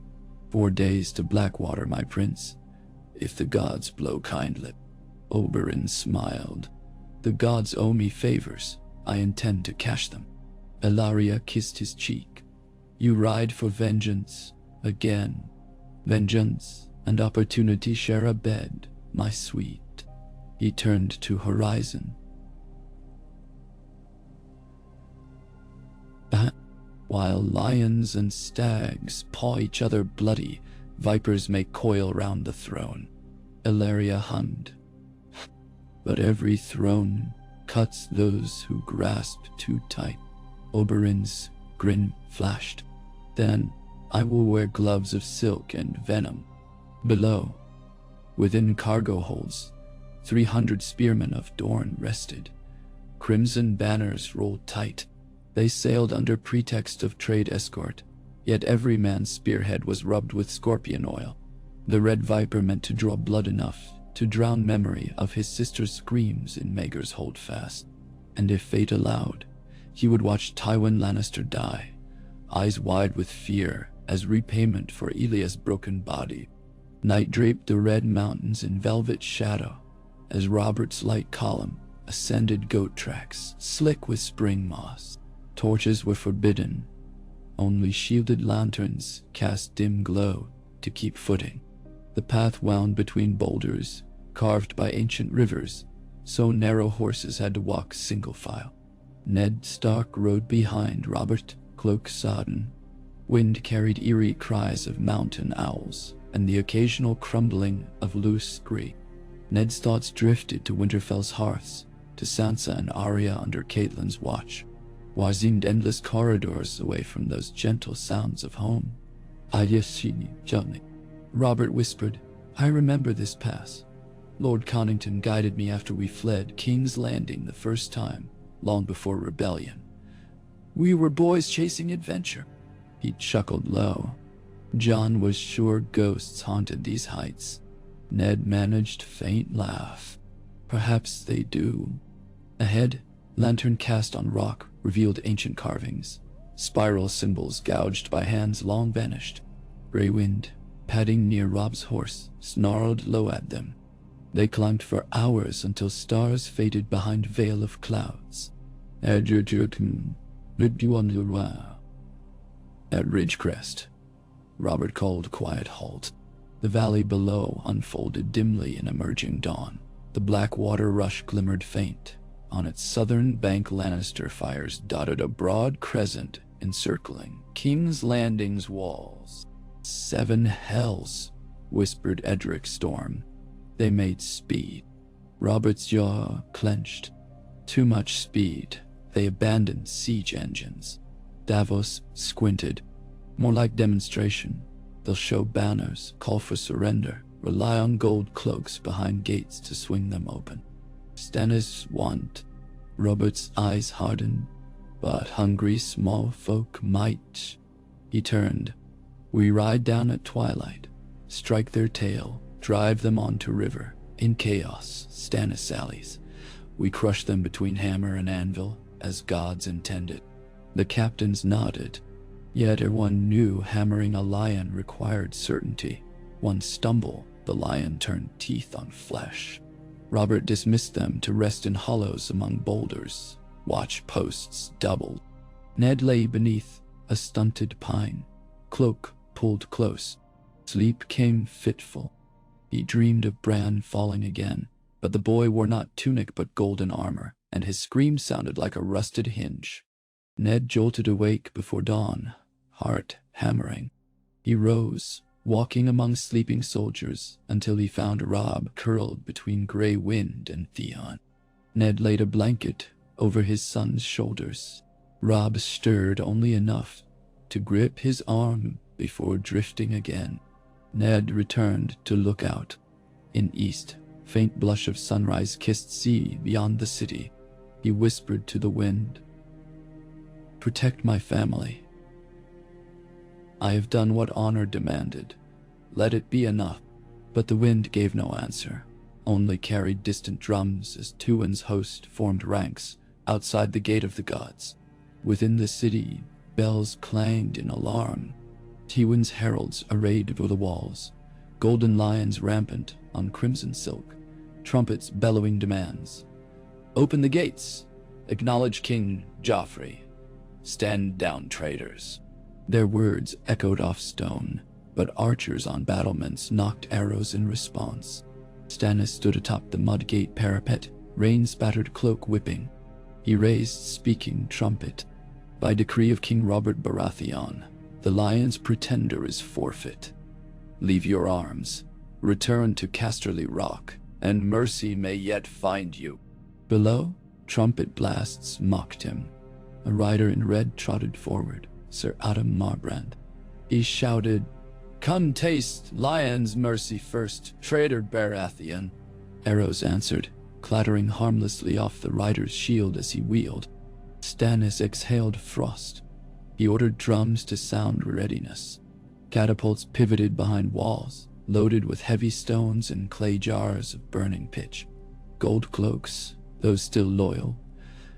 4 days to Blackwater, my prince, if the gods blow kindly. Oberyn smiled. The gods owe me favors. I intend to cash them. Ellaria kissed his cheek. You ride for vengeance, again. Vengeance and opportunity share a bed, my sweet. He turned to horizon. While lions and stags paw each other bloody, vipers may coil round the throne. Ellaria hummed. But every throne cuts those who grasp too tight. Oberyn's grin flashed. Then I will wear gloves of silk and venom. Below, within cargo holds, 300 spearmen of Dorne rested. Crimson banners rolled tight. They sailed under pretext of trade escort, yet every man's spearhead was rubbed with scorpion oil. The red viper meant to draw blood enough to drown memory of his sister's screams in Maegor's holdfast. And if fate allowed, he would watch Tywin Lannister die, eyes wide with fear as repayment for Elia's broken body. Night draped the red mountains in velvet shadow as Robert's light column ascended goat tracks, slick with spring moss. Torches were forbidden. Only shielded lanterns cast dim glow to keep footing. The path wound between boulders, carved by ancient rivers, so narrow horses had to walk single file. Ned Stark rode behind Robert, cloak sodden. Wind carried eerie cries of mountain owls and the occasional crumbling of loose scree. Ned's thoughts drifted to Winterfell's hearths, to Sansa and Arya under Catelyn's watch. War seemed endless corridors away from those gentle sounds of home. Johnny. Robert whispered, I remember this pass. Lord Connington guided me after we fled King's Landing the first time, long before rebellion. We were boys chasing adventure. He chuckled low. Jon was sure ghosts haunted these heights. Ned managed a faint laugh. Perhaps they do. Ahead, lantern cast on rock revealed ancient carvings, spiral symbols gouged by hands long vanished. Grey wind, padding near Rob's horse, snarled low at them. They climbed for hours until stars faded behind veil of clouds. At Ridgecrest, Robert called a quiet halt. The valley below unfolded dimly in emerging dawn. The black water rush glimmered faint. On its southern bank, Lannister fires dotted a broad crescent encircling King's Landing's walls. 7 hells, whispered Edric Storm. They made speed. Robert's jaw clenched. Too much speed. They abandoned siege engines. Davos squinted. More like demonstration. They'll show banners, call for surrender, rely on gold cloaks behind gates to swing them open. Stannis want. Robert's eyes hardened. But hungry small folk might. He turned. We ride down at twilight, strike their tail, drive them onto river. In chaos, Stannis sallies. We crush them between hammer and anvil, as gods intended. The captains nodded, yet everyone knew hammering a lion required certainty. One stumble, the lion turned teeth on flesh. Robert dismissed them to rest in hollows among boulders. Watch posts doubled. Ned lay beneath a stunted pine, cloak pulled close. Sleep came fitful. He dreamed of Bran falling again, but the boy wore not tunic but golden armor, and his scream sounded like a rusted hinge. Ned jolted awake before dawn, heart hammering. He rose, walking among sleeping soldiers until he found Robb curled between Grey Wind and Theon. Ned laid a blanket over his son's shoulders. Robb stirred only enough to grip his arm before drifting again. Ned returned to look out. In east, faint blush of sunrise kissed sea beyond the city. He whispered to the wind, "Protect my family. I have done what honor demanded. Let it be enough." But the wind gave no answer, only carried distant drums as Tywin's host formed ranks outside the Gate of the Gods. Within the city, bells clanged in alarm. Tywin's heralds arrayed over the walls, golden lions rampant on crimson silk, trumpets bellowing demands. "Open the gates! Acknowledge King Joffrey! Stand down, traitors!" Their words echoed off stone, but archers on battlements knocked arrows in response. Stannis stood atop the mud gate parapet, rain-spattered cloak whipping. He raised speaking trumpet. "By decree of King Robert Baratheon, the Lion's Pretender is forfeit. Leave your arms, return to Casterly Rock, and mercy may yet find you." Below, trumpet blasts mocked him. A rider in red trotted forward, Sir Adam Marbrand. He shouted, "Come taste lion's mercy first, traitor Baratheon." Arrows answered, clattering harmlessly off the rider's shield as he wheeled. Stannis exhaled frost. He ordered drums to sound readiness. Catapults pivoted behind walls, loaded with heavy stones and clay jars of burning pitch. Gold cloaks, those still loyal,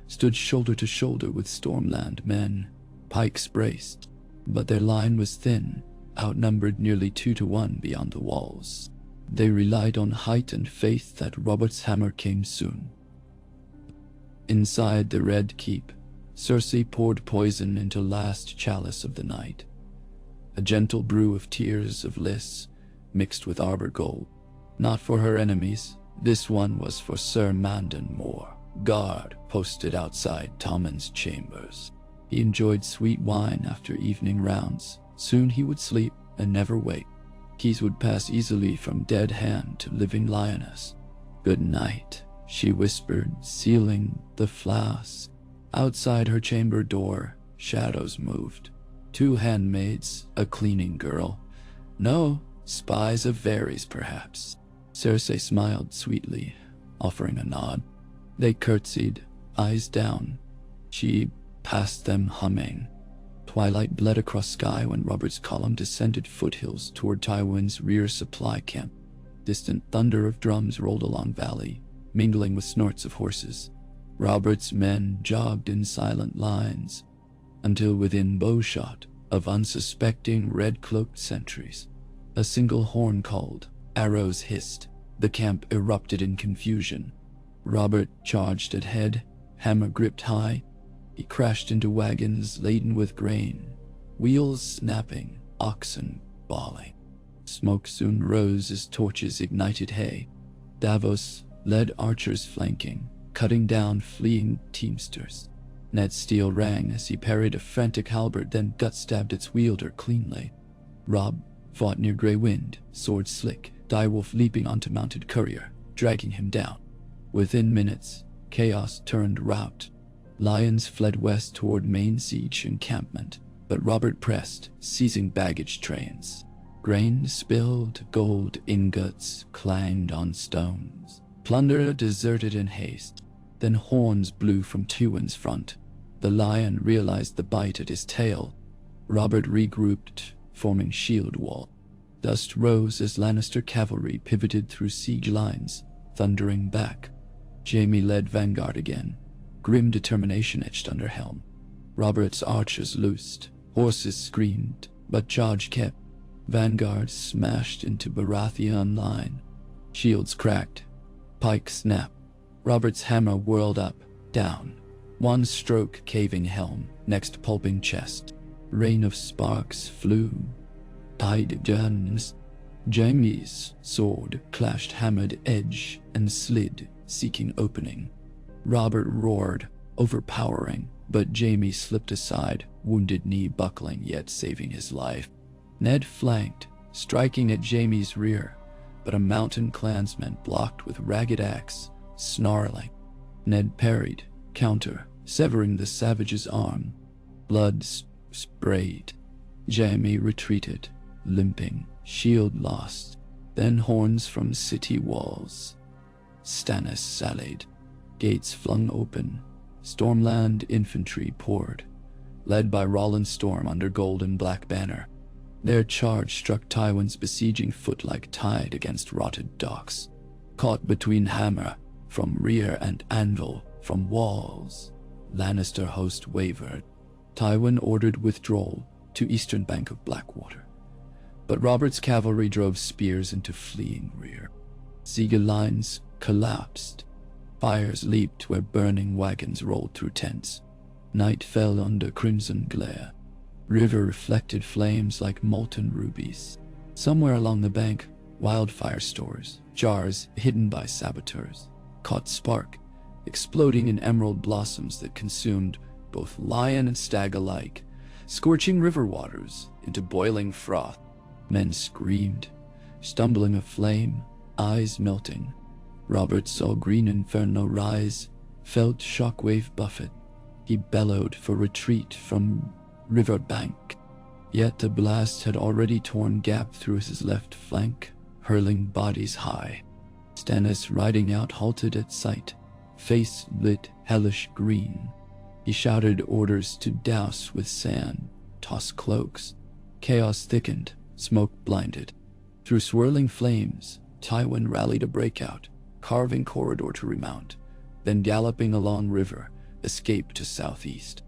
stood shoulder to shoulder with Stormland men, pikes braced, but their line was thin, outnumbered nearly 2-1 beyond the walls. They relied on height and faith that Robert's hammer came soon. Inside the Red Keep, Cersei poured poison into last chalice of the night. A gentle brew of tears of Lys, mixed with arbor gold. Not for her enemies, this one was for Sir Mandon Moore, guard posted outside Tommen's chambers. He enjoyed sweet wine after evening rounds. Soon he would sleep and never wake. Keys would pass easily from dead hand to living lioness. "Good night," she whispered, sealing the flask. Outside her chamber door, shadows moved. 2 handmaids, a cleaning girl. No, spies of Varys, perhaps. Cersei smiled sweetly, offering a nod. They curtsied, eyes down. She passed them humming. Twilight bled across sky when Robert's column descended foothills toward Tywin's rear supply camp. Distant thunder of drums rolled along valley, mingling with snorts of horses. Robert's men jogged in silent lines, until within bowshot of unsuspecting red-cloaked sentries. A single horn called, arrows hissed, the camp erupted in confusion. Robert charged ahead, hammer gripped high. He crashed into wagons laden with grain, wheels snapping, oxen bawling. Smoke soon rose as torches ignited hay. Davos led archers flanking, cutting down fleeing teamsters. Ned's steel rang as he parried a frantic halberd, then gut-stabbed its wielder cleanly. Robb fought near Grey Wind, sword slick, direwolf leaping onto mounted courier, dragging him down. Within minutes, chaos turned rout. Lions fled west toward main siege encampment, but Robert pressed, seizing baggage trains. Grain spilled, gold ingots clanged on stones. Plunder deserted in haste. Then horns blew from Tywin's front. The lion realized the bite at his tail. Robert regrouped, forming shield wall. Dust rose as Lannister cavalry pivoted through siege lines, thundering back. Jaime led vanguard again, Grim determination etched under helm. Robert's archers loosed. Horses screamed, but charge kept. Vanguards smashed into Baratheon line. Shields cracked. Pike snapped. Robert's hammer whirled up, down. One stroke caving helm, next pulping chest. Rain of sparks flew. Tide Jaime's sword clashed hammered edge and slid, seeking opening. Robert roared, overpowering, but Jaime slipped aside, wounded knee buckling yet saving his life. Ned flanked, striking at Jaime's rear, but a mountain clansman blocked with ragged axe, snarling. Ned parried, counter, severing the savage's arm. Blood sprayed. Jaime retreated, limping, shield lost. Then horns from city walls. Stannis sallied. Gates flung open. Stormland infantry poured, led by Rolland Storm under gold and black banner. Their charge struck Tywin's besieging foot like tide against rotted docks. Caught between hammer from rear and anvil from walls, Lannister host wavered. Tywin ordered withdrawal to eastern bank of Blackwater, but Robert's cavalry drove spears into fleeing rear. Siege lines collapsed. Fires leaped where burning wagons rolled through tents. Night fell under crimson glare. River reflected flames like molten rubies. Somewhere along the bank, wildfire stores, jars hidden by saboteurs, caught spark, exploding in emerald blossoms that consumed both lion and stag alike, scorching river waters into boiling froth. Men screamed, stumbling aflame, eyes melting. Robert saw green inferno rise, felt shockwave buffet. He bellowed for retreat from river bank. Yet the blast had already torn gap through his left flank, hurling bodies high. Stannis riding out halted at sight, face lit hellish green. He shouted orders to douse with sand, toss cloaks. Chaos thickened, smoke blinded. Through swirling flames, Tywin rallied a breakout, carving corridor to remount, then galloping along river, escape to southeast.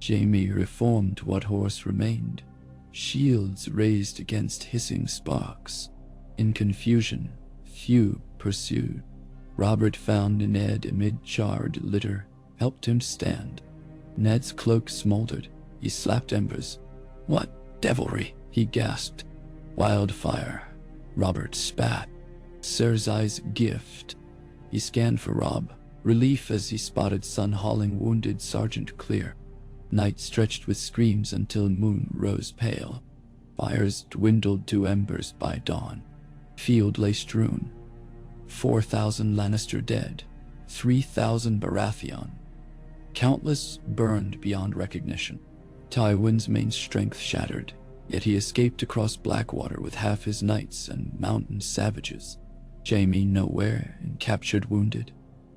Jaime reformed what horse remained, shields raised against hissing sparks. In confusion, few pursued. Robert found Ned amid charred litter, helped him stand. Ned's cloak smoldered. He slapped embers. "What devilry?" he gasped. "Wildfire." Robert spat. Cersei's gift. He scanned for Robb, relief as he spotted sun hauling wounded Sergeant clear. Night stretched with screams until moon rose pale. Fires dwindled to embers by dawn. Field lay strewn. 4,000 Lannister dead, 3,000 Baratheon. Countless burned beyond recognition. Tywin's main strength shattered, yet he escaped across Blackwater with half his knights and mountain savages. Jaime nowhere and captured wounded,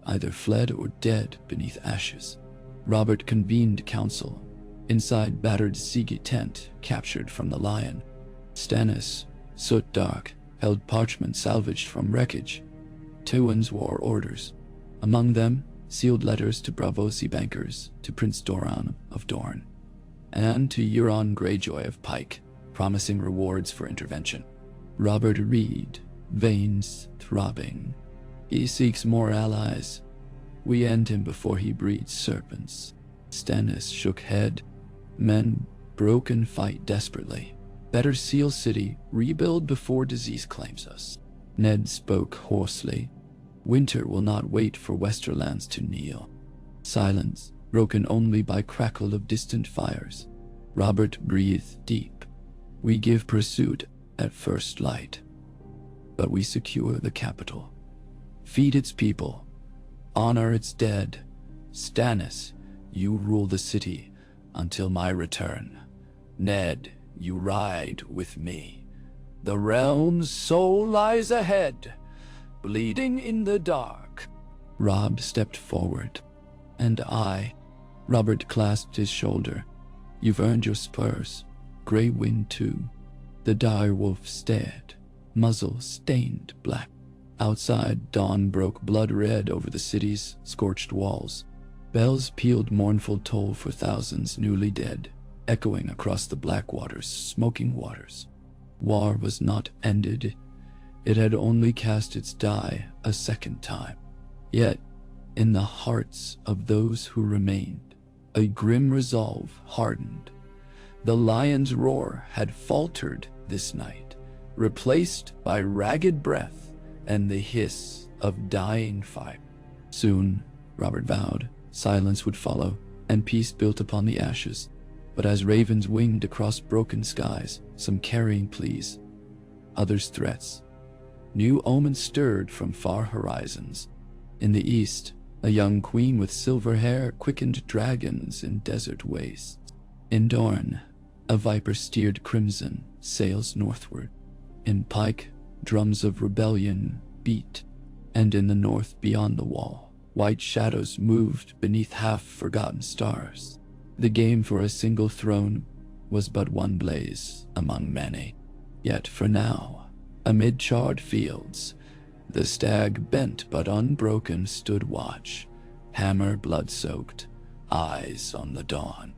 either fled or dead beneath ashes. Robert convened council. Inside battered Siege tent captured from the lion. Stannis, soot dark, held parchment salvaged from wreckage. Tywin's war orders. Among them, sealed letters to Braavosi bankers, to Prince Doran of Dorne, and to Euron Greyjoy of Pike, promising rewards for intervention. Robert read, veins throbbing. He seeks more allies. We end him before he breeds serpents. Stannis shook head. Men broken fight desperately. Better seal city, rebuild before disease claims us. Ned spoke hoarsely. Winter will not wait for Westerlands to kneel. Silence, broken only by crackle of distant fires. Robert breathed deep. We give pursuit at first light, but we secure the capital. Feed its people. Honor its dead. Stannis, you rule the city until my return. Ned, you ride with me. The realm's soul lies ahead, bleeding in the dark. Robb stepped forward. And I. Robert clasped his shoulder. You've earned your spurs. Grey Wind too. The direwolf stared, muzzle stained black. Outside, dawn broke blood red over the city's scorched walls. Bells pealed mournful toll for thousands newly dead, echoing across the Blackwater's smoking waters. War was not ended. It had only cast its die a second time. Yet, in the hearts of those who remained, a grim resolve hardened. The lion's roar had faltered this night, replaced by ragged breath and the hiss of dying fire. Soon, Robert vowed, silence would follow, and peace built upon the ashes. But as ravens winged across broken skies, some carrying pleas, others threats, new omens stirred from far horizons. In the east, a young queen with silver hair quickened dragons in desert wastes. In Dorne, a viper steered crimson sails northward. In Pike, drums of rebellion beat, and in the north beyond the wall, white shadows moved beneath half-forgotten stars. The game for a single throne was but one blaze among many. Yet for now, amid charred fields, the stag bent but unbroken stood watch, hammer blood-soaked, eyes on the dawn.